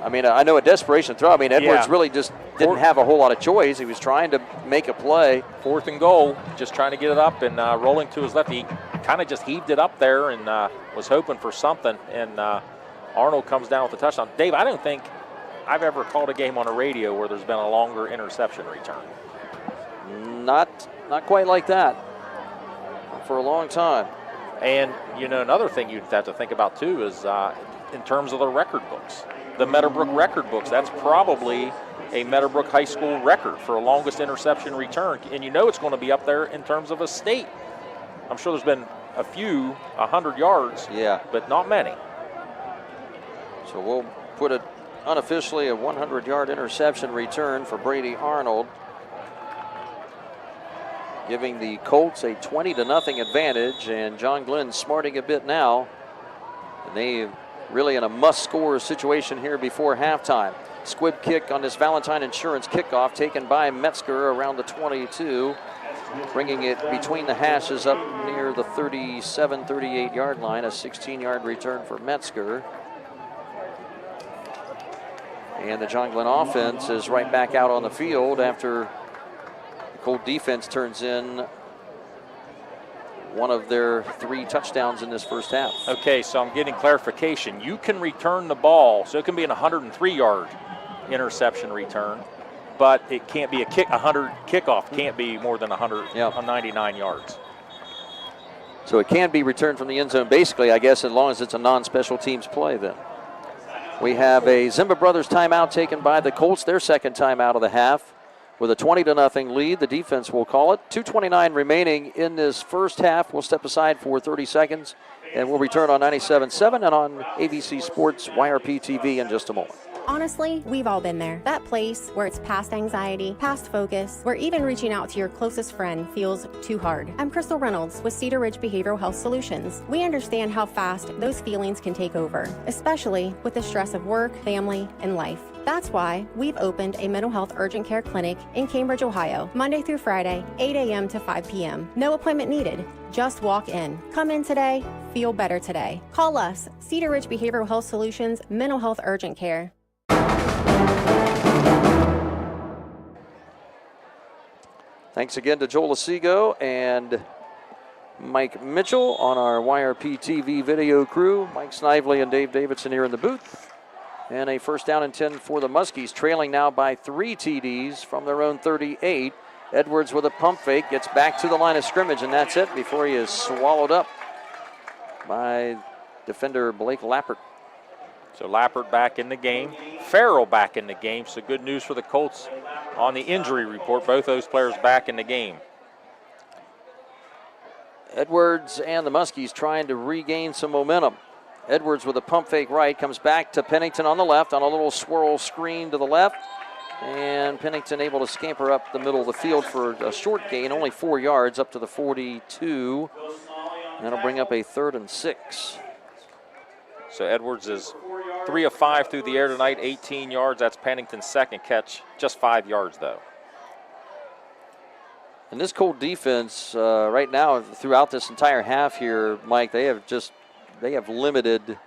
I mean, I know a desperation throw. I mean, Edwards really just didn't have a whole lot of choice. He was trying to make a play. 4th and goal, just trying to get it up and rolling to his left. He kind of just heaved it up there and was hoping for something. And Arnold comes down with the touchdown. Dave, I don't think I've ever called a game on a radio where there's been a longer interception return. Not quite like that for a long time. And, another thing you'd have to think about, too, is in terms of the record books. The Meadowbrook record books, that's probably a Meadowbrook High School record for a longest interception return. And it's going to be up there in terms of a state. I'm sure there's been a few 100 yards, but not many. So we'll put it unofficially a 100-yard interception return for Brady Arnold, giving the Colts a 20-0 advantage, and John Glenn smarting a bit now. And they really in a must-score situation here before halftime. Squib kick on this Valentine Insurance kickoff taken by Metzger around the 22, bringing it between the hashes up near the 37, 38-yard line, a 16-yard return for Metzger. And the John Glenn offense is right back out on the field after the Colt defense turns in one of their 3 touchdowns in this first half. Okay, so I'm getting clarification. You can return the ball, so it can be an 103-yard interception return, but it can't be a 100 kickoff can't be more than 99 yards. So it can be returned from the end zone, basically, I guess, as long as it's a non-special teams play then. We have a Zimba Brothers timeout taken by the Colts, their second timeout of the half. With a 20-0 lead, the defense will call it. 2:29 remaining in this first half. We'll step aside for 30 seconds, and we'll return on 97.7 and on ABC Sports YRP TV in just a moment. Honestly, we've all been there. That place where it's past anxiety, past focus, where even reaching out to your closest friend feels too hard. I'm Crystal Reynolds with Cedar Ridge Behavioral Health Solutions. We understand how fast those feelings can take over, especially with the stress of work, family, and life. That's why we've opened a mental health urgent care clinic in Cambridge, Ohio, Monday through Friday, 8 a.m. to 5 p.m. No appointment needed. Just walk in. Come in today. Feel better today. Call us, Cedar Ridge Behavioral Health Solutions, Mental Health Urgent Care. Thanks again to Joel Asigo and Mike Mitchell on our YRP TV video crew. Mike Snively and Dave Davidson here in the booth. And a first down and 10 for the Muskies, trailing now by 3 TDs from their own 38. Edwards with a pump fake, gets back to the line of scrimmage, and that's it before he is swallowed up by defender Blake Lappert. So Lappert back in the game. Farrell back in the game. So good news for the Colts on the injury report. Both those players back in the game. Edwards and the Muskies trying to regain some momentum. Edwards with a pump fake right, comes back to Pennington on the left on a little swirl screen to the left. And Pennington able to scamper up the middle of the field for a short gain, only 4 yards up to the 42. That'll bring up a 3rd and 6. So Edwards is 3 of 5 through the air tonight, 18 yards. That's Pennington's second catch, just 5 yards though. And this Colt defense right now, throughout this entire half here, Mike, they have limited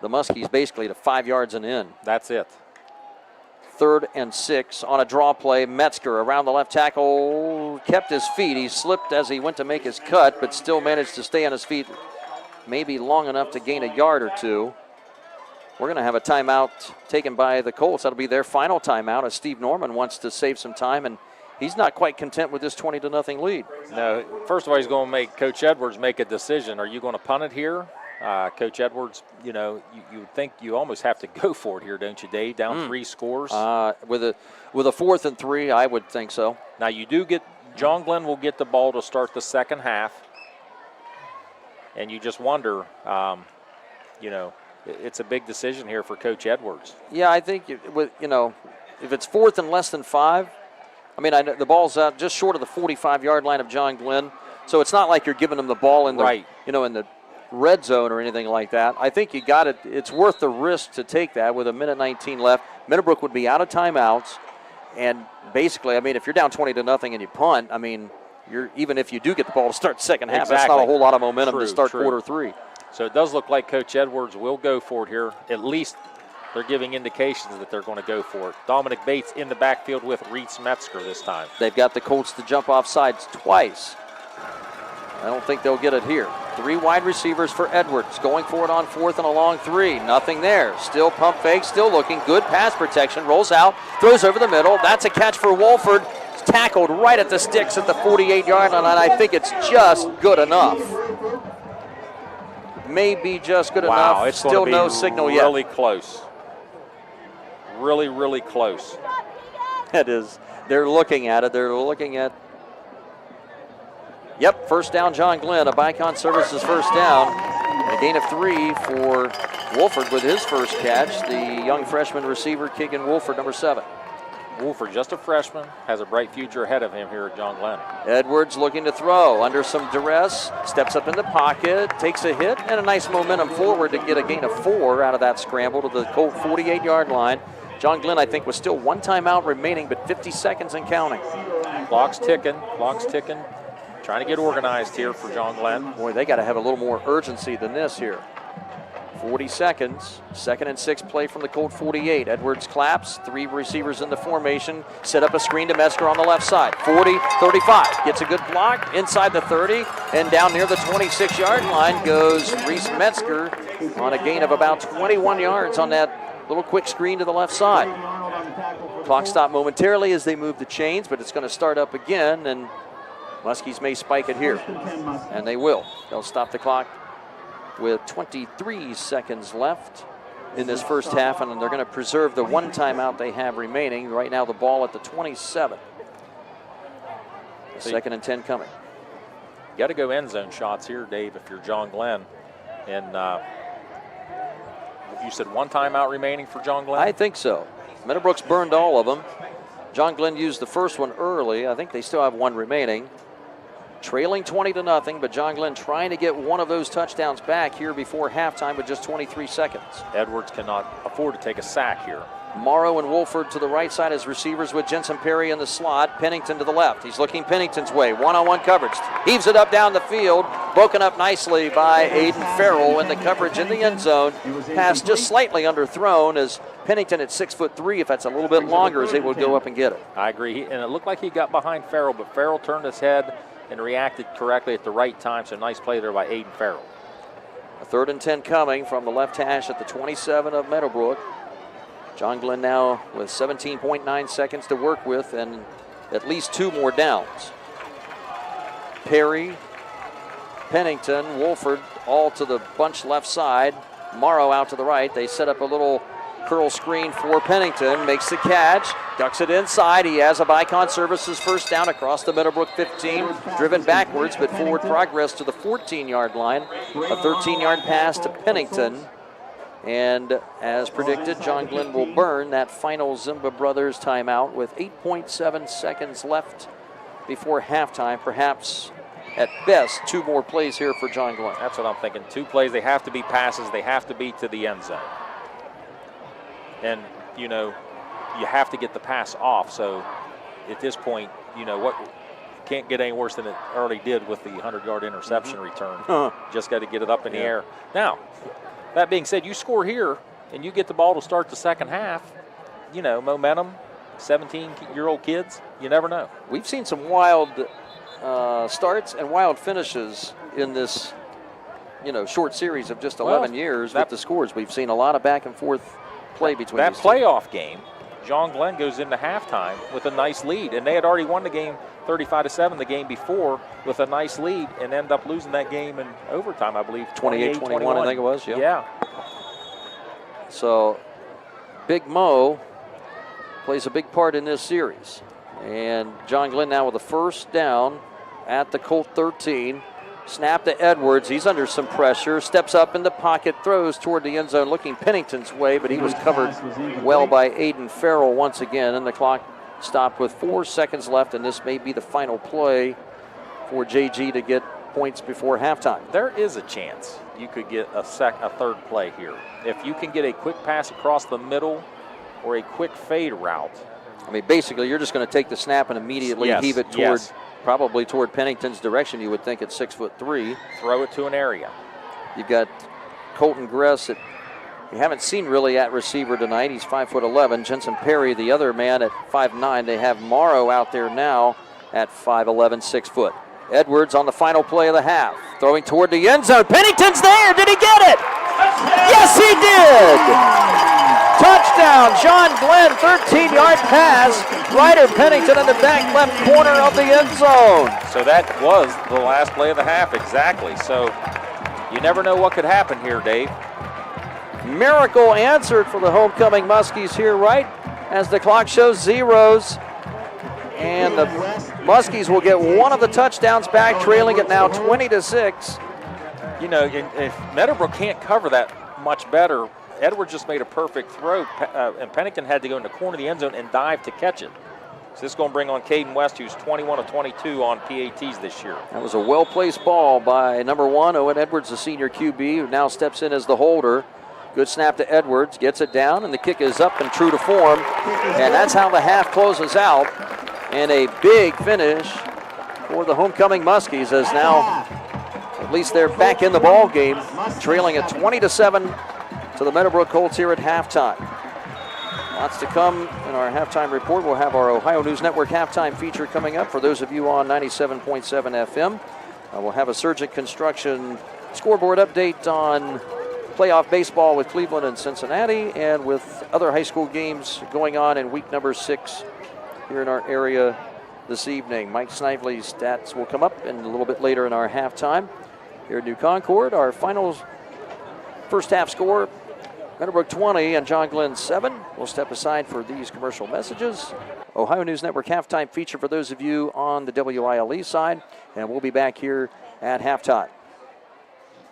the Muskies basically to 5 yards and in. That's it. 3rd and 6 on a draw play. Metzger around the left tackle, kept his feet. He slipped as he went to make his cut, but still managed to stay on his feet maybe long enough to gain a yard or two. We're going to have a timeout taken by the Colts. That'll be their final timeout as Steve Norman wants to save some time, and he's not quite content with this 20-0 lead. No, first of all, he's going to make Coach Edwards make a decision. Are you going to punt it here? Coach Edwards, you know, you would think you almost have to go for it here, don't you, Dave? Down 3 scores. With a 4th and 3, I would think so. Now you do get, John Glenn will get the ball to start the second half. And you just wonder, you know, it's a big decision here for Coach Edwards. Yeah, I think, if it's 4th and less than 5, I mean, the ball's out just short of the 45-yard line of John Glenn. So it's not like you're giving them the ball in the, in the red zone or anything like that. I think you got it. It's worth the risk to take that with 1:19 left. Meadowbrook would be out of timeouts. And basically, I mean, if you're down 20-0 and you punt, I mean, even if you do get the ball to start the second half, that's not a whole lot of momentum to start quarter 3. So it does look like Coach Edwards will go for it here. At least they're giving indications that they're going to go for it. Dominic Bates in the backfield with Reese Metzger this time. They've got the Colts to jump off sides twice. I don't think they'll get it here. 3 wide receivers for Edwards. Going for it on 4th and a long 3. Nothing there. Still pump fake, still looking. Good pass protection. Rolls out, throws over the middle. That's a catch for Wolford. Tackled right at the sticks at the 48-yard line, and I think it's just good enough. Maybe just good enough. It's still no signal yet. Really close. Really, really close. That is, they're looking at it. They're looking at, yep, first down, John Glenn. A Bicon Services first down. A gain of 3 for Wolford with his first catch. The young freshman receiver, Keegan Wolford, number 7. Wolford, just a freshman, has a bright future ahead of him here at John Glenn. Edwards looking to throw under some duress, steps up in the pocket, takes a hit, and a nice momentum forward to get a gain of 4 out of that scramble to the Colt 48-yard line. John Glenn, I think, was still 1 timeout remaining, but 50 seconds and counting. Clock's ticking, Trying to get organized here for John Glenn. Boy, they got to have a little more urgency than this here. 40 seconds, 2nd and 6 play from the Colt 48. Edwards claps, 3 receivers in the formation, set up a screen to Metzger on the left side. 40, 35, gets a good block inside the 30, and down near the 26-yard line goes Reese Metzger on a gain of about 21 yards on that little quick screen to the left side. Clock stopped momentarily as they move the chains, but it's going to start up again, and Muskies may spike it here, and they will. They'll stop the clock with 23 seconds left in this first half, and they're going to preserve the one timeout they have remaining. Right now, the ball at the 27. Second and 10 coming. You got to go end zone shots here, Dave, if you're John Glenn. And you said one timeout remaining for John Glenn? I think so. Meadowbrook's burned all of them. John Glenn used the first one early. I think they still have one remaining. Trailing 20-0, but John Glenn trying to get one of those touchdowns back here before halftime with just 23 seconds. Edwards cannot afford to take a sack here. Morrow and Wolford to the right side as receivers with Jensen Perry in the slot. Pennington to the left. He's looking Pennington's way. One-on-one coverage. Heaves it up down the field. Broken up nicely by Aiden Farrell in the coverage in the end zone. Pass just slightly underthrown as Pennington at 6'3", if that's a little bit longer, is able to go up and get it. I agree. And it looked like he got behind Farrell, but Farrell turned his head and reacted correctly at the right time. So nice play there by Aiden Farrell. A 3rd and 10 coming from the left hash at the 27 of Meadowbrook. John Glenn now with 17.9 seconds to work with and at least 2 more downs. Perry, Pennington, Wolford all to the bunch left side. Morrow out to the right. They set up a little curl screen for Pennington. Makes the catch. Ducks it inside. He has a Bicon Services first down across the Meadowbrook 15. Driven backwards, but forward progress to the 14-yard line. A 13-yard pass to Pennington. And as predicted, John Glenn will burn that final Zimba Brothers timeout with 8.7 seconds left before halftime. Perhaps, at best, 2 more plays here for John Glenn. That's what I'm thinking. 2 plays. They have to be passes. They have to be to the end zone. And, you know, you have to get the pass off. So at this point, you know, what can't get any worse than it already did with the 100-yard interception return. Just got to get it up in the air. Now, that being said, you score here and you get the ball to start the second half, you know, momentum, 17-year-old kids, you never know. We've seen some wild starts and wild finishes in this, you know, short series of just 11 years with the scores. We've seen a lot of back and forth play between that these two. playoff game. John Glenn goes into halftime with a nice lead, and they had already won the game 35-7 the game before with a nice lead and end up losing that game in overtime, I believe. 28-21, I think it was. Yeah. So Big Mo plays a big part in this series. And John Glenn now with a first down at the Colt 13. Snap to Edwards. He's under some pressure. Steps up in the pocket. Throws toward the end zone looking Pennington's way, but he was covered well by Aiden Farrell once again. And the clock stopped with 4 seconds left, and this may be the final play for JG to get points before halftime. There is a chance you could get a third play here. If you can get a quick pass across the middle or a quick fade route. I mean, basically, you're just going to take the snap and immediately heave it toward, probably toward Pennington's direction, you would think, at 6'3". Throw it to an area. You've got Colton Gress at, you haven't seen really at receiver tonight. He's 5'11". Jensen Perry, the other man, at 5'9". They have Morrow out there now at 5'11", 6 foot. Edwards on the final play of the half. Throwing toward the end zone. Pennington's there. Did he get it? Yes, he did. Touchdown, John Glenn, 13-yard pass. Ryder Pennington in the back left corner of the end zone. So that was the last play of the half, exactly. So you never know what could happen here, Dave. Miracle answered for the homecoming Muskies here, right as the clock shows zeros. And the Muskies will get one of the touchdowns back, trailing it now 20-6. You know, if Meadowbrook can't cover that much better, Edwards just made a perfect throw, and Pennington had to go in the corner of the end zone and dive to catch it. So this is going to bring on Caden West, who's 21 of 22 on PATs this year. That was a well-placed ball by number 1, Owen Edwards, the senior QB, who now steps in as the holder. Good snap to Edwards, gets it down, and the kick is up and true to form. And that's how the half closes out. And a big finish for the homecoming Muskies, as now at least they're back in the ball game, trailing at 20-7 to the Meadowbrook Colts here at halftime. Lots to come in our halftime report. We'll have our Ohio News Network halftime feature coming up for those of you on 97.7 FM. We'll have a Surgent Construction scoreboard update on playoff baseball with Cleveland and Cincinnati, and with other high school games going on in week number 6 here in our area this evening. Mike Snively's stats will come up in a little bit later in our halftime. Here at New Concord, our finals first half score, Meadowbrook 20 and John Glenn 7. We'll step aside for these commercial messages. Ohio News Network halftime feature for those of you on the WILE side, and we'll be back here at halftime.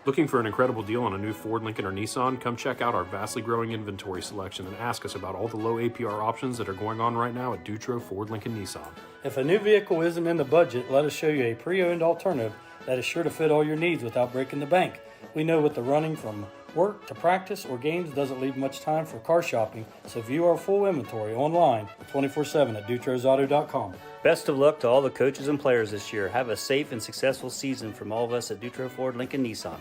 Looking for an incredible deal on a new Ford, Lincoln, or Nissan? Come check out our vastly growing inventory selection and ask us about all the low APR options that are going on right now at Dutro Ford, Lincoln, Nissan. If a new vehicle isn't in the budget, let us show you a pre-owned alternative that is sure to fit all your needs without breaking the bank. We know with the running from work to practice or games doesn't leave much time for car shopping, so view our full inventory online 24/7 at DutrosAuto.com. Best of luck to all the coaches and players this year. Have a safe and successful season from all of us at Dutro Ford Lincoln Nissan.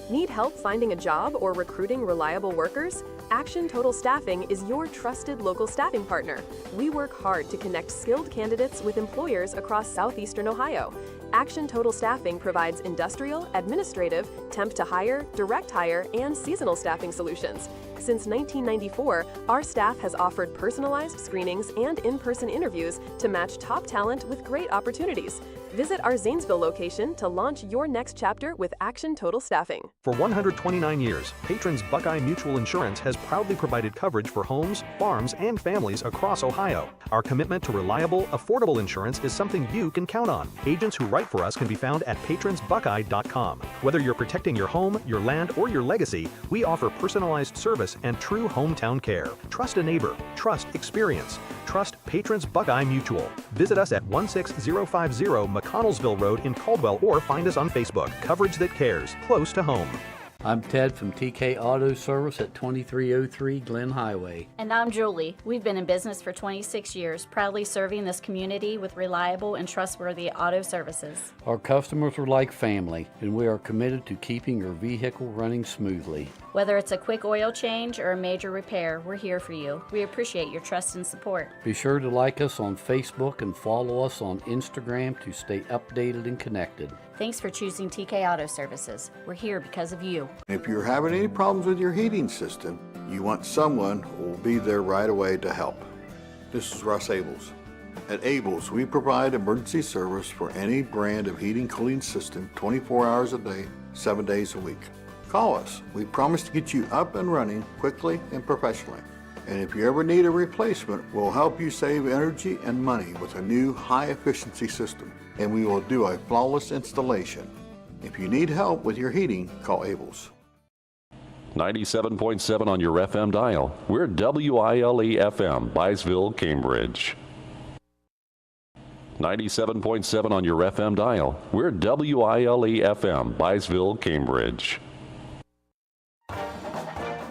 Need help finding a job or recruiting reliable workers? Action Total Staffing is your trusted local staffing partner. We work hard to connect skilled candidates with employers across southeastern Ohio. Action Total Staffing provides industrial, administrative, temp to hire, direct hire, and seasonal staffing solutions. Since 1994, our staff has offered personalized screenings and in-person interviews to match top talent with great opportunities. Visit our Zanesville location to launch your next chapter with Action Total Staffing. For 129 years, Patrons Buckeye Mutual Insurance has proudly provided coverage for homes, farms, and families across Ohio. Our commitment to reliable, affordable insurance is something you can count on. Agents who write for us can be found at patronsbuckeye.com. Whether you're protecting your home, your land, or your legacy, we offer personalized service and true hometown care. Trust a neighbor. Trust experience. Trust Patrons Buckeye Mutual. Visit us at 16050 McConnellsville Road in Caldwell or find us on Facebook. Coverage that cares. Close to home. I'm Ted from TK Auto Service at 2303 Glen Highway. And I'm Julie. We've been in business for 26 years, proudly serving this community with reliable and trustworthy auto services. Our customers are like family, and we are committed to keeping your vehicle running smoothly. Whether it's a quick oil change or a major repair, we're here for you. We appreciate your trust and support. Be sure to like us on Facebook and follow us on Instagram to stay updated and connected. Thanks for choosing TK Auto Services. We're here because of you. If you're having any problems with your heating system, you want someone who will be there right away to help. This is Russ Abels. At Abels, we provide emergency service for any brand of heating cooling system 24 hours a day, 7 days a week. Call us. We promise to get you up and running quickly and professionally. And if you ever need a replacement, we'll help you save energy and money with a new high-efficiency system. And we will do a flawless installation. If you need help with your heating, call Abels. 97.7 on your FM dial. We're WILE FM, Byesville, Cambridge. 97.7 on your FM dial. We're WILE FM, Byesville, Cambridge.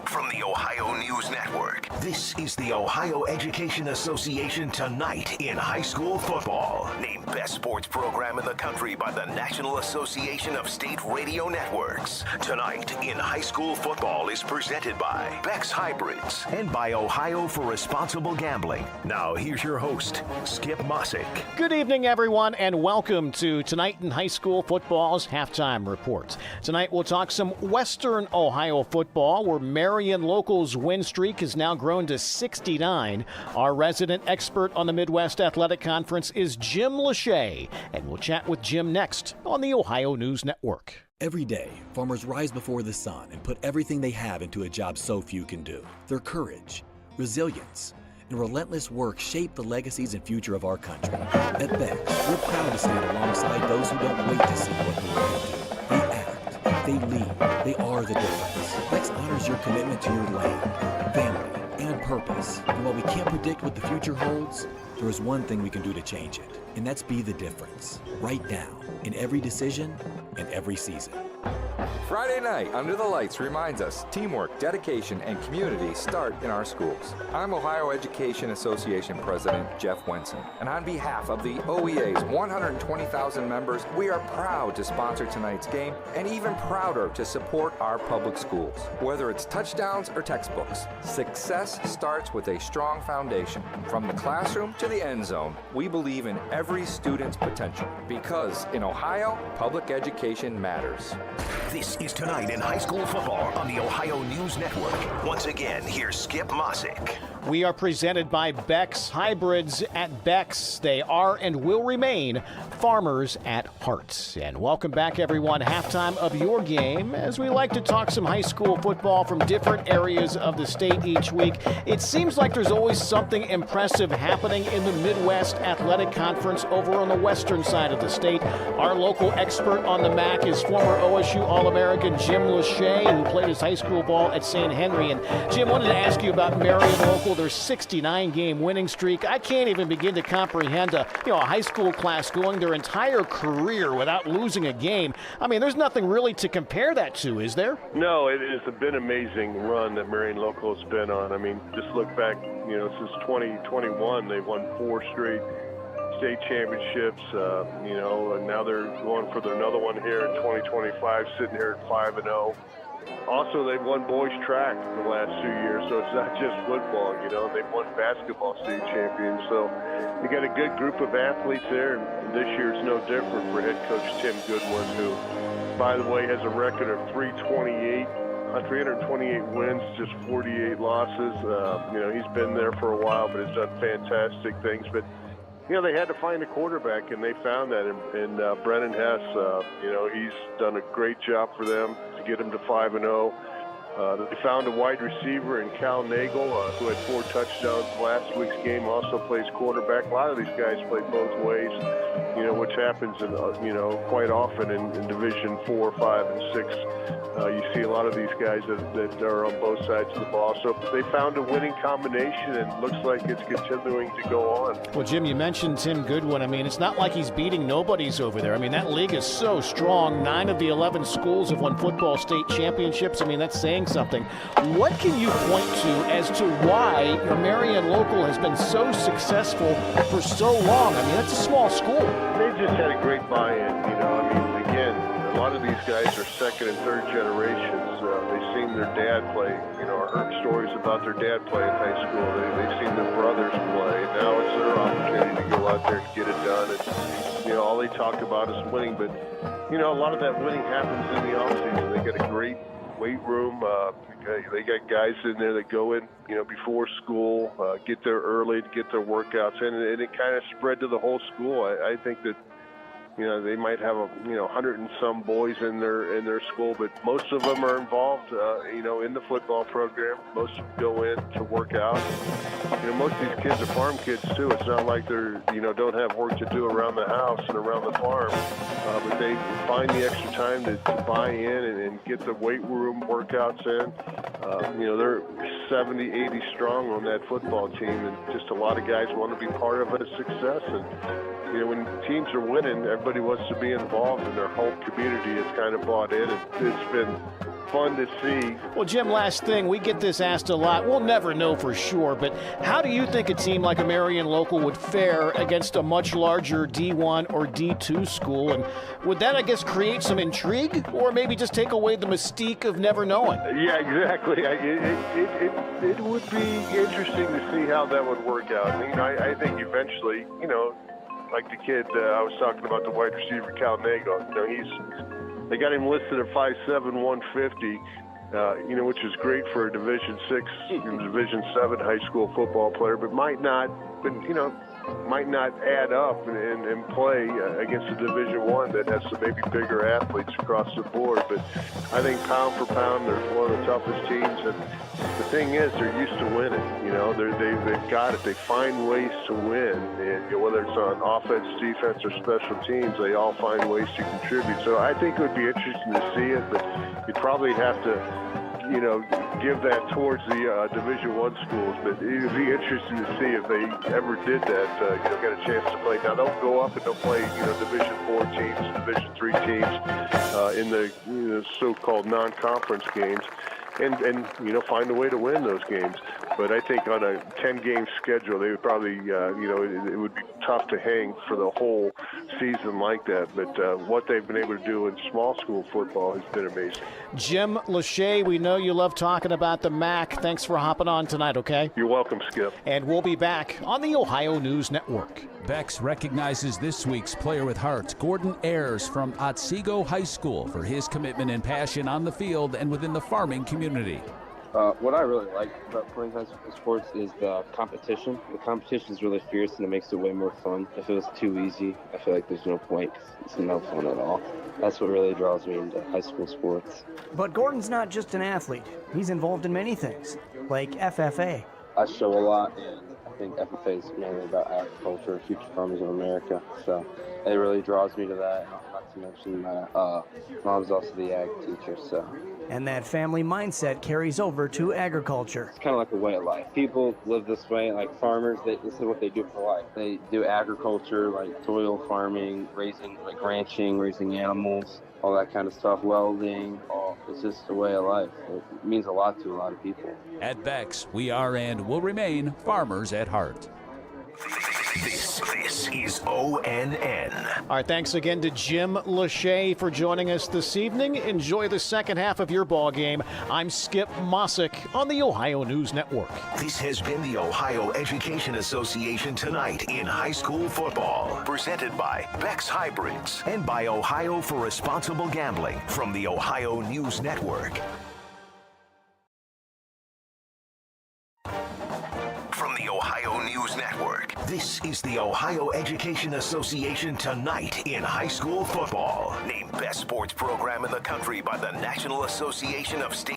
From the Ohio News Network, this is the Ohio Education Association Tonight in High School Football. Named Best Sports Program in the Country by the National Association of State Radio Networks. Tonight in High School Football is presented by Beck's Hybrids and by Ohio for Responsible Gambling. Now here's your host, Skip Mossick. Good evening, everyone, and welcome to Tonight in High School Football's Halftime Report. Tonight we'll talk some Western Ohio football, where Marion Local's win streak has now grown to 69. Our resident expert on the Midwest Athletic Conference is Jim Lachey, and we'll chat with Jim next on the Ohio News Network. Every day, farmers rise before the sun and put everything they have into a job so few can do. Their courage, resilience, and relentless work shape the legacies and future of our country. At Beck, we're proud to stand alongside those who don't wait to see what the world do. They act, they lead, they are the difference. Beck's honors your commitment to your land, family, and purpose. And while we can't predict what the future holds, there is one thing we can do to change it, and that's be the difference, right now, in every decision and every season. Friday night under the lights reminds us teamwork, dedication, and community start in our schools. I'm Ohio Education Association President Jeff Wenson, and on behalf of the OEA's 120,000 members, we are proud to sponsor tonight's game and even prouder to support our public schools. Whether it's touchdowns or textbooks, success starts with a strong foundation. From the classroom to the end zone, we believe in every student's potential, because in Ohio, public education matters. This is Tonight in High School Football on the Ohio News Network. Once again, here's Skip Mossick. We are presented by Beck's Hybrids at Beck's. They are and will remain farmers at heart. And welcome back, everyone. Halftime of your game, as we like to talk some high school football from different areas of the state each week. It seems like there's always something impressive happening in the Midwest Athletic Conference over on the western side of the state. Our local expert on the MAC is former OSU All-American Jim Lachey, who played his high school ball at St. Henry. And Jim, wanted to ask you about Marion Local, their 69-game winning streak. I can't even begin to comprehend a high school class going their entire career without losing a game. I mean, there's nothing really to compare that to, is there? No, it has been an amazing run that Marion Local has been on. I mean, just look back, since 2021, they've won 4 straight state championships, and now they're going for another one here in 2025, sitting here at 5-0. Also, they've won boys track the last 2 years, so it's not just football, they've won basketball state champions. So they got a good group of athletes there, and this year it's no different for head coach Tim Goodwin, who, by the way, has a record of 328 wins, just 48 losses. He's been there for a while, but has done fantastic things. But they had to find a quarterback, and they found that. And Brennan Hess, he's done a great job for them to get them to 5-0. They found a wide receiver in Cal Nagel, who had 4 touchdowns last week's game, also plays quarterback. A lot of these guys play both ways, which happens quite often in Division 4, 5, and 6. You see a lot of these guys that are on both sides of the ball. So they found a winning combination, and it looks like it's continuing to go on. Well, Jim, you mentioned Tim Goodwin. I mean, it's not like he's beating nobodies over there. I mean, that league is so strong. 9 of the 11 schools have won football state championships. I mean, that's saying something. What can you point to as to why your Marion Local has been so successful for so long? I mean, that's a small school. They just had a great buy-in, again, a lot of these guys are second and third generations. They've seen their dad play, or heard stories about their dad play in high school. They've seen their brothers play. Now it's their opportunity to go out there and get it done. And, all they talk about is winning. But, a lot of that winning happens in the offseason. They got a great weight room. They got guys in there that go in, before school, get there early to get their workouts in, and it kind of spread to the whole school. I think that, they might have 100 and some boys in their school, but most of them are involved, in the football program. Most of them go in to work out. Most of these kids are farm kids too. It's not like they're, don't have work to do around the house and around the farm, but they find the extra time to buy in and get the weight room workouts in. They're 70, 80 strong on that football team, and just a lot of guys want to be part of a success. And when teams are winning, everybody wants to be involved, and their whole community is kind of bought in. And it's been fun to see. Well, Jim, last thing, we get this asked a lot. We'll never know for sure, but how do you think a team like a Marion Local would fare against a much larger D1 or D2 school? And would that, I guess, create some intrigue, or maybe just take away the mystique of never knowing? Yeah, exactly. It would be interesting to see how that would work out. I think eventually, like the kid I was talking about, the wide receiver Cal Nagel, they got him listed at 5'7", 150, which is great for a Division 6 and Division 7 high school football player, but might not add up and play against a Division 1 that has some maybe bigger athletes across the board. But I think pound for pound, they're one of the toughest teams. And the thing is, they're used to winning. They've got it. They find ways to win. And whether it's on offense, defense, or special teams, they all find ways to contribute. So I think it would be interesting to see it, but you'd probably have to give that towards the Division 1 schools, but it would be interesting to see if they ever did that, get a chance to play. Now, they'll go up and they'll play, Division 4 teams, Division 3 teams in the so-called non-conference games, and find a way to win those games. But I think on a 10-game schedule, they would probably, it would be tough to hang for the whole season like that. But what they've been able to do in small school football has been amazing. Jim Lachey, we know you love talking about the MAC. Thanks for hopping on tonight, okay? You're welcome, Skip. And we'll be back on the Ohio News Network. Bex recognizes this week's Player with Heart, Gordon Ayers from Otsego High School, for his commitment and passion on the field and within the farming community. What I really like about playing high school sports is the competition. The competition is really fierce and it makes it way more fun. If it was too easy, I feel like there's no point 'cause it's no fun at all. That's what really draws me into high school sports. But Gordon's not just an athlete. He's involved in many things, like FFA. I show a lot, and I think FFA is mainly about agriculture, future farmers of America. So it really draws me to that. Not to mention my mom's also the ag teacher, so. And that family mindset carries over to agriculture. It's kind of like a way of life. People live this way, like farmers, this is what they do for life. They do agriculture, like soil farming, raising, like ranching, raising animals, all that kind of stuff, welding. It's just a way of life. It means a lot to a lot of people. At Beck's, we are and will remain farmers at heart. This is ONN. All right, thanks again to Jim Lachey for joining us this evening. Enjoy the second half of your ball game. I'm Skip Mossick on the Ohio News Network. This has been the Ohio Education Association Tonight in High School Football. Presented by Beck's Hybrids and by Ohio for Responsible Gambling from the Ohio News Network. From the Ohio News Network, this is the Ohio Education Association Tonight in High School Football. Named Best Sports Program in the Country by the National Association of State.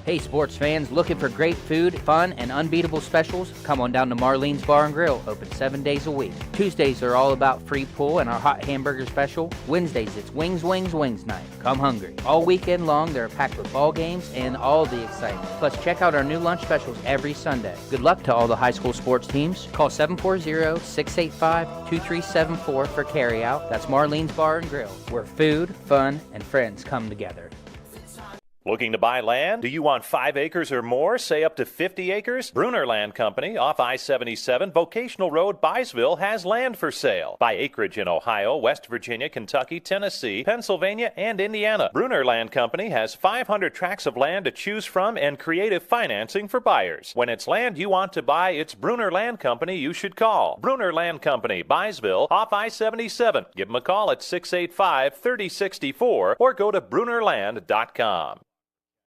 Hey sports fans, looking for great food, fun, and unbeatable specials? Come on down to Marlene's Bar and Grill, open 7 days a week. Tuesdays are all about free pool and our hot hamburger special. Wednesdays, it's Wings night. Come hungry. All weekend long, they're packed with ball games and all the excitement. Plus, check out our new lunch specials every Sunday. Good luck to all the high school sports teams. Call 740-685-2374 for carryout. That's Marlene's Bar and Grill, where food, fun, and friends come together. Looking to buy land? Do you want 5 acres or more, say up to 50 acres? Bruner Land Company off I-77, Vocational Road, Byesville has land for sale. Buy acreage in Ohio, West Virginia, Kentucky, Tennessee, Pennsylvania, and Indiana. Bruner Land Company has 500 tracts of land to choose from and creative financing for buyers. When it's land you want to buy, it's Bruner Land Company you should call. Bruner Land Company, Byesville, off I-77. Give them a call at 685-3064 or go to brunerland.com.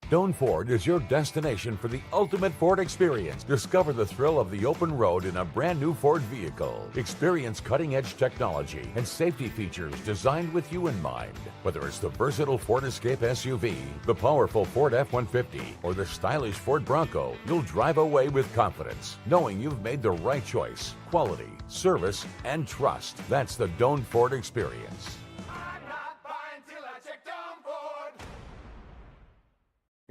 Doan Ford is your destination for the ultimate Ford experience. Discover the thrill of the open road in a brand new Ford vehicle. Experience cutting-edge technology and safety features designed with you in mind. Whether it's the versatile Ford Escape SUV, the powerful Ford F-150, or the stylish Ford Bronco, you'll drive away with confidence, knowing you've made the right choice. Quality, service, and trust. That's the Doan Ford experience.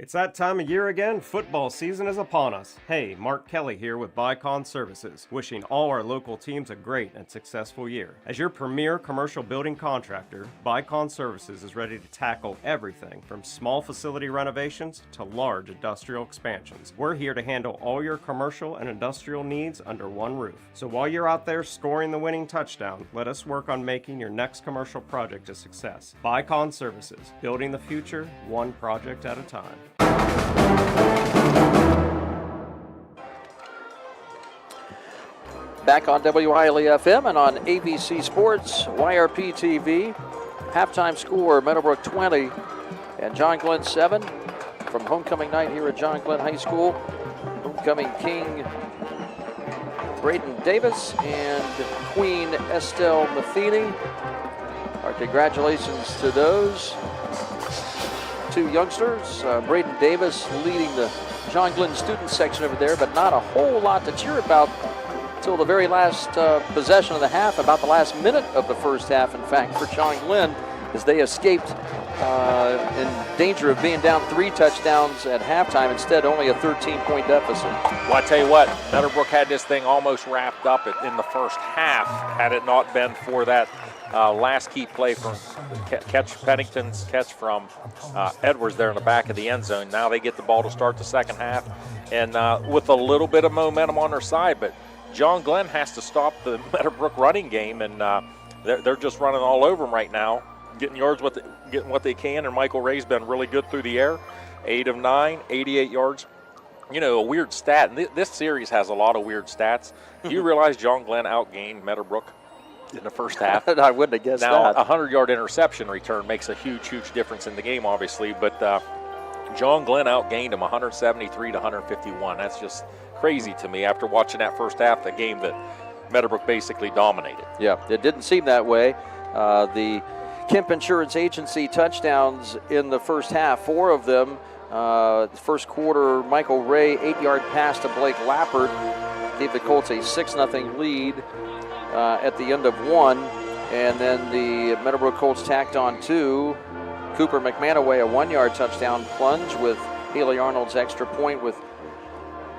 It's that time of year again. Football season is upon us. Hey, Mark Kelly here with Bicon Services, wishing all our local teams a great and successful year. As your premier commercial building contractor, Bicon Services is ready to tackle everything from small facility renovations to large industrial expansions. We're here to handle all your commercial and industrial needs under one roof. So while you're out there scoring the winning touchdown, let us work on making your next commercial project a success. Bicon Services, building the future one project at a time. Back on WILE-FM and on ABC Sports, YRP TV. Halftime score, Meadowbrook 20 and John Glenn 7 from homecoming night here at John Glenn High School. Homecoming king Braden Davis and Queen Estelle Matheny. Our congratulations to those two youngsters. Braden Davis leading the John Glenn student section over there, but not a whole lot to cheer about until the very last possession of the half, about the last minute of the first half, in fact, for John Glenn, as they escaped in danger of being down 3 touchdowns at halftime. Instead, only a 13-point deficit. Well, I tell you what, Meadowbrook had this thing almost wrapped up in the first half, had it not been for that last key play from Pennington's catch from Edwards there in the back of the end zone. Now they get the ball to start the second half, and with a little bit of momentum on their side, but John Glenn has to stop the Meadowbrook running game, and they're just running all over them right now, getting yards, getting what they can, and Michael Ray's been really good through the air, 8 of 9, 88 yards. You know, a weird stat, and this series has a lot of weird stats. Do you realize John Glenn outgained Meadowbrook in the first half? I wouldn't have guessed now, that. Now, a 100-yard interception return makes a huge, huge difference in the game, obviously, but John Glenn outgained him 173 to 151. That's just crazy to me after watching that first half, the game that Meadowbrook basically dominated. Yeah, it didn't seem that way. The Kemp Insurance Agency touchdowns in the first half, 4 of them. First quarter, Michael Ray, 8-yard pass to Blake Lappert, gave the Colts a 6-0 lead at the end of 1. And then the Meadowbrook Colts tacked on 2. Cooper McManaway, a 1-yard touchdown plunge with Haley Arnold's extra point with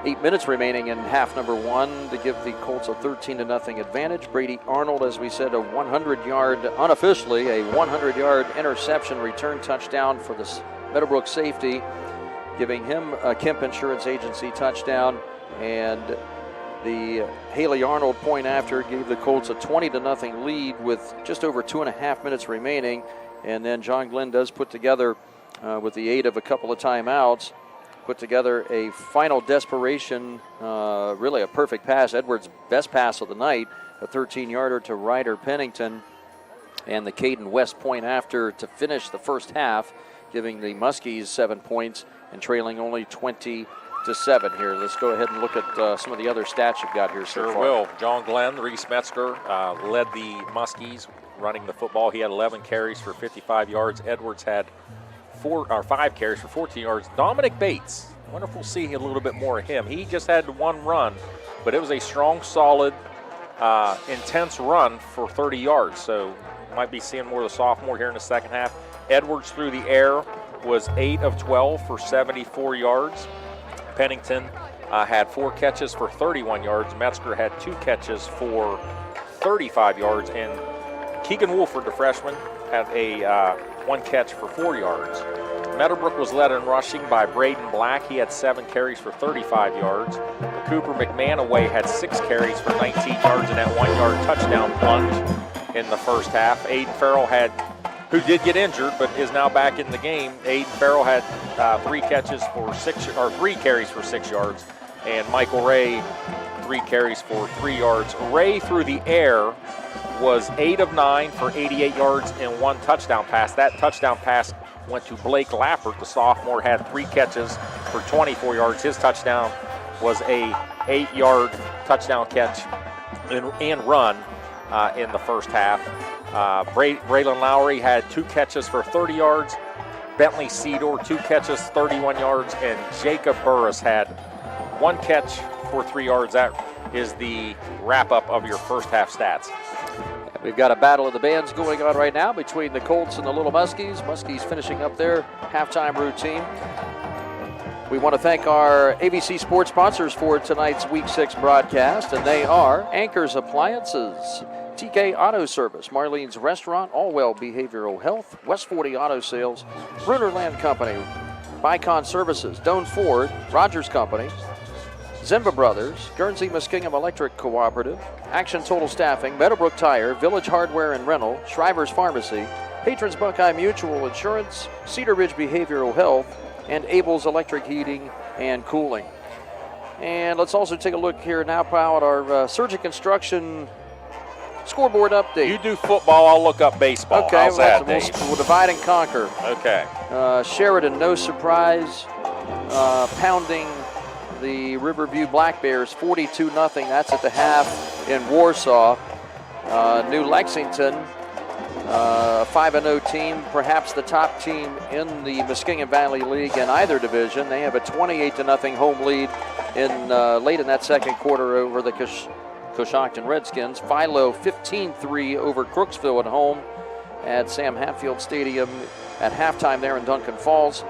8 minutes remaining in half number 1 to give the Colts a 13-0 advantage. Brady Arnold, as we said, a 100-yard, unofficially, a 100-yard interception return touchdown for the Meadowbrook safety, giving him a Kemp Insurance Agency touchdown. And the Haley Arnold point after gave the Colts a 20-0 lead with just over 2.5 minutes remaining. And then John Glenn does put together, with the aid of a couple of timeouts, put together a final desperation, really a perfect pass, Edwards' best pass of the night, a 13-yarder to Ryder Pennington, and the Caden West point after to finish the first half, giving the Muskies 7 points and trailing only 20-7 here. Let's go ahead and look at some of the other stats you've got here so far. Sure will. John Glenn, Reese Metzger led the Muskies running the football. He had 11 carries for 55 yards. Edwards had 5 carries for 14 yards. Dominic Bates, I wonder if we'll see a little bit more of him. He just had 1 run, but it was a strong, solid, intense run for 30 yards. So might be seeing more of the sophomore here in the second half. Edwards through the air was 8 of 12 for 74 yards. Pennington had 4 catches for 31 yards. Metzger had 2 catches for 35 yards. And Keegan Wolford, the freshman, had a 1 catch for 4 yards. Meadowbrook was led in rushing by Braden Black. He had 7 carries for 35 yards. Cooper McManaway had 6 carries for 19 yards and that 1-yard touchdown plunge in the first half. Aiden Farrell who did get injured but is now back in the game. Aiden Farrell had 3 carries for 6 yards, and Michael Ray 3 carries for 3 yards. Ray through the air was 8 of 9 for 88 yards and 1 touchdown pass. That touchdown pass went to Blake Lappert. The sophomore had 3 catches for 24 yards. His touchdown was a 8-yard touchdown catch and run in the first half. Braylon Lowry had 2 catches for 30 yards. Bentley Seedor, 2 catches, 31 yards. And Jacob Burris had 1 catch for 3 yards. That is the wrap-up of your first half stats. We've got a battle of the bands going on right now between the Colts and the Little Muskies. Muskies finishing up their halftime routine. We want to thank our ABC Sports sponsors for tonight's Week 6 broadcast, and they are Anchor's Appliances, TK Auto Service, Marlene's Restaurant, Allwell Behavioral Health, West 40 Auto Sales, Bruner Land Company, Bicon Services, Doan Ford, Rogers Company, Zimba Brothers, Guernsey Muskingum Electric Cooperative, Action Total Staffing, Meadowbrook Tire, Village Hardware and Rental, Shriver's Pharmacy, Patrons Buckeye Mutual Insurance, Cedar Ridge Behavioral Health, and Abel's Electric Heating and Cooling. And let's also take a look here now, Powell, at our Surgic Construction scoreboard update. You do football, I'll look up baseball. Okay, how's that, Dave? We'll divide and conquer. Okay. Sheridan, no surprise, pounding the Riverview Black Bears 42-0. That's at the half in Warsaw. New Lexington, a 5-0 team, perhaps the top team in the Muskingum Valley League in either division. They have a 28-0 home lead late in that second quarter over the Coshocton Redskins. Philo 15-3 over Crooksville at home at Sam Hatfield Stadium at halftime there in Duncan Falls.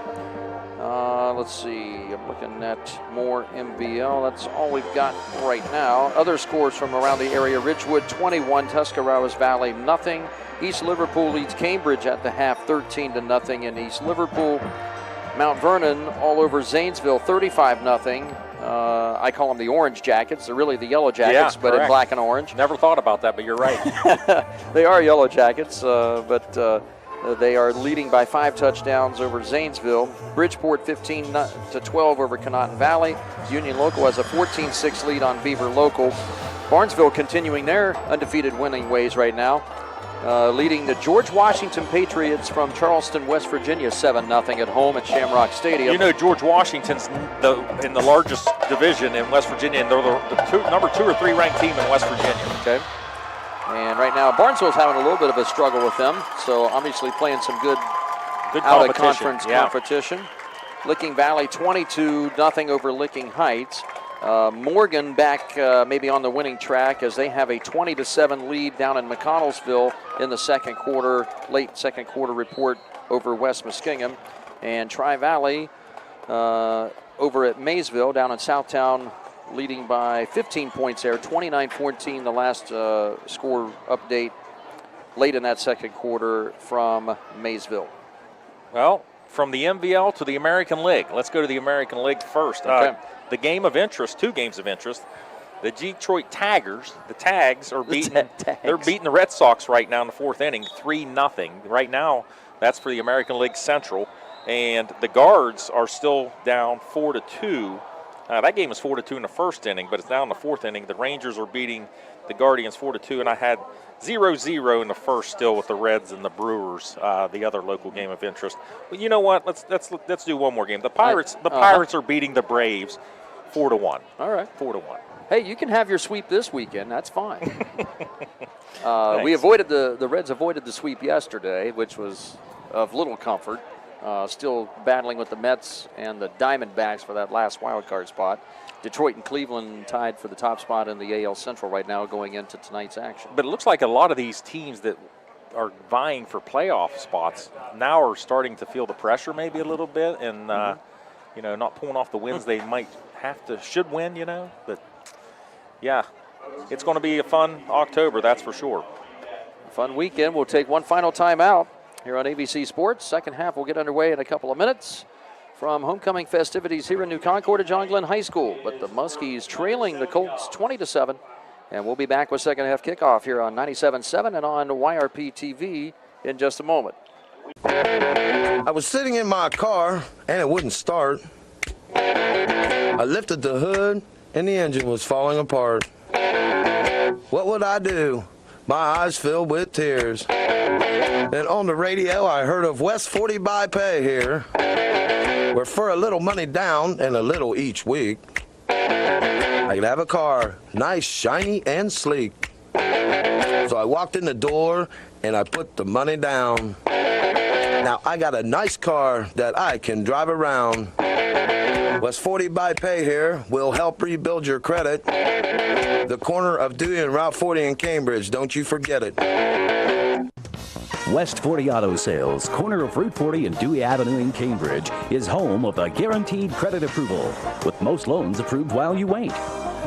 Let's see, I'm looking at more MVL. That's all we've got right now. Other scores from around the area: Ridgewood 21, Tuscarawas Valley nothing. East Liverpool leads Cambridge at the half 13-0 in East Liverpool. Mount Vernon all over Zanesville 35-0. I call them the Orange Jackets. They're really the Yellow Jackets, but in black and orange. Never thought about that, but you're right. They are Yellow Jackets, but they are leading by 5 touchdowns over Zanesville. Bridgeport 15-12 over Conotton Valley. Union Local has a 14-6 lead on Beaver Local. Barnesville continuing their undefeated winning ways right now. leading the George Washington Patriots from Charleston, West Virginia, 7-0 at home at Shamrock Stadium. You know, George Washington's in the largest division in West Virginia, and they're the number 2 or 3 ranked team in West Virginia. Okay. And right now, Barnesville's having a little bit of a struggle with them, so obviously playing some good out-of-conference competition. Licking Valley 22-0 over Licking Heights. Morgan back maybe on the winning track as they have a 20-7 lead down in McConnellsville in the second quarter, late second quarter report over West Muskingum. And Tri-Valley over at Maysville down in Southtown, leading by 15 points there, 29-14 the last score update late in that second quarter from Maysville. Well, from the MVL to the American League. Let's go to the American League first. Okay. The game of interest, 2 games of interest. The Detroit Tags are beating. They're beating the Red Sox right now in the 4th inning, 3-0. Right now, that's for the American League Central, and the Guards are still down 4-2. That game is 4-2 in the 1st inning, but it's now in the 4th inning. The Rangers are beating the Guardians 4-2, and I had 0-0 in the first still with the Reds and the Brewers, the other local game of interest. But you know what? Let's do one more game. The Pirates are beating the Braves 4-1. All right. 4-1. Hey, you can have your sweep this weekend. That's fine. The Reds avoided the sweep yesterday, which was of little comfort. Still battling with the Mets and the Diamondbacks for that last wild card spot. Detroit and Cleveland tied for the top spot in the AL Central right now going into tonight's action. But it looks like a lot of these teams that are vying for playoff spots now are starting to feel the pressure maybe a little bit and, not pulling off the wins they might should win, But, yeah, it's going to be a fun October, that's for sure. Fun weekend. We'll take one final timeout here on ABC Sports. Second half will get underway in a couple of minutes from homecoming festivities here in New Concord at John Glenn High School. But the Muskies trailing the Colts 20-7. And we'll be back with second half kickoff here on 97.7 and on YRP TV in just a moment. I was sitting in my car and it wouldn't start. I lifted the hood and the engine was falling apart. What would I do? My eyes filled with tears. Then on the radio I heard of West 40 by Pay here, where for a little money down and a little each week, I could have a car, nice, shiny, and sleek. So I walked in the door and I put the money down. Now I got a nice car that I can drive around. West 40 by Pay here will help rebuild your credit. The corner of Dewey and Route 40 in Cambridge, don't you forget it. West 40 Auto Sales, corner of Route 40 and Dewey Avenue in Cambridge, is home of the guaranteed credit approval, with most loans approved while you wait.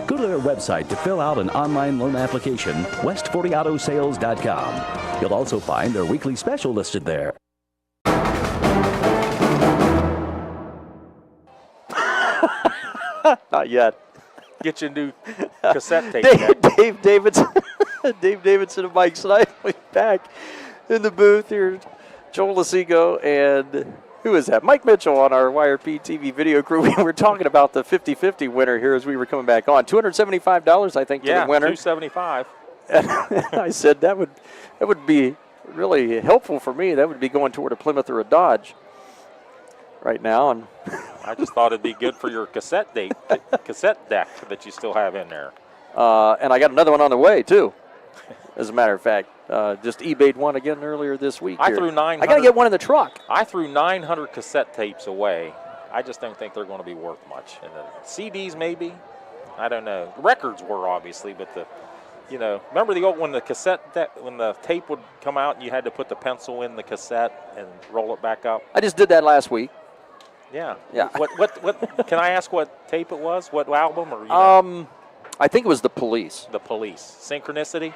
Go to their website to fill out an online loan application, west40autosales.com. You'll also find their weekly special listed there. Not yet. Get your new cassette tape. Dave Davidson and Mike Snipely back in the booth here. Joel Lasigo and who is that? Mike Mitchell on our YRP TV video crew. We were talking about the 50-50 winner here as we were coming back on. $275, I think, to the winner. $275. And I said that would be really helpful for me. That would be going toward a Plymouth or a Dodge right now. And I just thought it'd be good for your cassette deck that you still have in there. And I got another one on the way, too, as a matter of fact. Just eBayed one again earlier this week. I threw 900. I got to get one in the truck. I threw 900 cassette tapes away. I just don't think they're going to be worth much. And the CDs, maybe. I don't know. Records were, obviously, but remember the old when the when the tape would come out and you had to put the pencil in the cassette and roll it back up? I just did that last week. Yeah. Yeah. What? Can I ask what tape it was? What album? Or I think it was The Police. The Police. Synchronicity.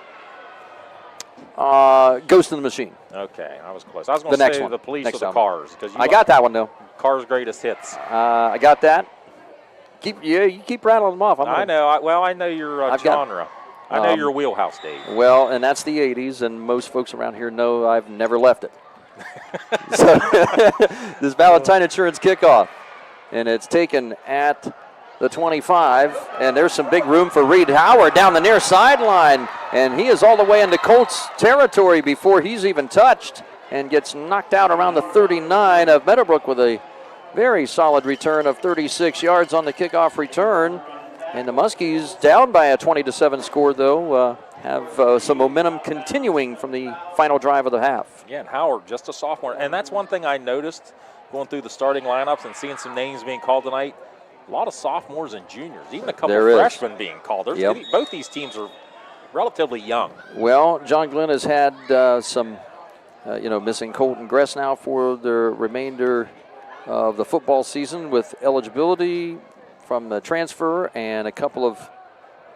Ghost in the Machine. Okay, I was close. I was going to say The Police or the Cars. I got that one though. Cars' greatest hits. I got that. You keep rattling them off. I know. I know your genre. I know your wheelhouse, Dave. Well, and that's the 80s, and most folks around here know I've never left it. So this Valentine Insurance kickoff, and it's taken at the 25, and there's some big room for Reed Howard down the near sideline. And he is all the way into Colts territory before he's even touched and gets knocked out around the 39 of Meadowbrook with a very solid return of 36 yards on the kickoff return. And the Muskies, down by a 20-7 score, though, have some momentum continuing from the final drive of the half. Yeah, and Howard, just a sophomore. And that's one thing I noticed going through the starting lineups and seeing some names being called tonight. A lot of sophomores and juniors, even a couple of freshmen being called. Both these teams are relatively young. Well, John Glenn has had some, missing Colton Gress now for the remainder of the football season with eligibility from the transfer and a couple of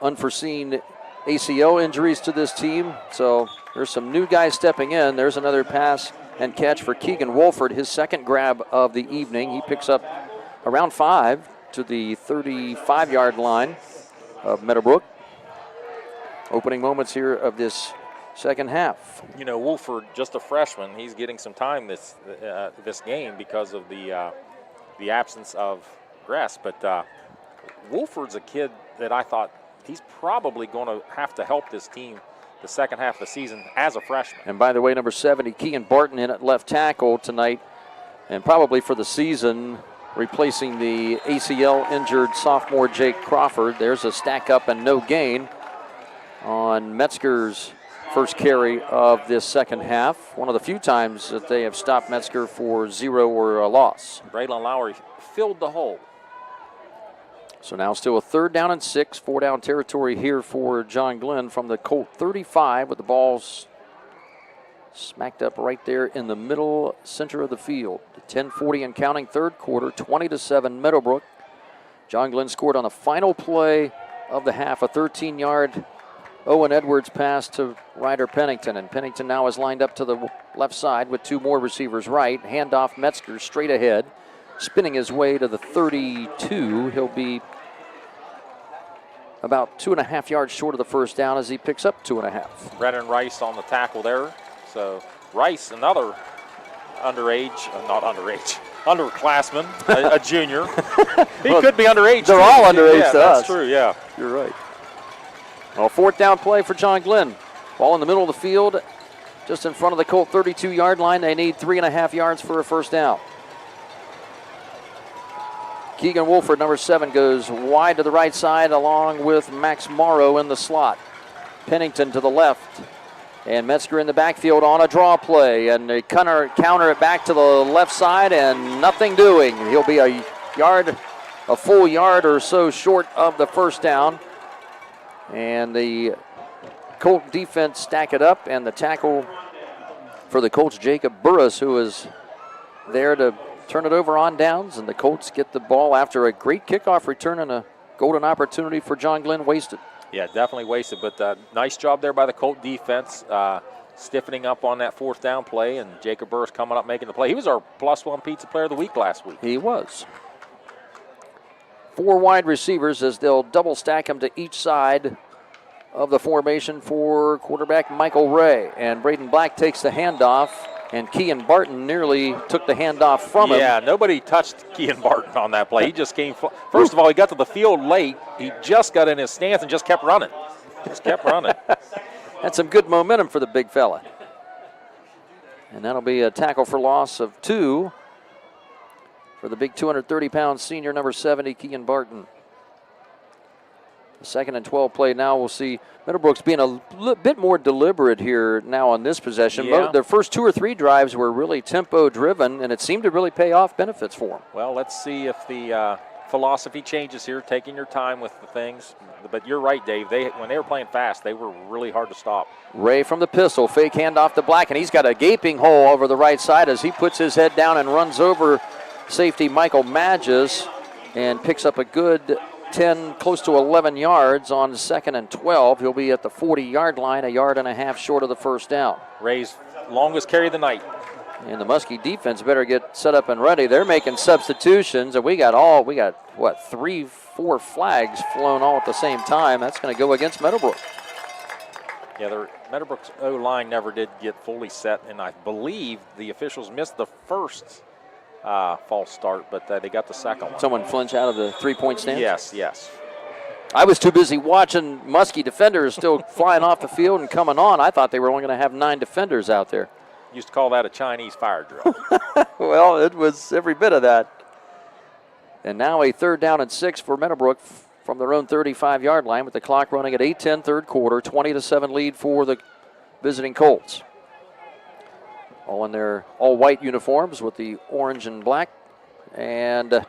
unforeseen ACL injuries to this team. So there's some new guys stepping in. There's another pass and catch for Keegan Wolford, his second grab of the evening. He picks up around 5 to the 35-yard line of Meadowbrook. Opening moments here of this second half. You know, Wolford, just a freshman, he's getting some time this game because of the absence of Gress. But Wolford's a kid that I thought he's probably going to have to help this team the second half of the season as a freshman. And by the way, number 70, Keegan Barton in at left tackle tonight, and probably for the season, replacing the ACL-injured sophomore Jake Crawford. There's a stack up and no gain on Metzger's first carry of this second half. One of the few times that they have stopped Metzger for 0 or a loss. Braylon Lowry filled the hole. So now still a 3rd down and 6, 4-down territory here for John Glenn from the Colt 35 with the balls smacked up right there in the middle center of the field. 10:40 and counting, third quarter, 20-7 Meadowbrook. John Glenn scored on the final play of the half, a 13-yard Owen Edwards pass to Ryder Pennington. And Pennington now is lined up to the left side with 2 more receivers right. Handoff Metzger straight ahead. Spinning his way to the 32. He'll be about 2.5 yards short of the first down as he picks up 2.5. Brennan Rice on the tackle there. So Rice, another underclassman, a junior. He could be underage. They're all underage to us. That's true, yeah. You're right. Well, 4th down play for John Glenn. Ball in the middle of the field, just in front of the Colt 32-yard line. They need 3.5 yards for a first down. Keegan Wolford, number 7, goes wide to the right side along with Max Morrow in the slot. Pennington to the left. And Metzger in the backfield on a draw play. And they counter it back to the left side and nothing doing. He'll be a full yard or so short of the first down. And the Colt defense stack it up. And the tackle for the Colts, Jacob Burris, who is there to turn it over on downs, and the Colts get the ball after a great kickoff return and a golden opportunity for John Glenn wasted. Yeah, definitely wasted, but nice job there by the Colt defense, stiffening up on that 4th down play, and Jacob Burris coming up making the play. He was our +1 Pizza Player of the Week last week. He was. 4 wide receivers as they'll double stack them to each side of the formation for quarterback Michael Ray, and Braden Black takes the handoff. And Kean Barton nearly took the handoff from him. Yeah, nobody touched Kean Barton on that play. He just came. First of all, he got to the field late. He just got in his stance and just kept running. That's some good momentum for the big fella. And that'll be a tackle for loss of 2 for the big 230-pound senior, number 70, Kean Barton. The 2nd and 12 play now. We'll see Meadowbrook's being a bit more deliberate here now on this possession. Yeah. Their first 2 or 3 drives were really tempo-driven, and it seemed to really pay off benefits for them. Well, let's see if the philosophy changes here, taking your time with the things. But you're right, Dave. When they were playing fast, they were really hard to stop. Ray from the pistol, fake handoff to Black, and he's got a gaping hole over the right side as he puts his head down and runs over safety Michael Magis and picks up a good 10, close to 11 yards on 2nd and 12. He'll be at the 40-yard line, 1.5 yards short of the first down. Ray's longest carry of the night. And the Muskie defense better get set up and ready. They're making substitutions, and we got 3-4 flags flown all at the same time. That's going to go against Meadowbrook. Yeah, Meadowbrook's O-line never did get fully set, and I believe the officials missed the first false start, but they got the second one. Someone flinch out of the 3-point stance? Yes. I was too busy watching Muskie defenders still flying off the field and coming on. I thought they were only going to have 9 defenders out there. Used to call that a Chinese fire drill. Well, it was every bit of that. And now a 3rd down and 6 for Meadowbrook from their own 35-yard line with the clock running at 8:10 third quarter, 20-7 lead for the visiting Colts. All in their all-white uniforms with the orange and black. And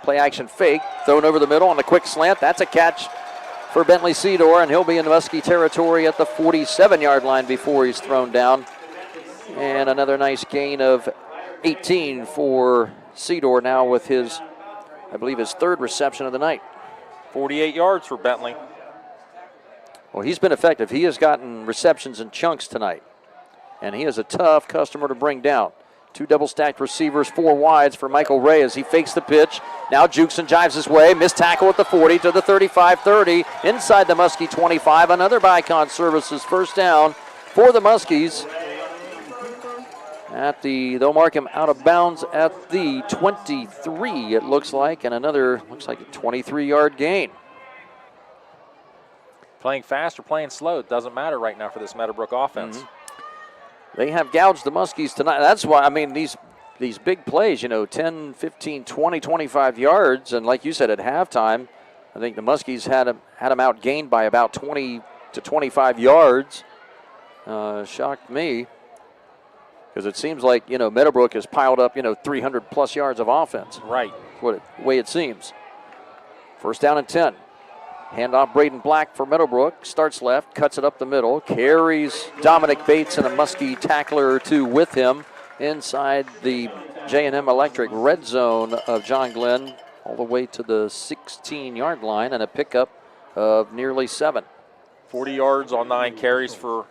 play action fake, thrown over the middle on the quick slant. That's a catch for Bentley Seedor, and he'll be in Muskie territory at the 47-yard line before he's thrown down. And another nice gain of 18 for Seedor now with his, I believe, his 3rd reception of the night. 48 yards for Bentley. Well, he's been effective. He has gotten receptions in chunks tonight, and he is a tough customer to bring down. 2 double-stacked receivers, 4 wides for Michael Ray as he fakes the pitch. Now jukes and jives his way. Missed tackle at the 40 to the 35-30. Inside the Muskie 25. Another Bicon Services first down for the Muskies. They'll mark him out of bounds at the 23, it looks like, and another, looks like a 23-yard gain. Playing fast or playing slow, it doesn't matter right now for this Meadowbrook offense. They have gouged the Muskies tonight. That's why, I mean, these big plays, 10, 15, 20, 25 yards, and like you said, at halftime, I think the Muskies had them outgained by about 20 to 25 yards. Shocked me, because it seems like, Meadowbrook has piled up, 300-plus yards of offense. Right. That's the way it seems. First down and 10. Handoff Braden Black for Meadowbrook. Starts left, cuts it up the middle, carries Dominic Bates and a Muskie tackler or two with him inside the J&M Electric red zone of John Glenn all the way to the 16-yard line and a pickup of nearly 7. 40 yards on 9 carries for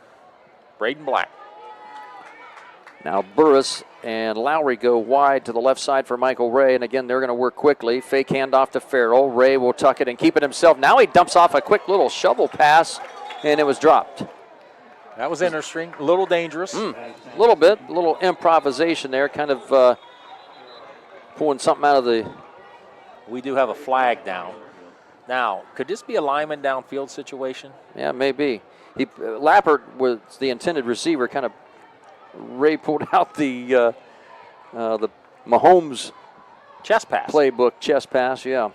Braden Black. Now Burris and Lowry go wide to the left side for Michael Ray, and again, they're going to work quickly. Fake handoff to Farrell. Ray will tuck it and keep it himself. Now he dumps off a quick little shovel pass, and it was dropped. That was interesting. A little dangerous. A little bit. A little improvisation there, kind of pulling something out of the... We do have a flag down. Now, could this be a lineman downfield situation? Yeah, maybe. Lappert was the intended receiver, kind of... Ray pulled out the Mahomes chest pass. Playbook chest pass, yeah.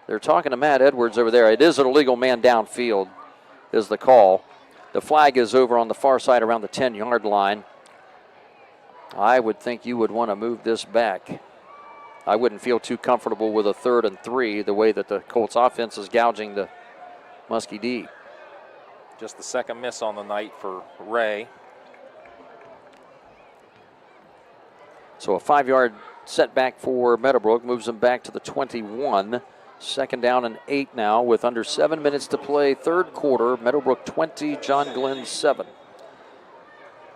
They're talking to Matt Edwards over there. It is an illegal man downfield is the call. The flag is over on the far side around the 10-yard line. I would think you would want to move this back. I wouldn't feel too comfortable with a 3rd and 3 the way that the Colts offense is gouging the Muskie D. Just the 2nd miss on the night for Ray. So a 5-yard setback for Meadowbrook moves them back to the 21. 2nd down and 8 now with under 7 minutes to play. 3rd quarter, Meadowbrook 20, John Glenn 7.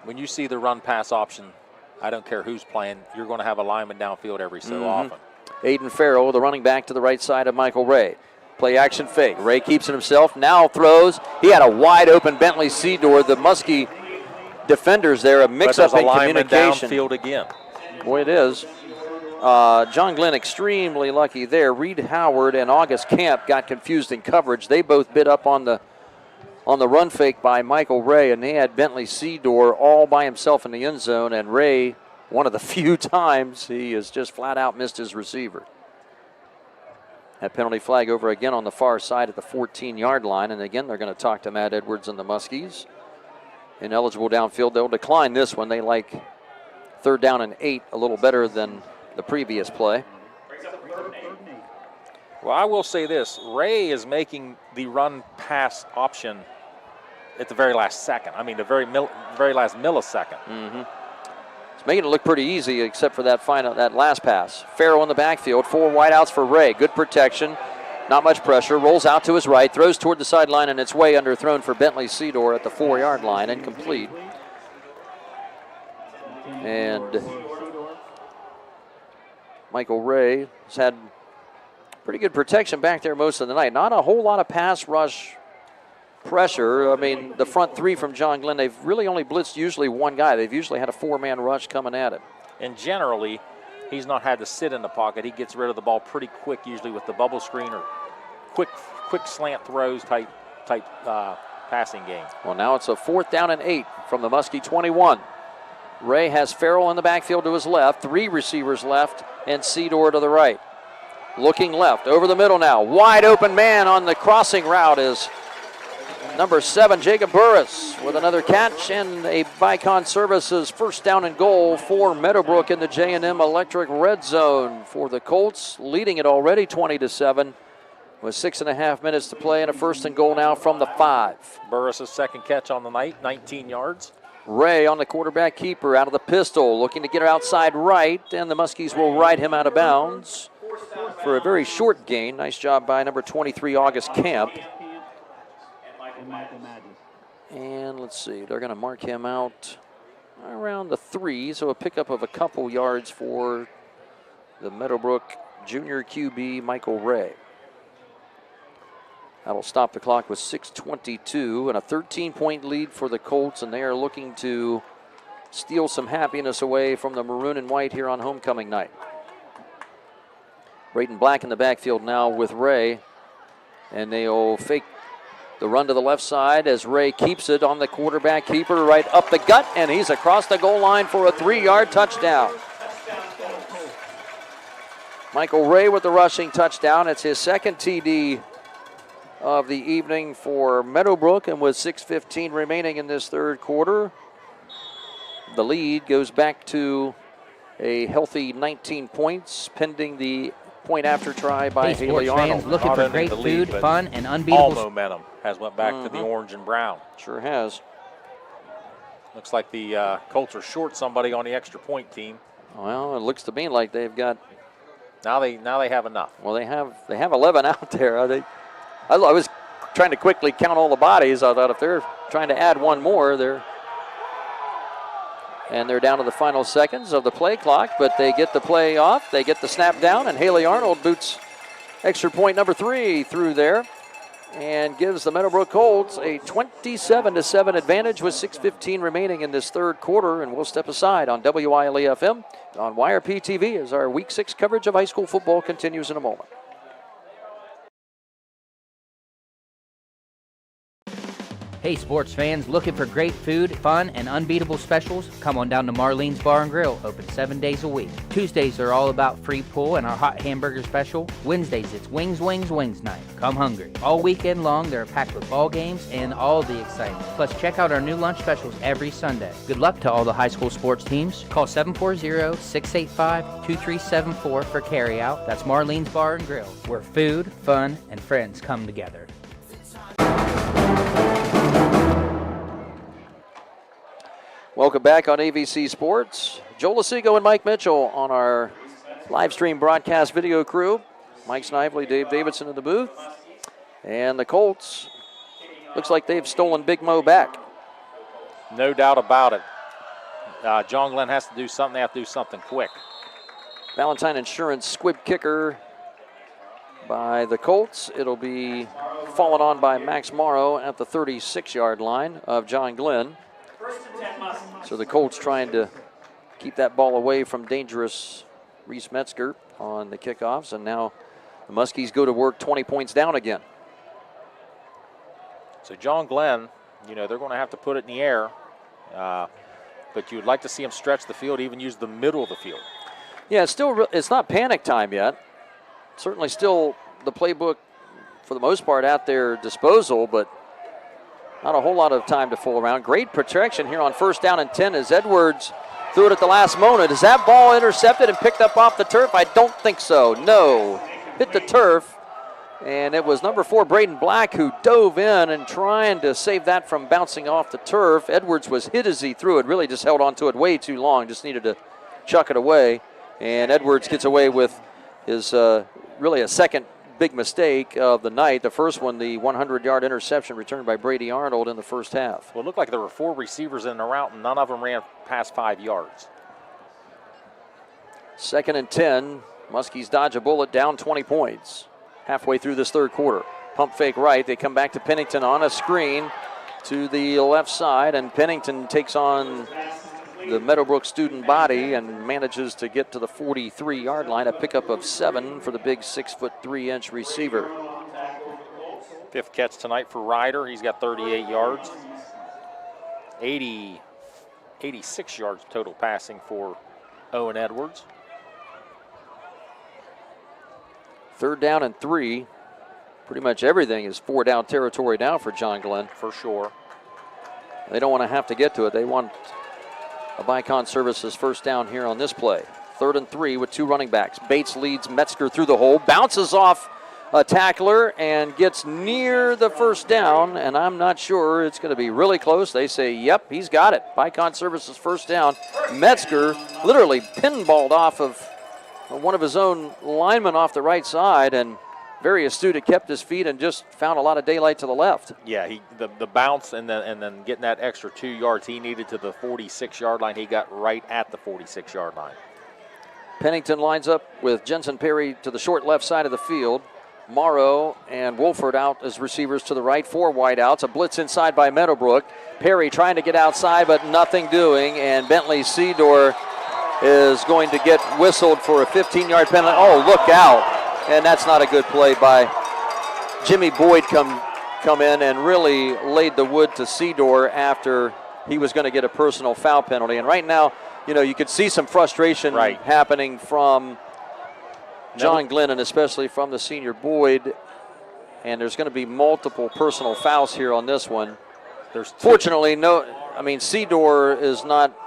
When you see the run-pass option, I don't care who's playing, you're going to have a lineman downfield every so often. Aiden Farrell, the running back to the right side of Michael Ray. Play action fake. Ray keeps it himself, now throws. He had a wide open Bentley Seedor. The Muskie defenders there, a mix-up in communication. Downfield again. Boy, it is. John Glenn extremely lucky there. Reed Howard and August Camp got confused in coverage. They both bit up on the run fake by Michael Ray, and they had Bentley Seedor all by himself in the end zone, and Ray, one of the few times he has just flat out missed his receiver. That penalty flag over again on the far side at the 14-yard line, and again they're going to talk to Matt Edwards and the Muskies. Ineligible downfield. They'll decline this one. They like 3rd down and 8 a little better than the previous play. Well, I will say this. Ray is making the run-pass option at the very last second. I mean, the very last millisecond. It's making it look pretty easy except for that last pass. Farrell in the backfield. 4 wideouts for Ray. Good protection. Not much pressure. Rolls out to his right. Throws toward the sideline, and it's way underthrown for Bentley Seedor at the 4-yard line. Incomplete. And Michael Ray has had pretty good protection back there most of the night. Not a whole lot of pass rush pressure. I mean, the front 3 from John Glenn, they've really only blitzed usually one guy. They've usually had a 4-man rush coming at him. And generally, he's not had to sit in the pocket. He gets rid of the ball pretty quick, usually with the bubble screen or quick slant throws type passing game. Well, now it's a 4th down and 8 from the Muskie 21. Ray has Farrell in the backfield to his left, 3 receivers left, and Cedor to the right. Looking left, over the middle now. Wide open man on the crossing route is number 7, Jacob Burris, with another catch and a Bicon Services 1st down and goal for Meadowbrook in the J&M Electric red zone for the Colts, leading it already 20-7 with 6.5 minutes to play and a 1st and goal now from the 5. Burris' 2nd catch on the night, 19 yards. Ray on the quarterback keeper out of the pistol, looking to get her outside right, and the Muskies will ride him out of bounds for a very short gain. Nice job by number 23, August Camp. And let's see, they're going to mark him out around the 3, so a pickup of a couple yards for the Meadowbrook junior QB, Michael Ray. That'll stop the clock with 6:22 and a 13-point lead for the Colts, and they are looking to steal some happiness away from the maroon and white here on homecoming night. Braden Black in the backfield now with Ray, and they'll fake the run to the left side as Ray keeps it on the quarterback keeper right up the gut, and he's across the goal line for a 3-yard touchdown. Michael Ray with the rushing touchdown. It's his 2nd TD of the evening for Meadowbrook, and with 6:15 remaining in this 3rd quarter, the lead goes back to a healthy 19 points, pending the point after try by Haley Arnold. Fans looking for great food, fun, and unbeatable. All momentum has went back to the orange and brown. Sure has. Looks like the Colts are short somebody on the extra point team. Well, it looks to me like they've got. Now they have enough. Well, they have 11 out there. I was trying to quickly count all the bodies. I thought if they're trying to add one more, they're down to the final seconds of the play clock, but they get the play off, they get the snap down, and Haley Arnold boots extra point number 3 through there and gives the Meadowbrook Colts a 27-7 advantage with 6:15 remaining in this 3rd quarter, and we'll step aside on WILE-FM on YRP TV as our Week 6 coverage of high school football continues in a moment. Hey sports fans, looking for great food, fun, and unbeatable specials? Come on down to Marlene's Bar and Grill, open 7 days a week. Tuesdays are all about free pool and our hot hamburger special. Wednesdays, it's wings night. Come hungry. All weekend long, they're packed with ball games and all the excitement. Plus, check out our new lunch specials every Sunday. Good luck to all the high school sports teams. Call 740-685-2374 for carryout. That's Marlene's Bar and Grill, where food, fun, and friends come together. Welcome back on AVC Sports. Joel Lasigo and Mike Mitchell on our live stream broadcast video crew. Mike Snively, Dave Davidson in the booth. And the Colts, looks like they've stolen Big Mo back. No doubt about it. John Glenn has to do something. They have to do something quick. Valentine Insurance squib kicker by the Colts. It'll be fallen on by Max Morrow at the 36-yard line of John Glenn. So the Colts trying to keep that ball away from dangerous Reese Metzger on the kickoffs, and now the Muskies go to work 20 points down again. So John Glenn, they're going to have to put it in the air, but you would like to see him stretch the field, even use the middle of the field. Yeah, it's not panic time yet. Certainly still the playbook, for the most part, at their disposal, but not a whole lot of time to fool around. Great protection here on 1st down and 10 as Edwards threw it at the last moment. Is that ball intercepted and picked up off the turf? I don't think so. No. Hit the turf, and it was number 4, Braden Black, who dove in and trying to save that from bouncing off the turf. Edwards was hit as he threw it, really just held onto it way too long, just needed to chuck it away. And Edwards gets away with his really a second big mistake of the night. The first one, the 100-yard interception returned by Brady Arnold in the first half. Well, it looked like there were 4 receivers in the route, and none of them ran past 5 yards. 2nd and 10. Muskies dodge a bullet, down 20 points. Halfway through this 3rd quarter. Pump fake right. They come back to Pennington on a screen to the left side, and Pennington takes on the Meadowbrook student body and manages to get to the 43-yard line, a pickup of 7 for the big 6'3" receiver. Fifth catch tonight for Ryder. He's got 38 yards. 86 yards total passing for Owen Edwards. 3rd down and 3. Pretty much everything is 4-down territory now for John Glenn. For sure. They don't want to have to get to it. They want a Bicon Services first down here on this play. 3rd and 3 with 2 running backs. Bates leads Metzger through the hole, bounces off a tackler and gets near the first down, and I'm not sure it's going to be really close. They say, yep, he's got it. Bicon Services first down. Metzger literally pinballed off of one of his own linemen off the right side, and very astute. It kept his feet and just found a lot of daylight to the left. Yeah, the bounce and then getting that extra 2 yards he needed to the 46-yard line. He got right at the 46-yard line. Pennington lines up with Jensen Perry to the short left side of the field. Morrow and Wolford out as receivers to the right. 4 wideouts. A blitz inside by Meadowbrook. Perry trying to get outside, but nothing doing. And Bentley Seedor is going to get whistled for a 15-yard penalty. Oh, look out. And that's not a good play by Jimmy Boyd come in and really laid the wood to Seedor after he was going to get a personal foul penalty. And right now, you could see some frustration happening from John Glenn and especially from the senior Boyd. And there's going to be multiple personal fouls here on this one. Fortunately, Seedor is not.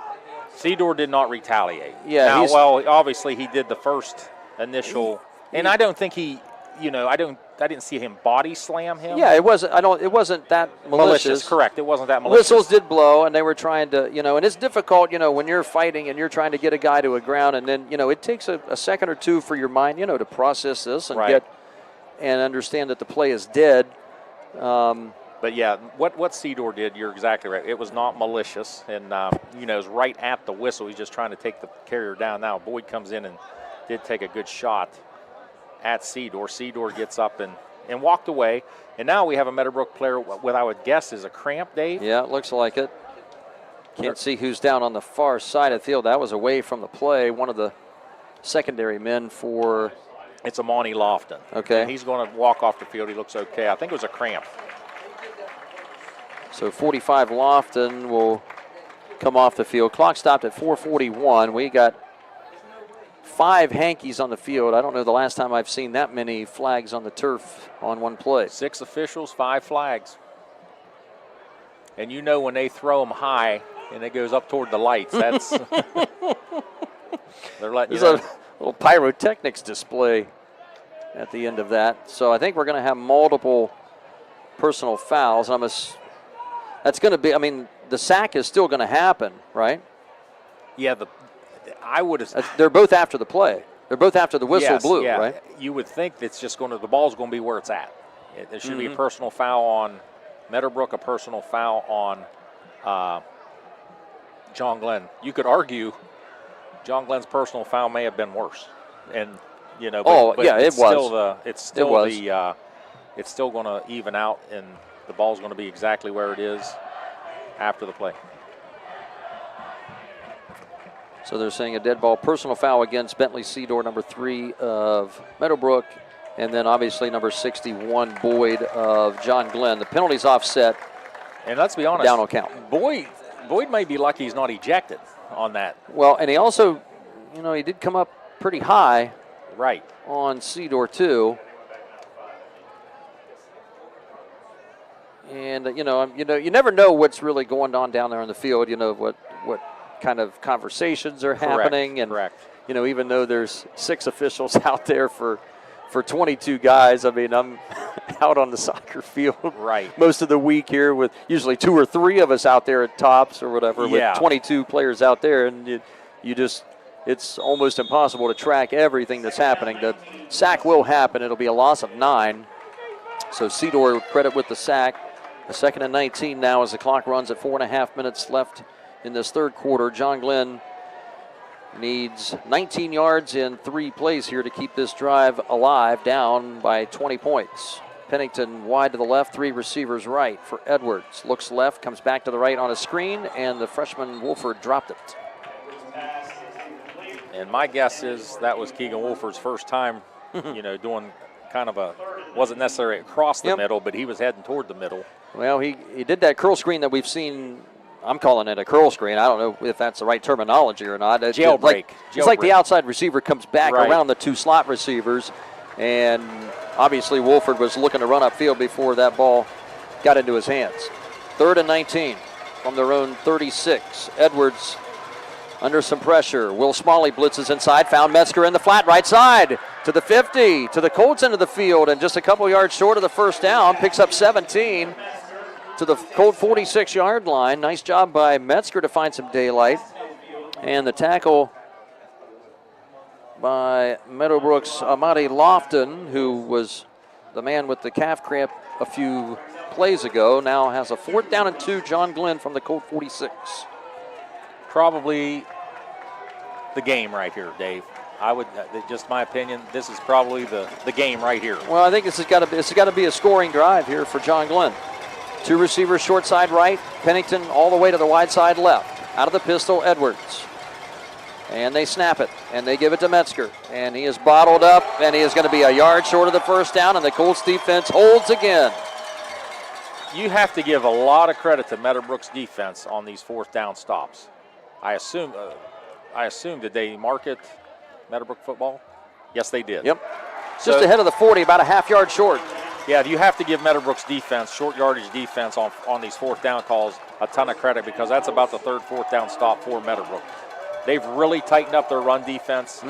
Seedor did not retaliate. Yeah. Obviously he did the first initial. And I don't think he, I didn't see him body slam him. Yeah, it wasn't that malicious. Correct. It wasn't that malicious. Whistles did blow, and they were trying to, and it's difficult, when you're fighting and you're trying to get a guy to a ground, and then, it takes a second or two for your mind, to process this and and understand that the play is dead. But yeah, what Seedor did, you're exactly right. It was not malicious, and it was right at the whistle. He's just trying to take the carrier down. Now Boyd comes in and did take a good shot at Seedor. Seedor gets up and walked away. And now we have a Meadowbrook player with, I would guess, is a cramp, Dave? Yeah, it looks like it. Can't see who's down on the far side of the field. That was away from the play. One of the secondary men for... It's Amani Lofton. Okay. And he's going to walk off the field. He looks okay. I think it was a cramp. So 45 Lofton will come off the field. Clock stopped at 4:41. We got 5 hankies on the field. I don't know the last time I've seen that many flags on the turf on one play. 6 officials, 5 flags. And when they throw them high and it goes up toward the lights, that's they're letting There's a little pyrotechnics display at the end of that. So I think we're going to have multiple personal fouls. That's going to be, the sack is still going to happen, right? Yeah, I would have. They're both after the play. They're both after the whistle blew, right? You would think it's just the ball's going to be where it's at. There should be a personal foul on Meadowbrook, a personal foul on John Glenn. You could argue John Glenn's personal foul may have been worse, and it was. It's still going to even out, and the ball's going to be exactly where it is after the play. So they're saying a dead ball personal foul against Bentley Seedor, number 3 of Meadowbrook, and then obviously number 61 Boyd of John Glenn. The penalty's offset. And let's be honest, down on count. Boyd may be lucky he's not ejected on that. Well, and he also, he did come up pretty high. Right. On Seedor too. And you never know what's really going on down there on the field. What kind of conversations are happening, and even though there's 6 officials out there for 22 guys, I'm out on the soccer field most of the week here with usually 2 or 3 of us out there at tops or whatever with 22 players out there, and it's almost impossible to track everything that's happening. The sack will happen. It'll be a loss of 9. So Seedor credit with the sack. A 2nd and 19 now as the clock runs at 4.5 minutes left in this third quarter. John Glenn needs 19 yards in 3 plays here to keep this drive alive, down by 20 points. Pennington wide to the left, 3 receivers right for Edwards. Looks left, comes back to the right on a screen, and the freshman Wolford dropped it. And my guess is that was Keegan Wolford's first time, doing kind of a Wasn't necessarily across the middle, but he was heading toward the middle. Well, he did that curl screen that we've seen. I'm calling it a curl screen. I don't know if that's the right terminology or not. Jailbreak. It's like the outside receiver comes back around the two slot receivers, and obviously Wolford was looking to run upfield before that ball got into his hands. 3rd and 19 from their own 36. Edwards under some pressure. Will Smalley blitzes inside, found Metzger in the flat right side to the 50, to the Colts end of the field, and just a couple yards short of the first down, picks up 17 to the Colt 46-yard line. Nice job by Metzger to find some daylight. And the tackle by Meadowbrook's Amadi Lofton, who was the man with the calf cramp a few plays ago, now has a 4th down and 2, John Glenn from the Colt 46. Probably the game right here, Dave. I would, just my opinion, this is probably the game right here. Well, I think this has got to be a scoring drive here for John Glenn. 2 receivers short side right, Pennington all the way to the wide side left. Out of the pistol, Edwards. And they snap it, and they give it to Metzger. And he is bottled up, and he is going to be a yard short of the first down, and the Colts defense holds again. You have to give a lot of credit to Meadowbrook's defense on these 4th down stops. I assume did they market Meadowbrook football? Yes, they did. Yep. Just ahead of the 40, about a half yard short. Yeah, you have to give Meadowbrook's defense, short yardage defense on these 4th down calls, a ton of credit, because that's about the 3rd, 4th down stop for Meadowbrook. They've really tightened up their run defense,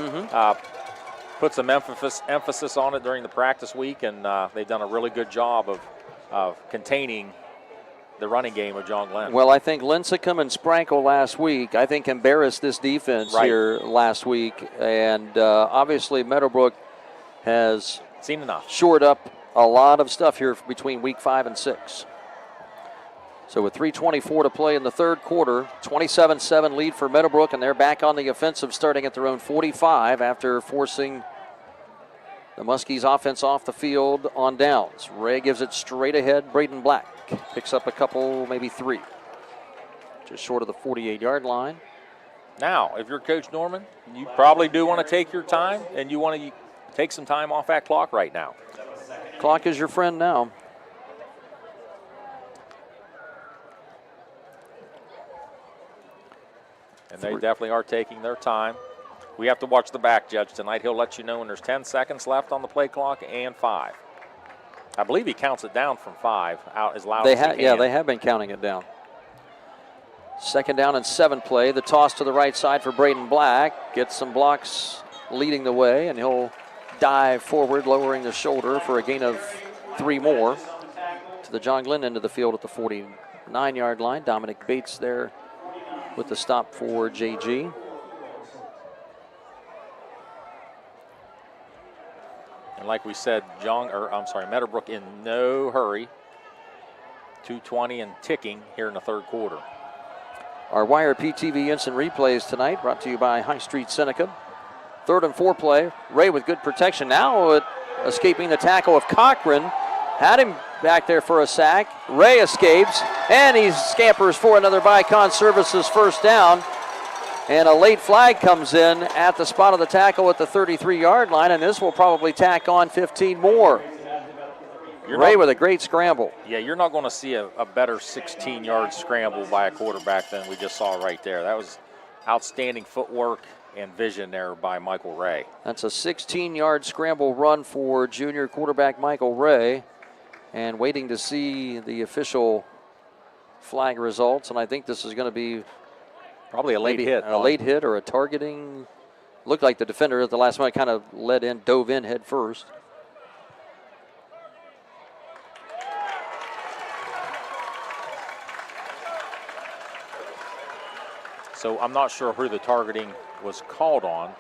put some emphasis on it during the practice week, and they've done a really good job of containing the running game of John Glenn. Well, I think Lincecum and Sprankle last week, I think, embarrassed this defense here last week. And obviously Meadowbrook has seen enough, shored up a lot of stuff here between week 5 and 6. So with 3:24 to play in the 3rd quarter, 27-7 lead for Meadowbrook, and they're back on the offensive starting at their own 45 after forcing the Muskies offense off the field on downs. Ray gives it straight ahead. Braden Black picks up a couple, maybe 3. Just short of the 48-yard line. Now, if you're Coach Norman, you probably do want to take your time, and you want to take some time off that clock right now. Clock is your friend now. And they definitely are taking their time. We have to watch the back judge tonight. He'll let you know when there's 10 seconds left on the play clock and 5. I believe he counts it down from 5 out as loud as he can. Yeah, they have been counting it down. 2nd down and 7 play. The toss to the right side for Braden Black. Gets some blocks leading the way, and he'll dive forward, lowering the shoulder for a gain of 3 more. To the John Glenn end of the field at the 49-yard line. Dominic Bates there with the stop for JG. And like we said, Meadowbrook in no hurry. 2:20 and ticking here in the 3rd quarter. Our YRP-TV instant replays tonight brought to you by High Street Seneca. 3rd and 4 play. Ray with good protection. Now escaping the tackle of Cochran. Had him back there for a sack. Ray escapes, and he scampers for another Bicon Services 1st down. And a late flag comes in at the spot of the tackle at the 33-yard line, and this will probably tack on 15 more. Ray with a great scramble. Yeah, you're not going to see a better 16-yard scramble by a quarterback than we just saw right there. That was outstanding footwork and vision there by Michael Ray. That's a 16-yard scramble run for junior quarterback Michael Ray. And waiting to see the official flag results, and I think this is going to be probably a late hit. A late hit or a targeting. Looked like the defender at the last moment kind of dove in head first. So I'm not sure who the targeting was called on.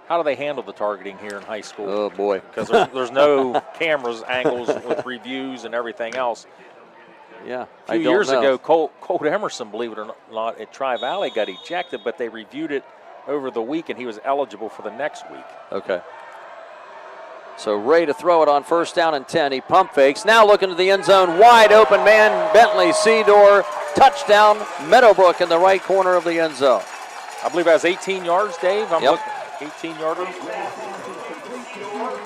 How do they handle the targeting here in high school? Oh, boy. Because there's no cameras, angles with reviews and everything else. Yeah, a few years ago, Colt Emerson, believe it or not, at Tri-Valley got ejected, but they reviewed it over the week, and he was eligible for the next week. Okay. So Ray to throw it on 1st down and 10. He pump fakes. Now looking to the end zone. Wide open man, Bentley Seedor. Touchdown, Meadowbrook in the right corner of the end zone. I believe that was 18 yards, Dave. I'm looking. 18-yarder.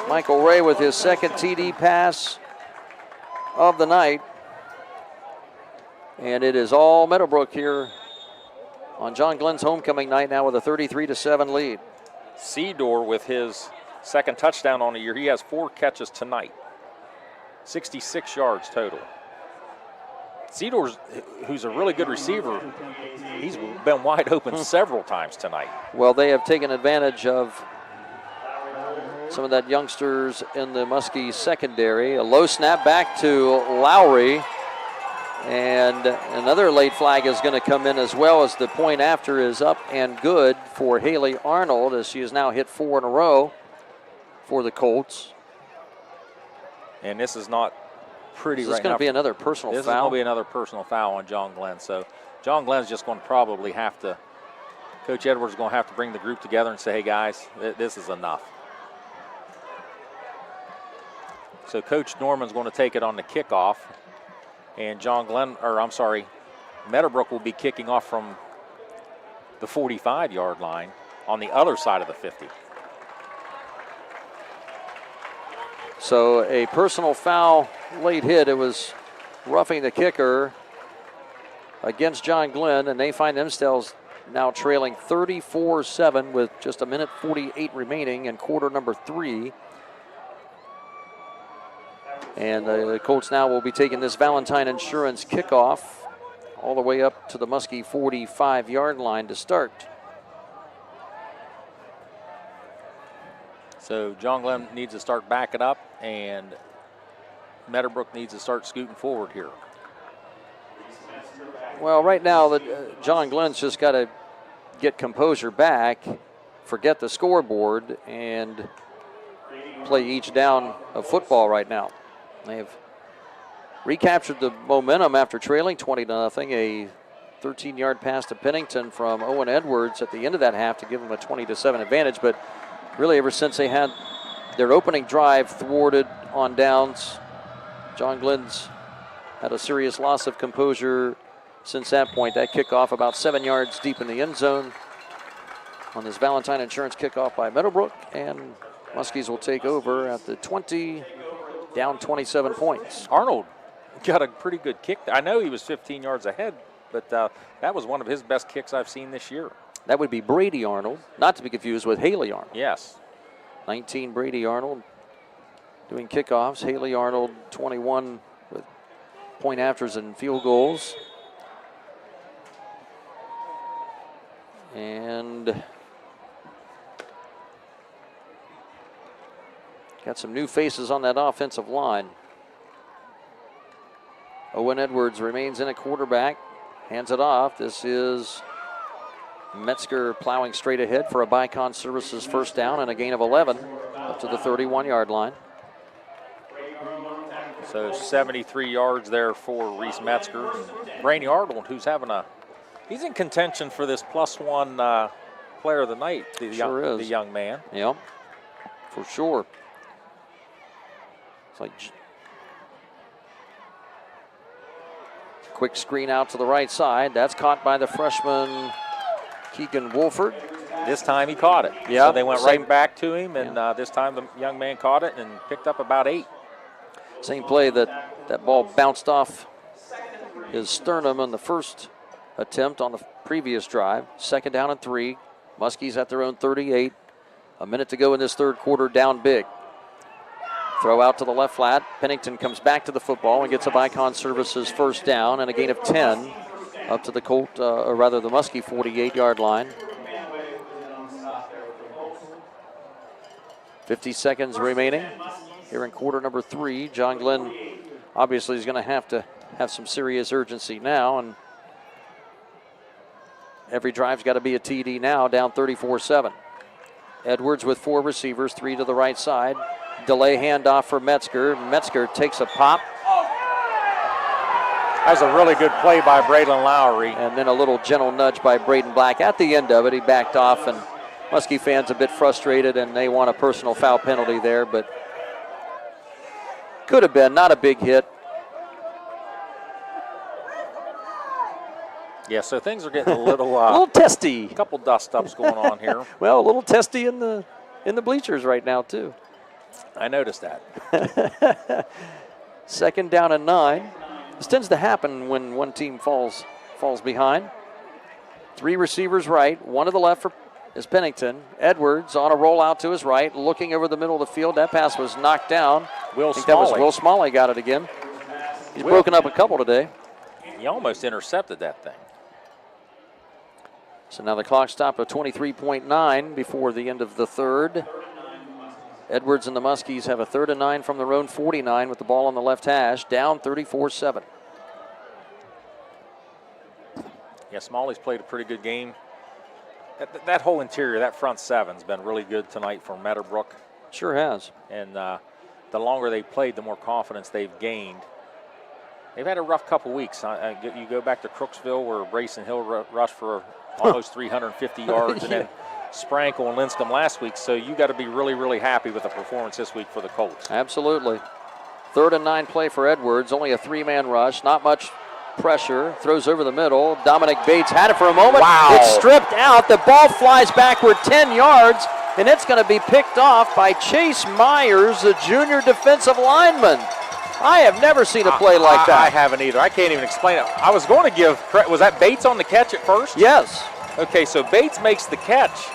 Michael Ray with his second TD pass of the night. And it is all Meadowbrook here on John Glenn's homecoming night now with a 33-7 lead. Seedor with his second touchdown on the year. He has 4 catches tonight. 66 yards total. Seedor, who's a really good receiver, he's been wide open several times tonight. Well, they have taken advantage of some of that youngsters in the Muskies secondary. A low snap back to Lowry. And another late flag is going to come in as well, as the point after is up and good for Haley Arnold, as she has now hit 4 in a row for the Colts. And this is not pretty right now. This is going to be another personal foul. This is going to be another personal foul on John Glenn. So John Glenn's just going to probably have to, Coach Edwards is going to have to bring the group together and say, hey guys, this is enough. So Coach Norman's going to take it on the kickoff. And Meadowbrook will be kicking off from the 45-yard line on the other side of the 50. So a personal foul, late hit. It was roughing the kicker against John Glenn, and they find themselves now trailing 34-7 with just 1:48 remaining in quarter number 3. And the Colts now will be taking this Valentine Insurance kickoff all the way up to the Muskie 45-yard line to start. So John Glenn needs to start backing up, and Meadowbrook needs to start scooting forward here. Well, right now, John Glenn's just got to get composure back, forget the scoreboard, and play each down of football right now. They've recaptured the momentum after trailing 20-0. A 13-yard pass to Pennington from Owen Edwards at the end of that half to give them a 20-7 advantage. But really, ever since they had their opening drive thwarted on downs, John Glenn's had a serious loss of composure since that point. That kickoff about 7 yards deep in the end zone on this Valentine Insurance kickoff by Meadowbrook, and Muskies will take over at the 20, down 27 points. Arnold got a pretty good kick. I know he was 15 yards ahead, but that was one of his best kicks I've seen this year. That would be Brady Arnold, not to be confused with Haley Arnold. Yes. 19 Brady Arnold doing kickoffs. Haley Arnold 21 with point afters and field goals. And got some new faces on that offensive line. Owen Edwards remains in at quarterback, hands it off. This is Metzger plowing straight ahead for a Bicon Services first down and a gain of 11 up to the 31-yard line. So 73 yards there for Reese Metzger. Brainy Arnold, who's he's in contention for this +1 player of the night, the young man. Yep, for sure. It's like quick screen out to the right side. That's caught by the freshman Keegan Wolford. This time he caught it. Yeah. So they went right back to him, and this time the young man caught it and picked up about 8. Same play that ball bounced off his sternum on the first attempt on the previous drive. 2nd down and 3. Muskies at their own 38. A minute to go in this third quarter, down big. Throw out to the left flat. Pennington comes back to the football and gets a Bicon Services first down and a gain of 10 up to the the Muskie 48-yard line. 50 seconds remaining here in quarter number 3. John Glenn obviously is going to have some serious urgency now, and every drive's got to be a TD now, down 34-7. Edwards with 4 receivers, 3 to the right side. Delay handoff for Metzger. Metzger takes a pop. That was a really good play by Braylon Lowry. And then a little gentle nudge by Braden Black. At the end of it, he backed off, and Muskie fans a bit frustrated, and they want a personal foul penalty there, but could have been, not a big hit. Yeah, so things are getting a little a little testy. A couple dust ups going on here. Well, a little testy in the bleachers right now too. I noticed that. Second down and 9. This tends to happen when one team falls behind. 3 receivers right, 1 to the left is Pennington. Edwards on a rollout to his right, looking over the middle of the field. That pass was knocked down. Will I think that was Smalley. Will Smalley got it again. He's broken up a couple today. He almost intercepted that thing. So now the clock stopped at 23.9 before the end of the third. Edwards and the Muskies have a 3rd and 9 from their own 49 with the ball on the left hash, down 34-7. Yeah, Smalley's played a pretty good game. That whole interior, that front seven's been really good tonight for Meadowbrook. Sure has. And the longer they've played, the more confidence they've gained. They've had a rough couple weeks. You go back to Crooksville where Brayson Hill rushed for almost 350 yards, and then Sprankle and Linscomb last week. So you got to be really, really happy with the performance this week for the Colts. Absolutely. 3rd and 9 play for Edwards. Only a 3-man rush. Not much pressure. Throws over the middle. Dominic Bates had it for a moment. Wow. It's stripped out. The ball flies backward 10 yards, and it's going to be picked off by Chase Myers, the junior defensive lineman. I have never seen a play like that. I haven't either. I can't even explain it. I was going to give credit. Was that Bates on the catch at first? Yes. Okay, so Bates makes the catch,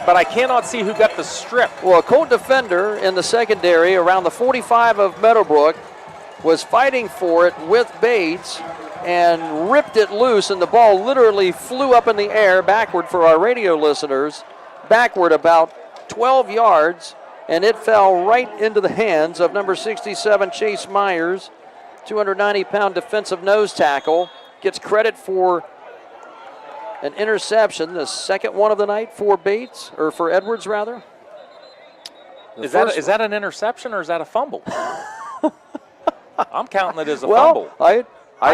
but I cannot see who got the strip. Well, a Colt defender in the secondary around the 45 of Meadowbrook was fighting for it with Bates and ripped it loose, and the ball literally flew up in the air backward for our radio listeners, backward about 12 yards, and it fell right into the hands of number 67, Chase Myers, 290-pound defensive nose tackle. Gets credit for an interception, the second one of the night for Bates, or for Edwards, rather. Is that an interception or is that a fumble? I'm counting it as a fumble. I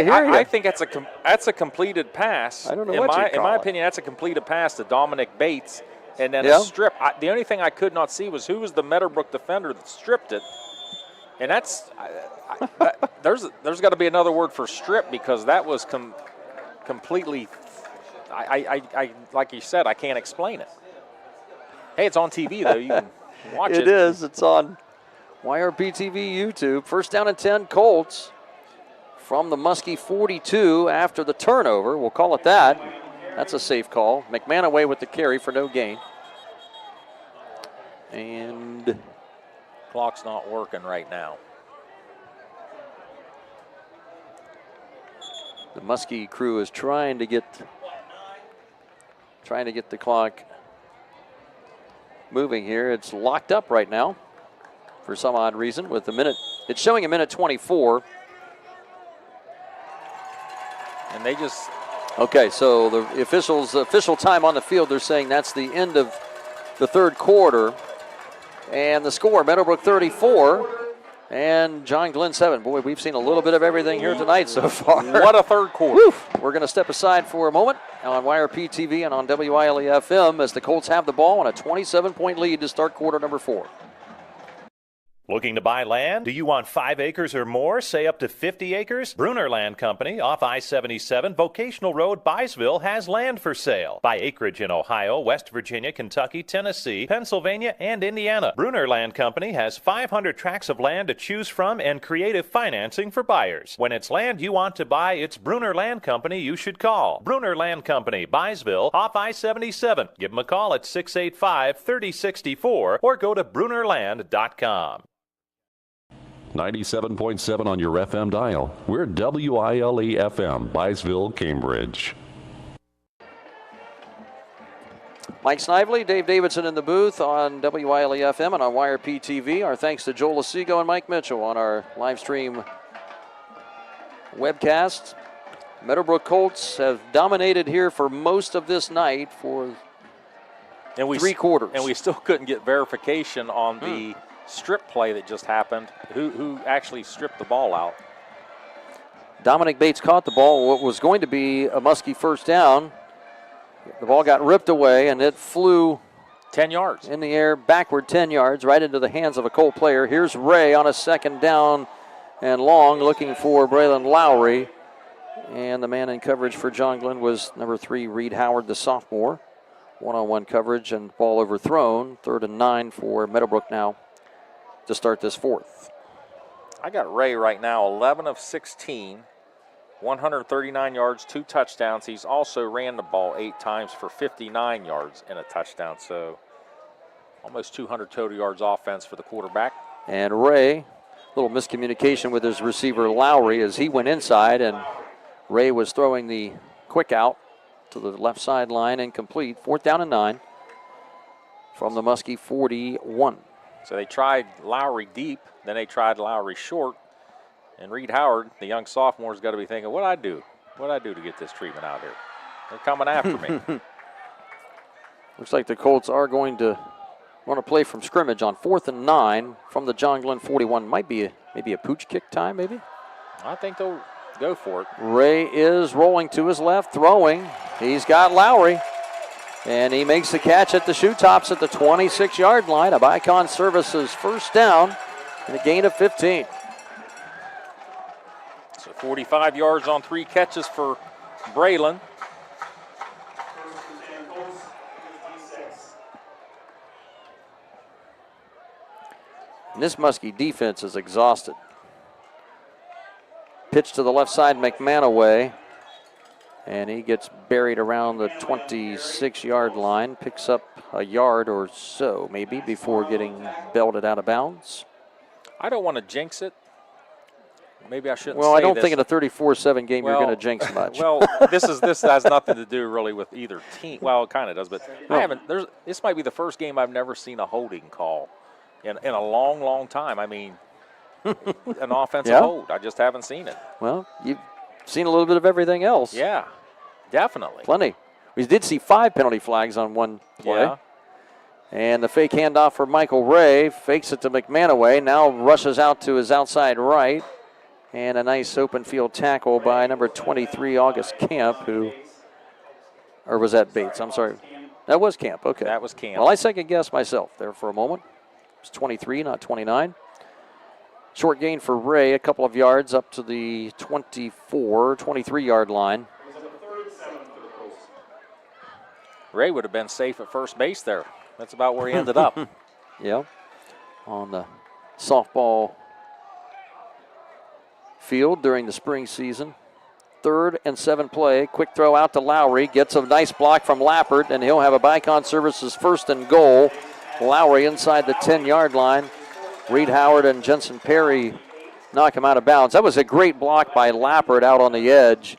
hear you. I think that's a completed pass. I don't know in what my, you call In my it. opinion, that's a completed pass to Dominic Bates, and then Yeah. a strip. The only thing I could not see was who was the Meadowbrook defender that stripped it, and that's there's got to be another word for strip because that was completely. I like you said, I can't explain it. Hey, it's on TV though. You can watch it. It is. It's on YRP-TV YouTube. 1st down and 10, Colts from the Muskie 42 after the turnover. We'll call it that. That's a safe call. McMahon away with the carry for no gain. And Clock's not working right now. the Muskie crew is trying to get the clock moving here. It's locked up right now for some odd reason with the minute. It's showing a minute 24. And they just... Okay, so the official time on the field, they're saying that's the end of the third quarter. And the score, Meadowbrook 34 and John Glenn 7. Boy, we've seen a little bit of everything here tonight so far. What a third quarter. Woo. We're going to step aside for a moment on YRP TV and on WILE-FM as the Colts have the ball on a 27-point lead to start quarter number 4. Looking to buy land? Do you want 5 acres or more, say up to 50 acres? Bruner Land Company off I-77, Vocational Road, Byesville has land for sale. Buy acreage in Ohio, West Virginia, Kentucky, Tennessee, Pennsylvania, and Indiana. Bruner Land Company has 500 tracts of land to choose from and creative financing for buyers. When it's land you want to buy, it's Bruner Land Company you should call. Bruner Land Company, Byesville, off I-77. Give them a call at 685-3064 or go to brunerland.com. 97.7 on your FM dial. We're WILE-FM, Byesville, Cambridge. Mike Snively, Dave Davidson in the booth on WILE-FM and on YRP TV. Our thanks to Joel Asigo and Mike Mitchell on our live stream webcast. Meadowbrook Colts have dominated here for most of this night for 3 quarters. And we still couldn't get verification on the strip play that just happened. Who actually stripped the ball out? Dominic Bates caught the ball. What was going to be a Muskie first down. The ball got ripped away, and it flew 10 yards in the air, backward 10 yards, right into the hands of a Colt player. Here's Ray on a second down and long, looking for Braylon Lowry. And the man in coverage for John Glenn was number 3, Reed Howard, the sophomore. One-on-one coverage and ball overthrown. 3rd and 9 for Meadowbrook now to start this fourth. I got Ray right now 11 of 16, 139 yards, 2 touchdowns. He's also ran the ball 8 times for 59 yards and a touchdown, so almost 200 total yards offense for the quarterback. And Ray, a little miscommunication with his receiver Lowry as he went inside, and Ray was throwing the quick out to the left sideline, incomplete. 4th down and 9 from the Muskie 41. So they tried Lowry deep, then they tried Lowry short, and Reed Howard, the young sophomore's got to be thinking, what'd I do? What'd I do to get this treatment out here? They're coming after me. Looks like the Colts are going to run a play from scrimmage on 4th and 9 from the John Glenn 41. Might be maybe a pooch kick time, maybe? I think they'll go for it. Ray is rolling to his left, throwing. He's got Lowry, and he makes the catch at the shoe tops at the 26-yard line. A Bicon Services first down and a gain of 15. So 45 yards on 3 catches for Braylon. And this Muskie defense is exhausted. Pitch to the left side, McManaway. And he gets buried around the 26-yard line. Picks up a yard or so, maybe, before getting belted out of bounds. I don't want to jinx it. Maybe I shouldn't Well, say I don't this. think in a 34-7 game you're going to jinx much. Well, this has nothing to do really with either team. Well, it kind of does, but this might be the first game I've never seen a holding call in a long, long time. I mean, an offensive hold. I just haven't seen it. Well, you've seen a little bit of everything else. Yeah, definitely. Plenty. We did see 5 penalty flags on one play. Yeah. And the fake handoff for Michael Ray. Fakes it to McManaway. Now rushes out to his outside right. And a nice open field tackle by number 23, August Camp, or was that Bates? I'm sorry. That was Camp, okay. That was Camp. Well, I second-guessed myself there for a moment. It's 23, not 29. Short gain for Ray, a couple of yards up to the 23-yard line. Ray would have been safe at first base there. That's about where he ended up. Yeah, on the softball field during the spring season. 3rd and 7 play. Quick throw out to Lowry. Gets a nice block from Lappert, and he'll have a Bicon Services 1st and goal. Lowry inside the 10-yard line. Reed Howard and Jensen Perry knock him out of bounds. That was a great block by Lappert out on the edge,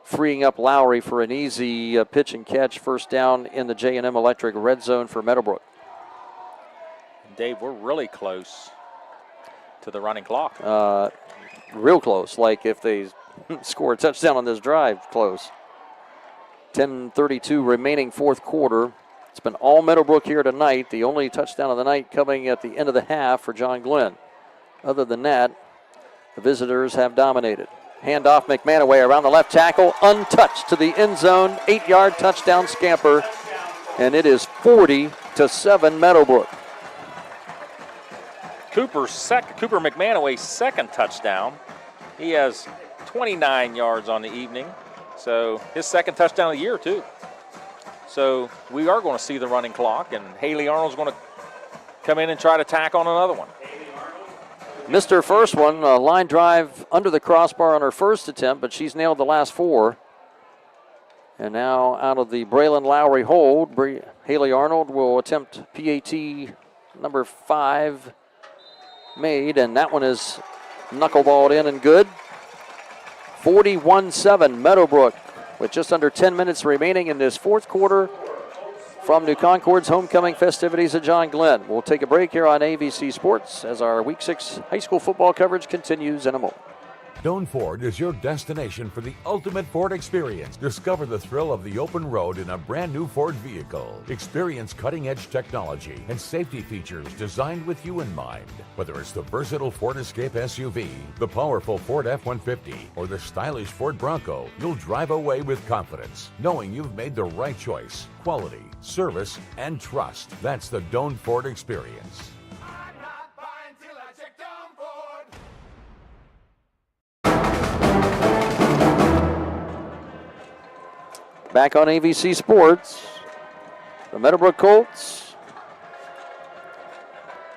freeing up Lowry for an easy pitch and catch. First down in the J&M Electric red zone for Meadowbrook. Dave, we're really close to the running clock. Real close, like if they score a touchdown on this drive, close. 10:32 remaining 4th quarter. It's been all Meadowbrook here tonight. The only touchdown of the night coming at the end of the half for John Glenn. Other than that, the visitors have dominated. Handoff McManaway around the left tackle, untouched to the end zone. 8-yard touchdown scamper, and it is 40-7 Meadowbrook. Cooper McManaway's second touchdown. He has 29 yards on the evening, so his second touchdown of the year, too. So we are going to see the running clock, and Haley Arnold's going to come in and try to tack on another one. Missed her first one, a line drive under the crossbar on her first attempt, but she's nailed the last 4. And now out of the Braylon Lowry hold, Haley Arnold will attempt PAT number 5 made, and that one is knuckleballed in and good. 41-7 Meadowbrook with just under 10 minutes remaining in this 4th quarter from New Concord's homecoming festivities at John Glenn. We'll take a break here on AVC Sports as our Week 6 high school football coverage continues in a moment. Doan Ford is your destination for the ultimate Ford experience. Discover the thrill of the open road in a brand new Ford vehicle. Experience cutting-edge technology and safety features designed with you in mind. Whether it's the versatile Ford Escape SUV, the powerful Ford F-150, or the stylish Ford Bronco, you'll drive away with confidence, knowing you've made the right choice. Quality, service, and trust. That's the Doan Ford experience. Back on AVC Sports, the Meadowbrook Colts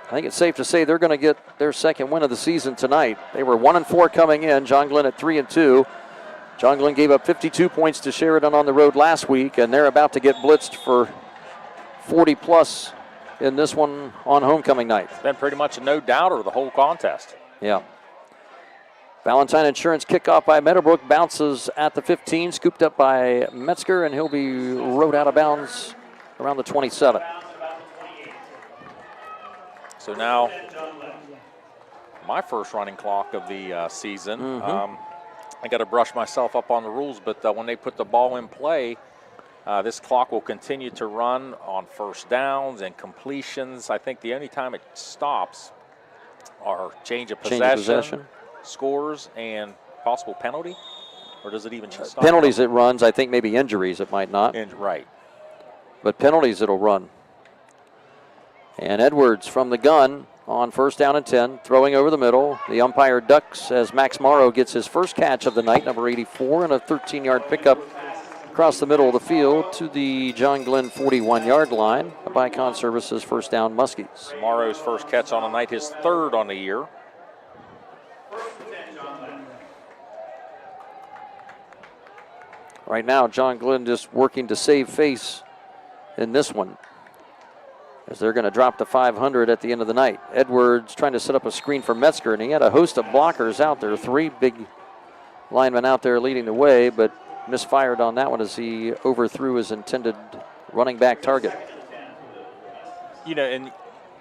I think it's safe to say they're going to get their second win of the season tonight. They were 1-4 coming in. John Glenn at 3-2. John Glenn gave up 52 points to Sheridan on the road last week, and they're about to get blitzed for 40-plus in this one on homecoming night. It's been pretty much a no-doubter the whole contest. Yeah. Valentine Insurance kickoff by Meadowbrook, bounces at the 15, scooped up by Metzger, and he'll be rode out of bounds around the 27. So now, my first running clock of the season. I got to brush myself up on the rules, but when they put the ball in play, this clock will continue to run on first downs and completions. I think the only time it stops are change of possession. Scores, and possible penalty? Or does it even stop? Penalties it runs. I think maybe injuries it might not. Right. But penalties it'll run. And Edwards from the gun on first down and 10, throwing over the middle. The umpire ducks as Max Morrow gets his first catch of the night, number 84, and a 13-yard pickup across the middle of the field to the John Glenn 41-yard line. A Bicon Services first down, Muskies. Morrow's first catch on the night, his third on the year. Right now, John Glenn just working to save face in this one, as they're going to drop to 500 at the end of the night. Edwards trying to set up a screen for Metzger, and he had a host of blockers out there. 3 big linemen out there leading the way, but misfired on that one as he overthrew his intended running back target. You know, and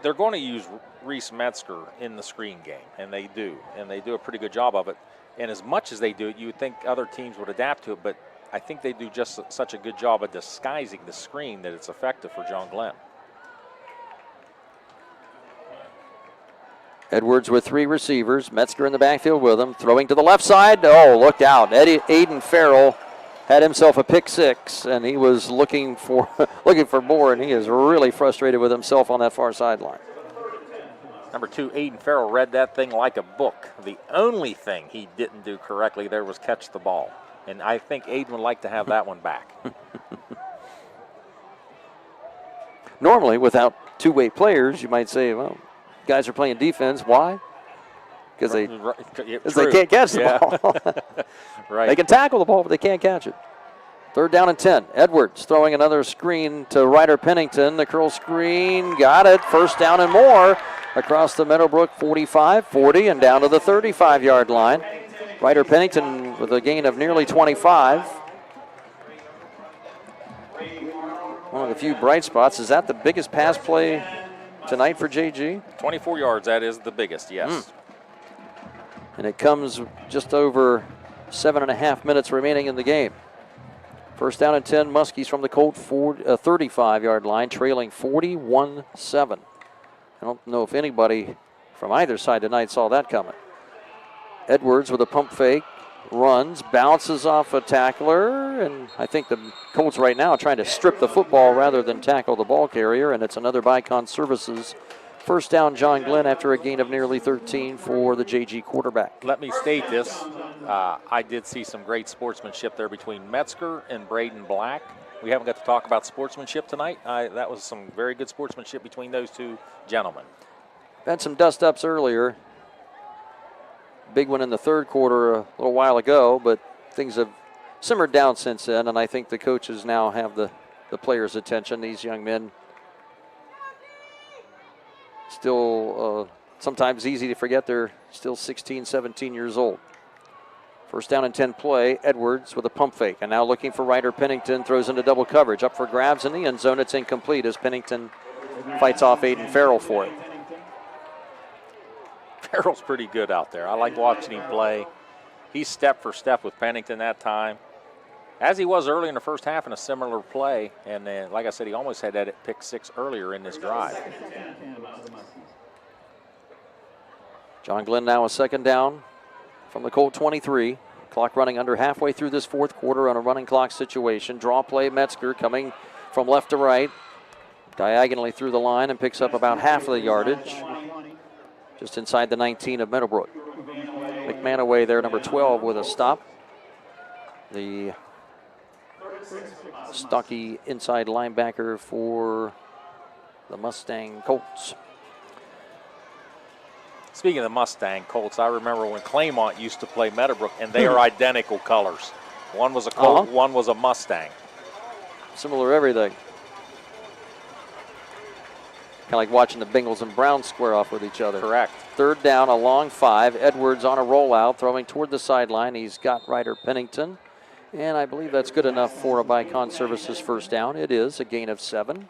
they're going to use Reese Metzger in the screen game, and they do a pretty good job of it. And as much as they do it, you would think other teams would adapt to it, but I think they do just such a good job of disguising the screen that it's effective for John Glenn. Edwards with 3 receivers. Metzger in the backfield with him. Throwing to the left side. Oh, look out. Aiden Farrell had himself a pick 6, and he was looking for more, and he is really frustrated with himself on that far sideline. Number 2, Aiden Farrell read that thing like a book. The only thing he didn't do correctly there was catch the ball. And I think Aiden would like to have that one back. Normally, without two-way players, you might say, well, guys are playing defense. Why? Because they can't catch the ball. Right. They can tackle the ball, but they can't catch it. Third down and 10. Edwards throwing another screen to Ryder Pennington. The curl screen, got it. First down and more across the Meadowbrook 45, 40, and down to the 35-yard line. Ryder Pennington with a gain of nearly 25. One of the few bright spots. Is that the biggest pass play tonight for JG? 24 yards, that is the biggest, yes. And it comes just over 7.5 minutes remaining in the game. First down and 10, Muskies from the Colt 35-yard line, trailing 41-7. I don't know if anybody from either side tonight saw that coming. Edwards with a pump fake, runs, bounces off a tackler, and I think the Colts right now are trying to strip the football rather than tackle the ball carrier, and it's another Bicon Services first down, John Glenn, after a gain of nearly 13 for the JG quarterback. Let me state this. I did see some great sportsmanship there between Metzger and Braden Black. We haven't got to talk about sportsmanship tonight. That was some very good sportsmanship between those two gentlemen. Had some dust-ups earlier. Big one in the third quarter a little while ago, but things have simmered down since then, and I think the coaches now have the players' attention. These young men still sometimes easy to forget they're still 16, 17 years old. First down and 10 play, Edwards with a pump fake, and now looking for Ryder Pennington, throws into double coverage, up for grabs in the end zone. It's incomplete as Pennington fights off Aiden Farrell for it. Farrell's pretty good out there. I like watching him play. He's step for step with Pennington that time, as he was early in the first half in a similar play. And then, like I said, he almost had that pick 6 earlier in this drive. John Glenn now a second down from the Colt 23. Clock running under halfway through this fourth quarter on a running clock situation. Draw play, Metzger coming from left to right, diagonally through the line, and picks up about half of the yardage, just inside the 19 of Meadowbrook. McManaway there, number 12, with a stop. The stocky inside linebacker for the Mustang Colts. Speaking of the Mustang Colts, I remember when Claymont used to play Meadowbrook, and they are identical colors. One was a Colt, one was a Mustang. Similar everything. Kind of like watching the Bengals and Browns square off with each other. Correct. Third down, a long 5. Edwards on a rollout, throwing toward the sideline. He's got Ryder Pennington. And I believe that's good enough for a Bicon Services first down. It is a gain of 7.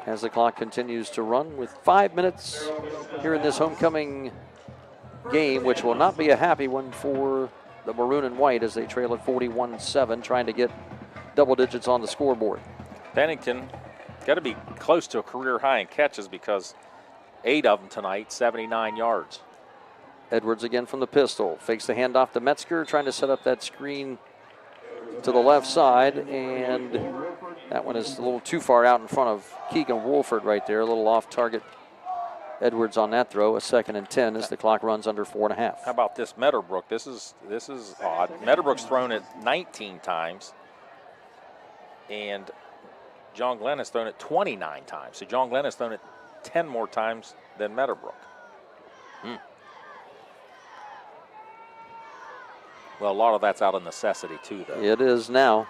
As the clock continues to run with 5 minutes here in this homecoming game, which will not be a happy one for the maroon and white as they trail at 41-7, trying to get double digits on the scoreboard. Pennington got to be close to a career high in catches because 8 of them tonight, 79 yards. Edwards again from the pistol. Fakes the handoff to Metzger, trying to set up that screen to the left side. And that one is a little too far out in front of Keegan Wolford right there. A little off target. Edwards on that throw. A 2nd and 10 as the clock runs under 4.5. How about this Meadowbrook? This is odd. Meadowbrook's thrown it 19 times. And John Glenn has thrown it 29 times. So John Glenn has thrown it 10 more times than Meadowbrook. Well, a lot of that's out of necessity, too, though. It is now.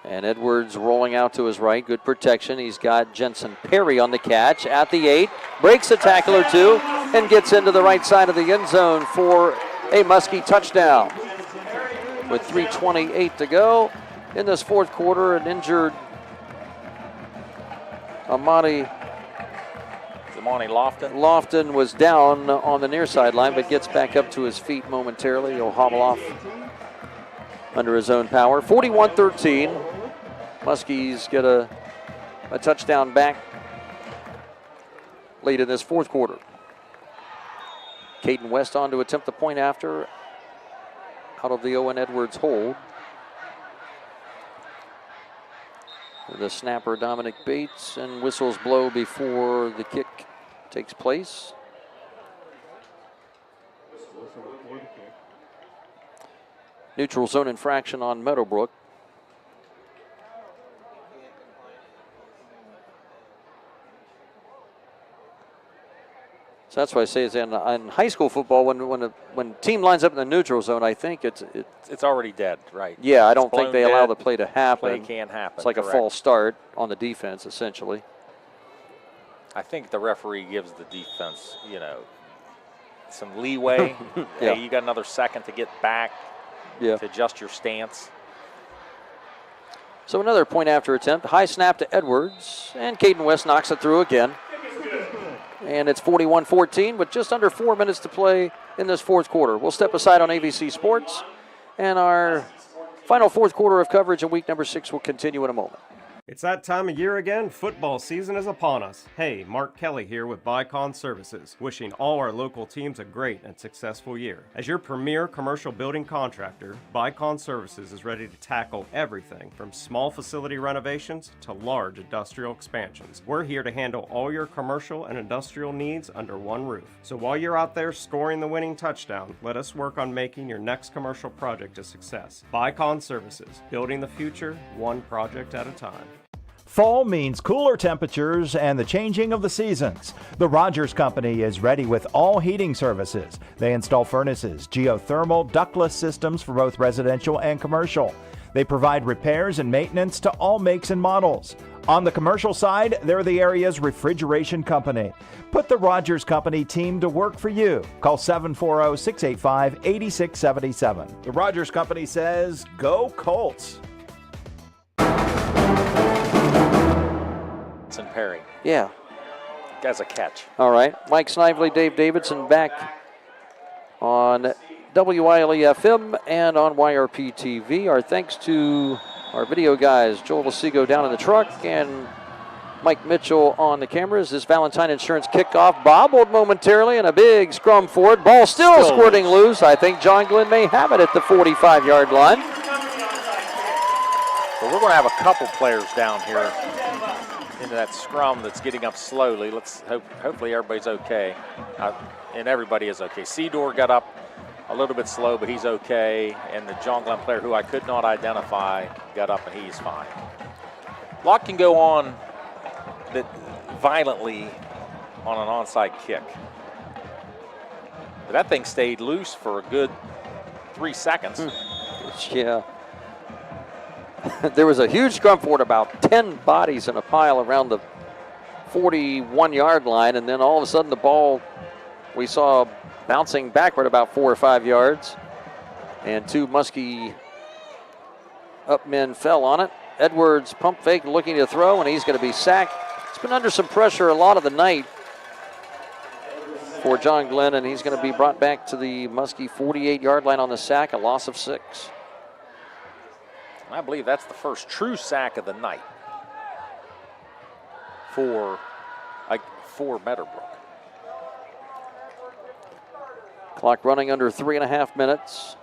And Edwards rolling out to his right. Good protection. He's got Jensen Perry on the catch at the 8. Breaks a tackle or two and gets into the right side of the end zone for a Muskie touchdown. With 3:28 to go in this fourth quarter, an injured Amani Lofton was down on the near sideline, but gets back up to his feet momentarily. He'll hobble off under his own power. 41-13. Muskies get a touchdown back late in this fourth quarter. Caden West on to attempt the point after out of the Owen Edwards hold. The snapper Dominic Bates, and whistles blow before the kick takes place. Neutral zone infraction on Meadowbrook. So that's why I say it's in high school football, when team lines up in the neutral zone, I think it's already dead, right? Yeah, I don't think they allow the play to happen. Play can't happen. It's like a false start on the defense, essentially. I think the referee gives the defense, some leeway. Yeah. Hey, you got another second to get back, to adjust your stance. So another point after attempt. High snap to Edwards, and Caden West knocks it through again. And it's 41-14 with just under 4 minutes to play in this fourth quarter. We'll step aside on ABC Sports, and our final fourth quarter of coverage in week number 6 will continue in a moment. It's that time of year again. Football season is upon us. Hey, Mark Kelly here with Bicon Services, wishing all our local teams a great and successful year. As your premier commercial building contractor, Bicon Services is ready to tackle everything from small facility renovations to large industrial expansions. We're here to handle all your commercial and industrial needs under one roof. So while you're out there scoring the winning touchdown, let us work on making your next commercial project a success. Bicon Services, building the future one project at a time. Fall means cooler temperatures and the changing of the seasons. The Rogers Company is ready with all heating services. They install furnaces, geothermal, ductless systems for both residential and commercial. They provide repairs and maintenance to all makes and models. On the commercial side, they're the area's refrigeration company. Put the Rogers Company team to work for you. Call 740-685-8677. The Rogers Company says, go Colts. And Perry. Yeah. That's a catch. All right. Mike Snively, Dave Davidson back on WILE-FM and on YRP TV. Our thanks to our video guys, Joel Lasigo down in the truck and Mike Mitchell on the cameras. This Valentine Insurance kickoff bobbled momentarily and a big scrum for it. Ball still squirting loose. I think John Glenn may have it at the 45-yard line. Well, we're going to have a couple players down here into that scrum that's getting up slowly. Let's hopefully everybody's okay, and everybody is okay. Seedor got up a little bit slow, but he's okay, and the John Glenn player who I could not identify got up and he's fine. A lot can go on that violently on an onside kick. But that thing stayed loose for a good 3 seconds. Yeah. There was a huge scrum for it, about 10 bodies in a pile around the 41-yard line, and then all of a sudden the ball we saw bouncing backward about 4 or 5 yards, and 2 Muskie up men fell on it. Edwards pump fake looking to throw, and he's going to be sacked. He's been under some pressure a lot of the night for John Glenn, and he's going to be brought back to the Muskie 48-yard line on the sack, a loss of 6. I believe that's the first true sack of the night for Meadowbrook. Clock running under 3.5 minutes.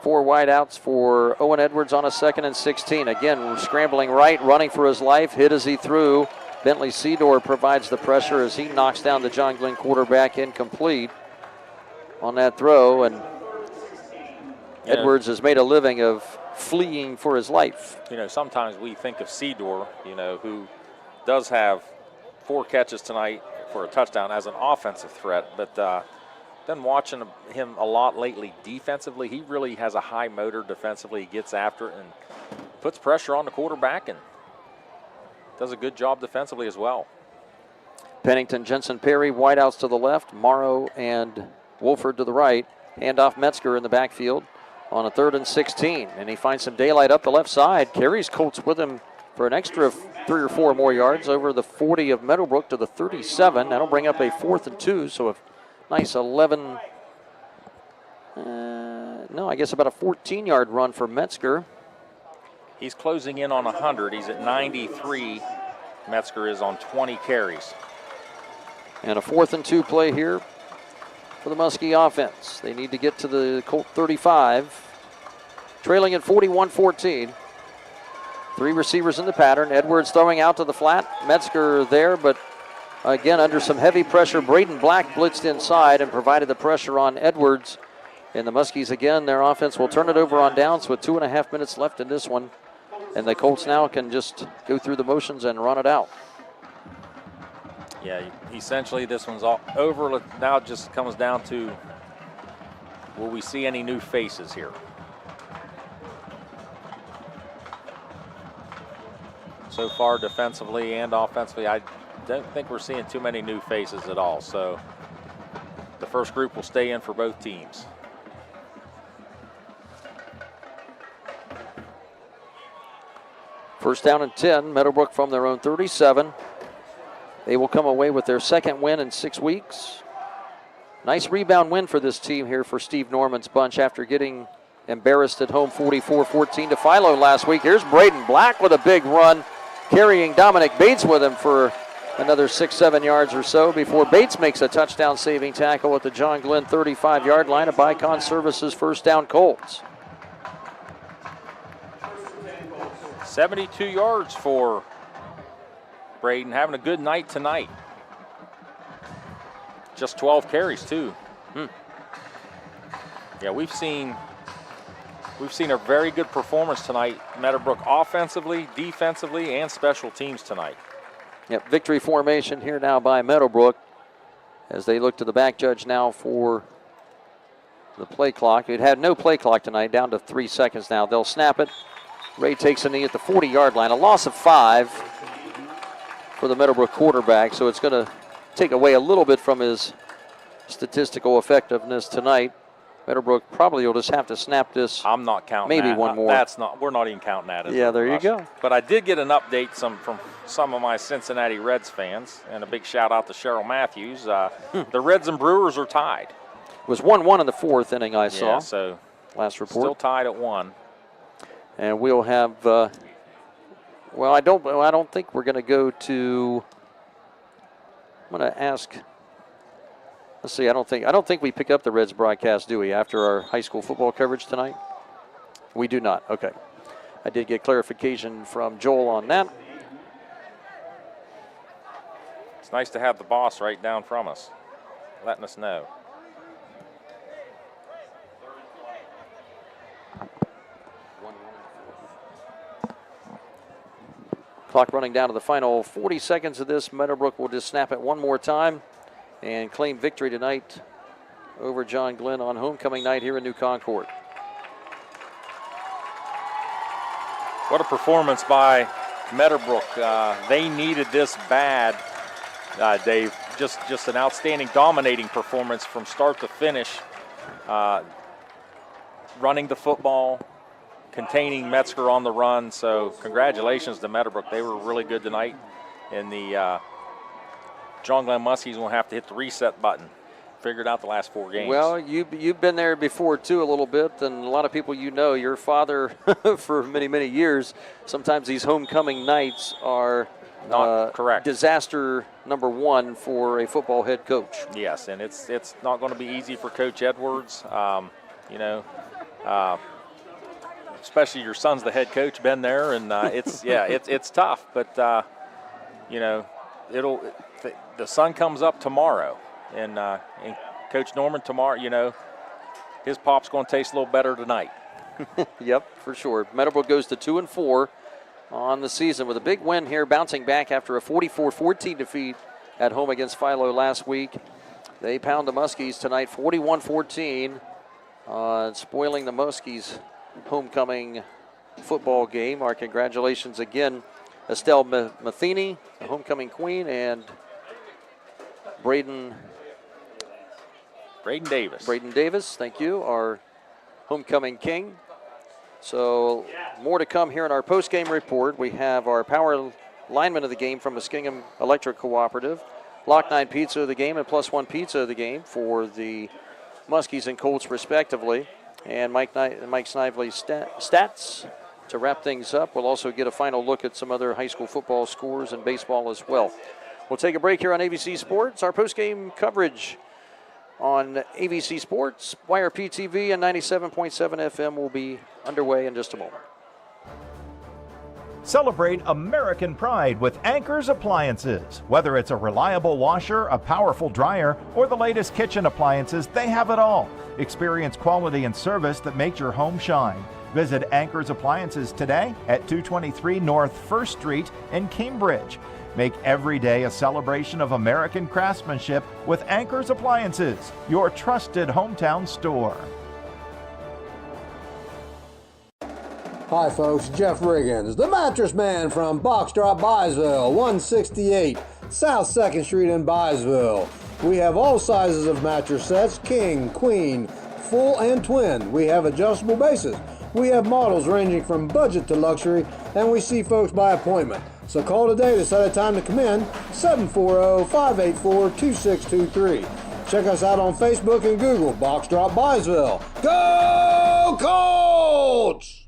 4 wideouts for Owen Edwards on a 2nd and 16. Again, scrambling right, running for his life, hit as he threw. Bentley Seedor provides the pressure as he knocks down the John Glenn quarterback, incomplete on that throw, and Edwards has made a living of fleeing for his life. You know, sometimes we think of Seedor, you know, who does have 4 catches tonight for a touchdown as an offensive threat, but been watching him a lot lately defensively. He really has a high motor defensively. He gets after it and puts pressure on the quarterback and does a good job defensively as well. Pennington, Jensen Perry, wideouts to the left, Morrow and Wolford to the right. Handoff Metzger in the backfield on a 3rd and 16, and he finds some daylight up the left side. Carries Colts with him for an extra 3 or 4 more yards over the 40 of Meadowbrook to the 37. That'll bring up a 4th and 2, so a nice 11, I guess about a 14-yard run for Metzger. He's closing in on 100. He's at 93. Metzger is on 20 carries. And a 4th and 2 play here for the Muskie offense. They need to get to the Colt 35. Trailing at 41-14. 3 receivers in the pattern. Edwards throwing out to the flat. Metzger there, but again under some heavy pressure. Braden Black blitzed inside and provided the pressure on Edwards. And the Muskies again, their offense will turn it over on downs with 2.5 minutes left in this one. And the Colts now can just go through the motions and run it out. Yeah, essentially this one's all over. Now it just comes down to, will we see any new faces here? So far defensively and offensively, I don't think we're seeing too many new faces at all. So the first group will stay in for both teams. First down and 10, Meadowbrook from their own 37. They will come away with their 2nd win in 6 weeks. Nice rebound win for this team here for Steve Norman's bunch after getting embarrassed at home 44-14 to Philo last week. Here's Braden Black with a big run, carrying Dominic Bates with him for another 6-7 yards or so before Bates makes a touchdown-saving tackle at the John Glenn 35-yard line of Bicon Services first down Colts. 72 yards for Braden, having a good night tonight. Just 12 carries too. Yeah, we've seen a very good performance tonight, Meadowbrook, offensively, defensively, and special teams tonight. Yep, victory formation here now by Meadowbrook as they look to the back judge now for the play clock. It had no play clock tonight, down to 3 seconds now. They'll snap it. Ray takes a knee at the 40-yard line, a loss of 5 for the Meadowbrook quarterback, so it's going to take away a little bit from his statistical effectiveness tonight. Meadowbrook probably will just have to snap this. I'm not counting maybe that. one more. We're not even counting that. Yeah, there you go. But I did get an update from some of my Cincinnati Reds fans, and a big shout out to Cheryl Matthews. The Reds and Brewers are tied. It was 1-1 in the 4th inning, I saw. Yeah, so last report. Still tied at 1. And we'll have, well, I don't think we're going to go to, I'm going to ask, let's see, I don't think we pick up the Reds broadcast, do we, after our high school football coverage tonight? We do not, okay. I did get clarification from Joel on that. It's nice to have the boss right down from us, letting us know. Clock running down to the final 40 seconds of this. Meadowbrook will just snap it one more time and claim victory tonight over John Glenn on homecoming night here in New Concord. What a performance by Meadowbrook. They needed this bad, Dave. Just an outstanding, dominating performance from start to finish. Running the football, containing Metzger on the run. So congratulations to Meadowbrook. They were really good tonight. And the John Glenn Muskies will have to hit the reset button. Figured out the last 4 games. Well, you've been there before too a little bit, and a lot of people your father for many, many years. Sometimes these homecoming nights are not correct. Disaster number 1 for a football head coach. Yes, and it's not going to be easy for Coach Edwards. Especially your son's the head coach, been there, and it's tough. But the sun comes up tomorrow. And Coach Norman tomorrow, his pop's going to taste a little better tonight. Yep, for sure. Meadowbrook goes to 2-4 on the season with a big win here, bouncing back after a 44-14 defeat at home against Philo last week. They pound the Muskies tonight, 41-14, spoiling the Muskies' homecoming football game. Our congratulations again, Estelle Matheny, the homecoming queen, and Braden Davis, thank you, our homecoming king. So more to come here in our post-game report. We have our power lineman of the game from Muskingum Electric Cooperative, Lock 9 Pizza of the game, and +1 Pizza of the game for the Muskies and Colts respectively. And Mike Snively's stats to wrap things up. We'll also get a final look at some other high school football scores and baseball as well. We'll take a break here on ABC Sports. Our post-game coverage on ABC Sports, YRP TV, and 97.7 FM will be underway in just a moment. Celebrate American pride with Anchor's Appliances. Whether it's a reliable washer, a powerful dryer, or the latest kitchen appliances, they have it all. Experience quality and service that makes your home shine. Visit Anchor's Appliances today at 223 North 1st Street in Cambridge. Make every day a celebration of American craftsmanship with Anchor's Appliances, your trusted hometown store. Hi folks, Jeff Riggins, the Mattress Man from Box Drop Byesville, 168 South 2nd Street in Byesville. We have all sizes of mattress sets, king, queen, full and twin. We have adjustable bases. We have models ranging from budget to luxury, and we see folks by appointment. So call today to set a time to come in, 740-584-2623. Check us out on Facebook and Google, Box Drop Byesville. Go Colts!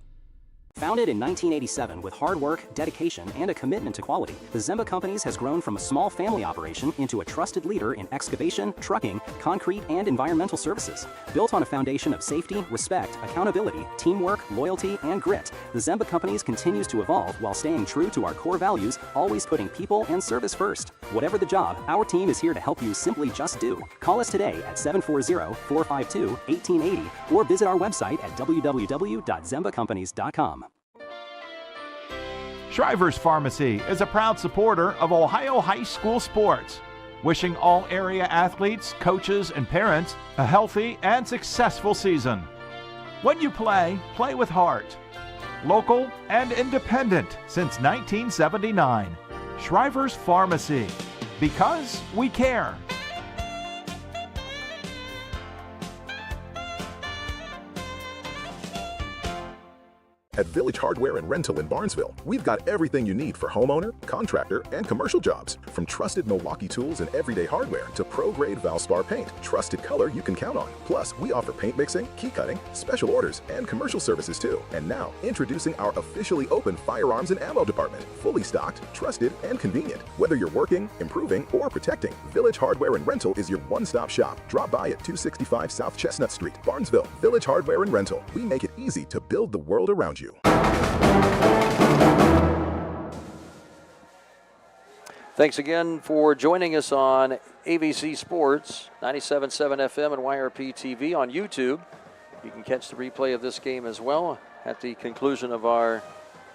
Founded in 1987 with hard work, dedication, and a commitment to quality, the Zemba Companies has grown from a small family operation into a trusted leader in excavation, trucking, concrete, and environmental services. Built on a foundation of safety, respect, accountability, teamwork, loyalty, and grit, the Zemba Companies continues to evolve while staying true to our core values, always putting people and service first. Whatever the job, our team is here to help you simply just do. Call us today at 740-452-1880 or visit our website at www.zembacompanies.com. Shriver's Pharmacy is a proud supporter of Ohio high school sports, wishing all area athletes, coaches, and parents a healthy and successful season. When you play, play with heart. Local and independent since 1979. Shriver's Pharmacy, because we care. At Village Hardware and Rental in Barnesville, we've got everything you need for homeowner, contractor, and commercial jobs. From trusted Milwaukee tools and everyday hardware to pro-grade Valspar paint, trusted color you can count on. Plus, we offer paint mixing, key cutting, special orders, and commercial services too. And now, introducing our officially open firearms and ammo department. Fully stocked, trusted, and convenient. Whether you're working, improving, or protecting, Village Hardware and Rental is your one-stop shop. Drop by at 265 South Chestnut Street, Barnesville. Village Hardware and Rental. We make it easy to build the world around you. Thanks again for joining us on ABC Sports, 97.7 FM and YRP TV on YouTube. You can catch the replay of this game as well at the conclusion of our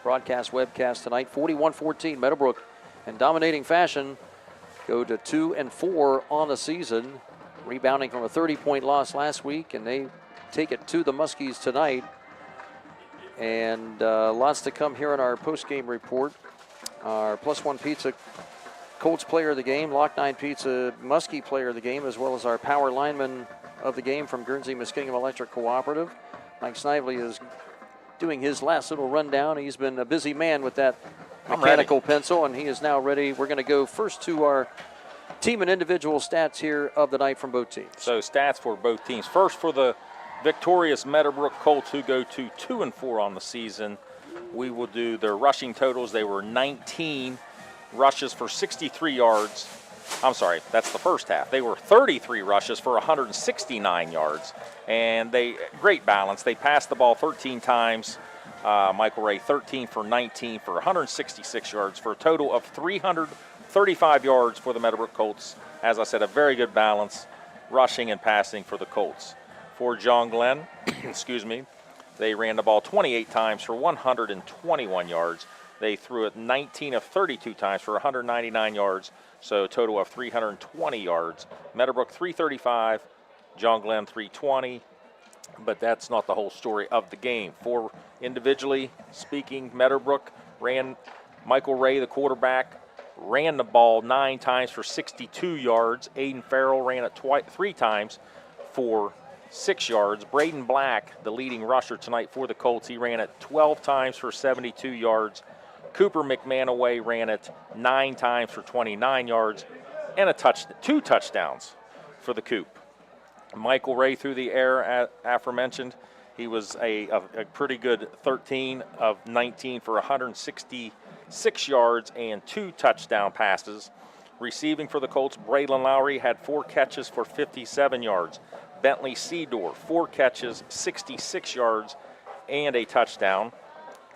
broadcast webcast tonight. 41-14, Meadowbrook in dominating fashion go to 2-4 on the season, rebounding from a 30-point loss last week, and they take it to the Muskies tonight. And lots to come here in our post-game report. Our Plus One Pizza Colts player of the game, Lock 9 Pizza Muskie player of the game, as well as our power lineman of the game from Guernsey Muskingum Electric Cooperative. Mike Snively is doing his last little rundown. He's been a busy man with that mechanical pencil, and he is now ready. We're going to go first to our team and individual stats here of the night from both teams. So stats for both teams. First for the victorious Meadowbrook Colts, who go to 2-4 on the season. We will do their rushing totals. They were 19 rushes for 63 yards. I'm sorry, that's the first half. They were 33 rushes for 169 yards, and great balance. They passed the ball 13 times. Michael Ray 13 for 19 for 166 yards for a total of 335 yards for the Meadowbrook Colts. As I said, a very good balance, rushing and passing for the Colts. For John Glenn, they ran the ball 28 times for 121 yards. They threw it 19 of 32 times for 199 yards, so a total of 320 yards. Meadowbrook 335, John Glenn 320, but that's not the whole story of the game. For individually speaking, Meadowbrook ran, Michael Ray, the quarterback, ran the ball 9 times for 62 yards. Aiden Farrell ran it 3 times for 6 yards. Braden Black, the leading rusher tonight for the Colts, he ran it 12 times for 72 yards. Cooper McManaway ran it 9 times for 29 yards and 2 touchdowns for the Coop. Michael Ray through the air, aforementioned. He was a pretty good 13 of 19 for 166 yards and 2 touchdown passes. Receiving for the Colts, Braylon Lowry had 4 catches for 57 yards. Bentley Seedor, 4 catches, 66 yards, and a touchdown.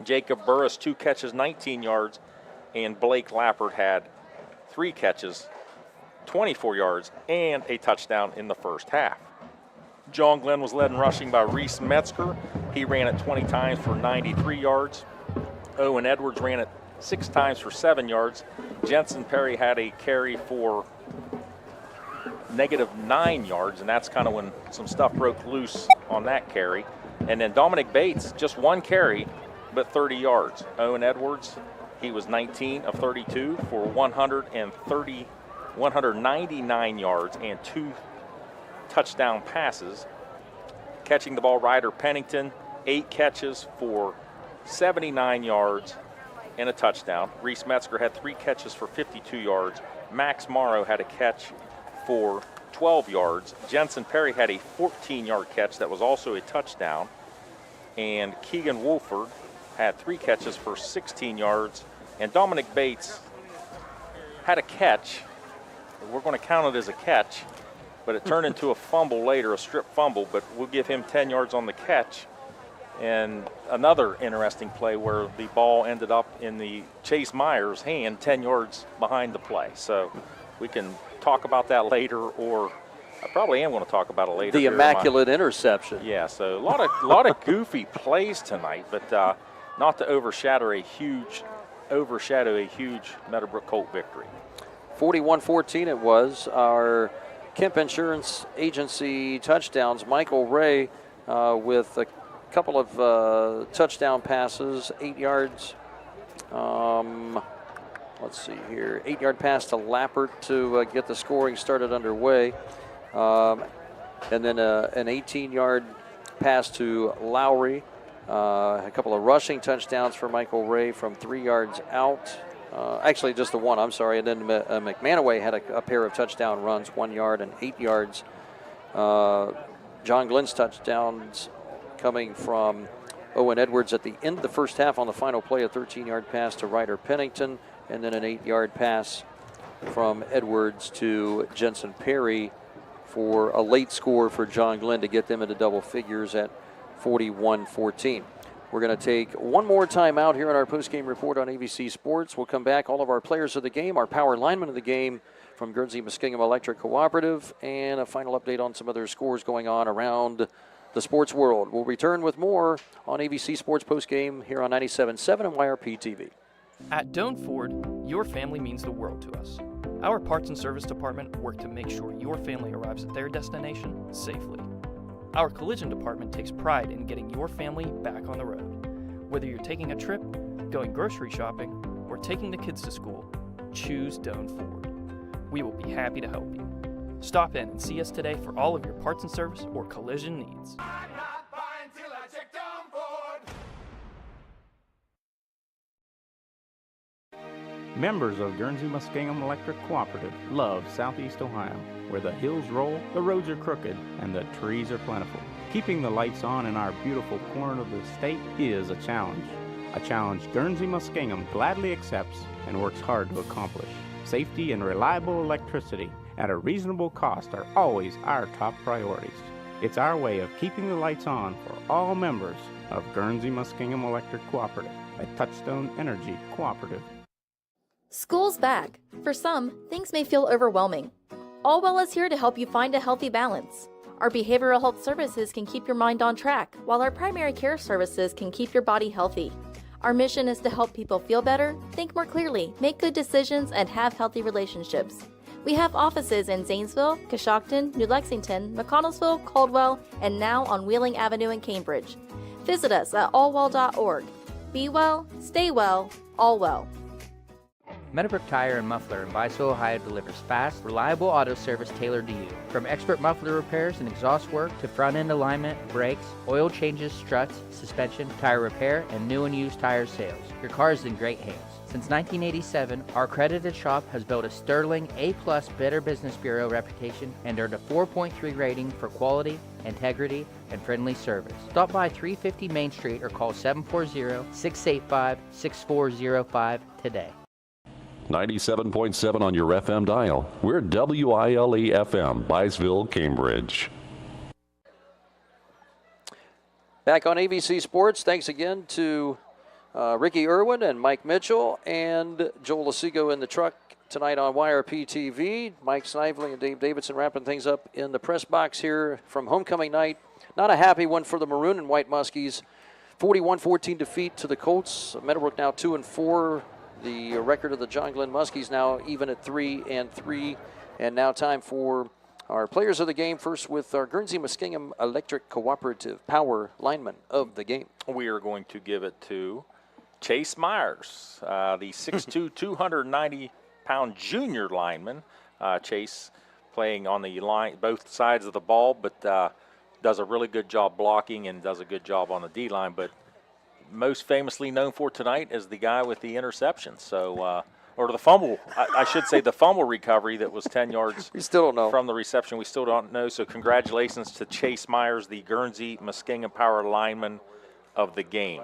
Jacob Burris, 2 catches, 19 yards, and Blake Lappert had 3 catches, 24 yards, and a touchdown in the first half. John Glenn was led in rushing by Reese Metzger. He ran it 20 times for 93 yards. Owen Edwards ran it 6 times for 7 yards. Jensen Perry had a carry for -9 yards, and that's kind of when some stuff broke loose on that carry. And then Dominic Bates, just 1 carry, but 30 yards. Owen Edwards, he was 19 of 32 for 199 yards and 2 touchdown passes. Catching the ball, Ryder Pennington, 8 catches for 79 yards and a touchdown. Reese Metzger had 3 catches for 52 yards. Max Morrow had a catch for 12 yards. Jensen Perry had a 14-yard catch that was also a touchdown. And Keegan Wolford had 3 catches for 16 yards. And Dominic Bates had a catch. We're going to count it as a catch, but it turned into a fumble later, a strip fumble, but we'll give him 10 yards on the catch. And another interesting play where the ball ended up in the Chase Myers' hand 10 yards behind the play. So we can talk about that later, or I probably am going to talk about it later. The immaculate interception. Yeah, so a lot of goofy plays tonight, but not to overshadow a huge Meadowbrook Colt victory. 41-14 it was. Our Kemp Insurance Agency touchdowns. Michael Ray with a couple of touchdown passes, 8 yards. Let's see here. 8-yard pass to Lappert to get the scoring started underway. And then an 18-yard pass to Lowry. A couple of rushing touchdowns for Michael Ray from 3 yards out. Actually, just the one, I'm sorry. And then McManaway had a pair of touchdown runs, 1 yard and 8 yards. John Glenn's touchdowns coming from Owen Edwards at the end of the first half on the final play, a 13-yard pass to Ryder Pennington, and then an 8-yard pass from Edwards to Jensen Perry for a late score for John Glenn to get them into double figures at 41-14. We're going to take one more time out here on our postgame report on ABC Sports. We'll come back, all of our players of the game, our power lineman of the game from Guernsey Muskingum Electric Cooperative, and a final update on some other scores going on around the sports world. We'll return with more on ABC Sports Postgame here on 97.7 and YRP TV. At Doan Ford, your family means the world to us. Our parts and service department work to make sure your family arrives at their destination safely. Our collision department takes pride in getting your family back on the road. Whether you're taking a trip, going grocery shopping, or taking the kids to school, choose Doan Ford. We will be happy to help you. Stop in and see us today for all of your parts and service or collision needs. Members of Guernsey Muskingum Electric Cooperative love Southeast Ohio, where the hills roll, the roads are crooked, and the trees are plentiful. Keeping the lights on in our beautiful corner of the state is a challenge Guernsey Muskingum gladly accepts and works hard to accomplish. Safety and reliable electricity at a reasonable cost are always our top priorities. It's our way of keeping the lights on for all members of Guernsey Muskingum Electric Cooperative, a Touchstone Energy cooperative. School's back. For some, things may feel overwhelming. Allwell is here to help you find a healthy balance. Our behavioral health services can keep your mind on track, while our primary care services can keep your body healthy. Our mission is to help people feel better, think more clearly, make good decisions, and have healthy relationships. We have offices in Zanesville, Coshocton, New Lexington, McConnellsville, Caldwell, and now on Wheeling Avenue in Cambridge. Visit us at allwell.org. Be well, stay well, all well. Meadowbrook Tire and Muffler in Byesville, Ohio delivers fast, reliable auto service tailored to you. From expert muffler repairs and exhaust work to front-end alignment, brakes, oil changes, struts, suspension, tire repair, and new and used tire sales. Your car is in great hands. Since 1987, our accredited shop has built a sterling A-plus Better Business Bureau reputation and earned a 4.3 rating for quality, integrity, and friendly service. Stop by 350 Main Street or call 740-685-6405 today. 97.7 on your FM dial. We're WILE-FM, Byesville, Cambridge. Back on ABC Sports, thanks again to Ricky Irwin and Mike Mitchell and Joel Lasigo in the truck tonight on YRP TV. Mike Snively and Dave Davidson wrapping things up in the press box here from homecoming night. Not a happy one for the Maroon and White Muskies. 41-14 defeat to the Colts. Meadowbrook now 2-4. The record of the John Glenn Muskies now even at 3-3. And now time for our players of the game. First with our Guernsey Muskingum Electric Cooperative Power Lineman of the game. We are going to give it to Chase Myers, the 6'2", 290-pound junior lineman. Chase playing on the line, both sides of the ball, but does a really good job blocking and does a good job on the D-line. But most famously known for tonight is the guy with the interception. So, or the fumble, I should say the fumble recovery that was 10 yards we still don't know. From the reception. We still don't know. So congratulations to Chase Myers, the Guernsey Muskingum Power Lineman of the game.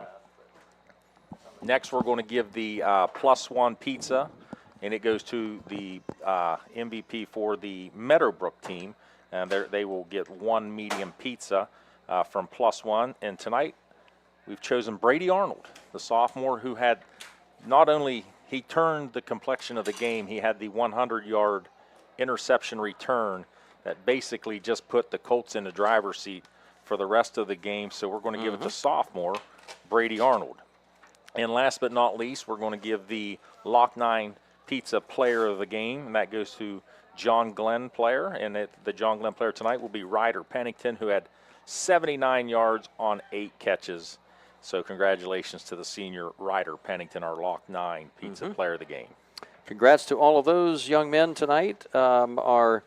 Next, we're going to give the +1 pizza, and it goes to the MVP for the Meadowbrook team. And they will get 1 medium pizza from +1. And tonight, we've chosen Brady Arnold, the sophomore who had not only he turned the complexion of the game, he had the 100-yard interception return that basically just put the Colts in the driver's seat for the rest of the game. So we're going to give it to sophomore Brady Arnold. And last but not least, we're going to give the Lock 9 Pizza Player of the Game, and that goes to John Glenn player. And the John Glenn player tonight will be Ryder Pennington, who had 79 yards on 8 catches. So congratulations to the senior Ryder Pennington, our Lock 9 Pizza Player of the Game. Congrats to all of those young men tonight. Our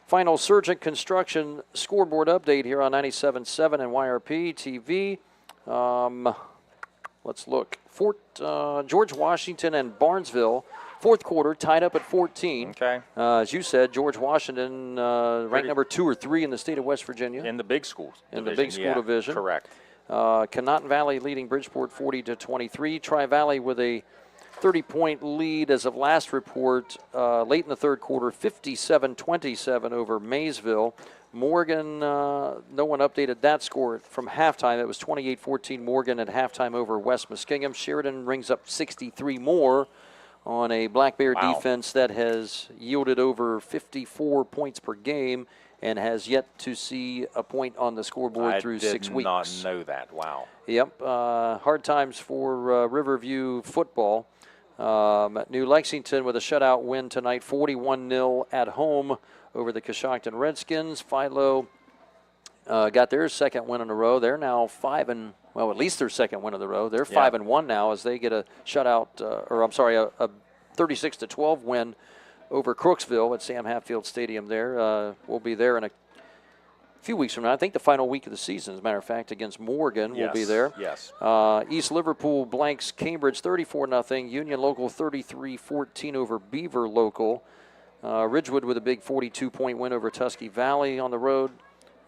final Surgent Construction scoreboard update here on 97.7 and YRP TV. Let's look. George Washington and Barnesville, fourth quarter, tied up at 14. Okay. As you said, George Washington ranked number 2 or 3 in the state of West Virginia. In the big schools. In the big school division. Correct. Conotton Valley leading Bridgeport 40-23. Tri-Valley with a 30-point lead as of last report late in the third quarter, 57-27 over Maysville. Morgan, no one updated that score from halftime. It was 28-14 Morgan at halftime over West Muskingum. Sheridan rings up 63 more on a Black Bear defense that has yielded over 54 points per game and has yet to see a point on the scoreboard through 6 weeks. I did not know that. Wow. Yep. Hard times for Riverview football. New Lexington with a shutout win tonight, 41-0 at home over the Coshocton Redskins. Philo got their second win in a row. They're now at least their second win of the row. They're 5-1 now as they get a shutout, a 36-12 win over Crooksville at Sam Hatfield Stadium there. We'll be there in a few weeks from now. I think the final week of the season, as a matter of fact, against Morgan. We'll be there. Yes. East Liverpool blanks Cambridge 34-0. Union Local 33-14 over Beaver Local. Ridgewood with a big 42-point win over Tusky Valley on the road.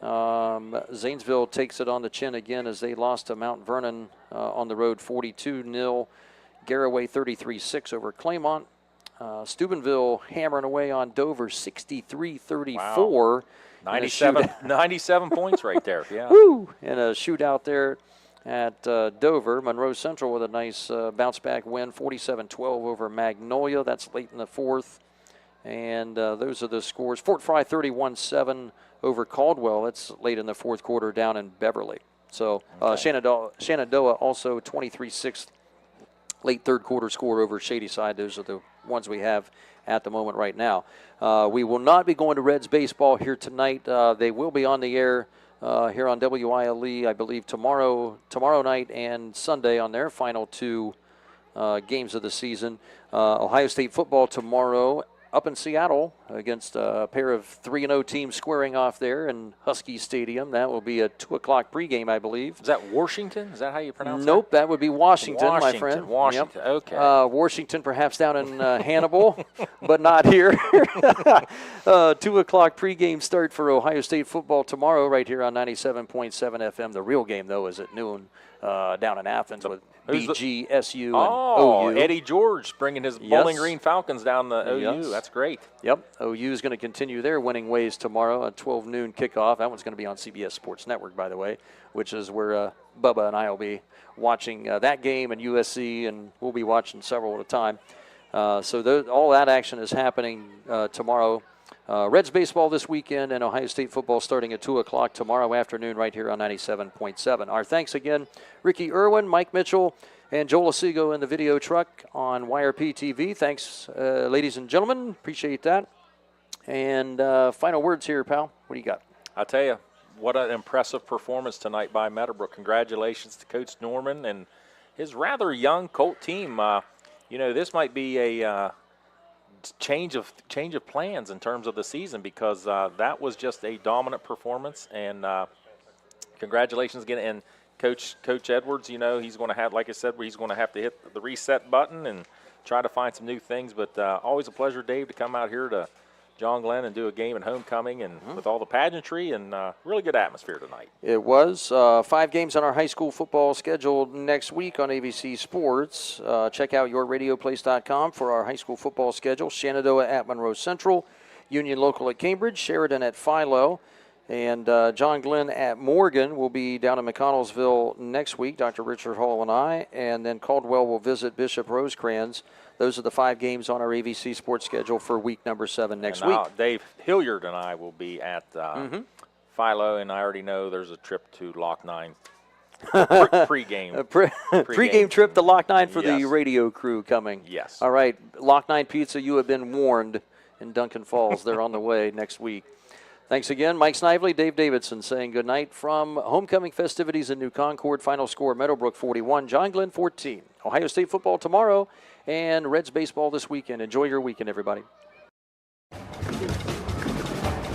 Zanesville takes it on the chin again as they lost to Mount Vernon on the road 42-0. Garraway 33-6 over Claymont. Steubenville hammering away on Dover 63-34. Wow. 97 points right there. Yeah. Woo! And a shootout there at Dover. Monroe Central with a nice bounce-back win, 47-12 over Magnolia. That's late in the fourth. And those are the scores. Fort Fry 31-7 over Caldwell. That's late in the fourth quarter down in Beverly. So Shenandoah also 23-6 late third quarter score over Shadyside. Those are the ones we have at the moment right now. We will not be going to Reds baseball here tonight. They will be on the air here on WILE, I believe, tomorrow night and Sunday on their final two games of the season. Ohio State football tomorrow up in Seattle against a pair of 3-0 teams squaring off there in Husky Stadium. That will be a 2 o'clock pregame, I believe. Is that Washington? Is that how you pronounce it? Nope, that would be Washington, my friend. Washington, okay. Washington perhaps down in Hannibal, but not here. 2 o'clock pregame start for Ohio State football tomorrow right here on 97.7 FM. The real game, though, is at noon down in Athens with BGSU and OU. Eddie George bringing his Bowling Green Falcons down the OU. Yes. That's great. Yep. OU is going to continue their winning ways tomorrow at 12 noon kickoff. That one's going to be on CBS Sports Network, by the way, which is where Bubba and I will be watching that game and USC, and we'll be watching several at a time. So all that action is happening tomorrow. Reds baseball this weekend and Ohio State football starting at 2 o'clock tomorrow afternoon right here on 97.7. Our thanks again, Ricky Irwin, Mike Mitchell, and Joel Asigo in the video truck on YRP TV. Thanks, ladies and gentlemen. Appreciate that. And final words here, pal. What do you got? I tell you, what an impressive performance tonight by Meadowbrook. Congratulations to Coach Norman and his rather young Colt team. This might be a change of plans in terms of the season because that was just a dominant performance. And congratulations again. And Coach Edwards, he's going to have, like I said, he's going to have to hit the reset button and try to find some new things. But always a pleasure, Dave, to come out here to John Glenn and do a game at homecoming and with all the pageantry and really good atmosphere tonight. It was 5 games on our high school football schedule next week on ABC Sports. Check out yourradioplace.com for our high school football schedule. Shenandoah at Monroe Central, Union Local at Cambridge, Sheridan at Philo, and John Glenn at Morgan will be down in McConnellsville next week, Dr. Richard Hall and I, and then Caldwell will visit Bishop Rosecrans. Those are the 5 games on our ABC Sports schedule for week number 7 next week. Dave Hilliard and I will be at Philo, and I already know there's a trip to Lock 9. Pre-game. Pre-game trip to Lock 9 for the radio crew coming. Yes. All right, Lock 9 Pizza, you have been warned in Duncan Falls. They're on the way next week. Thanks again. Mike Snively, Dave Davidson saying goodnight from homecoming festivities in New Concord. Final score, Meadowbrook 41, John Glenn 14. Ohio State football tomorrow and Reds baseball this weekend. Enjoy your weekend, everybody.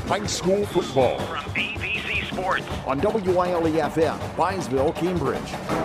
High school football From ABC Sports on WILE FM, Byesville, Cambridge.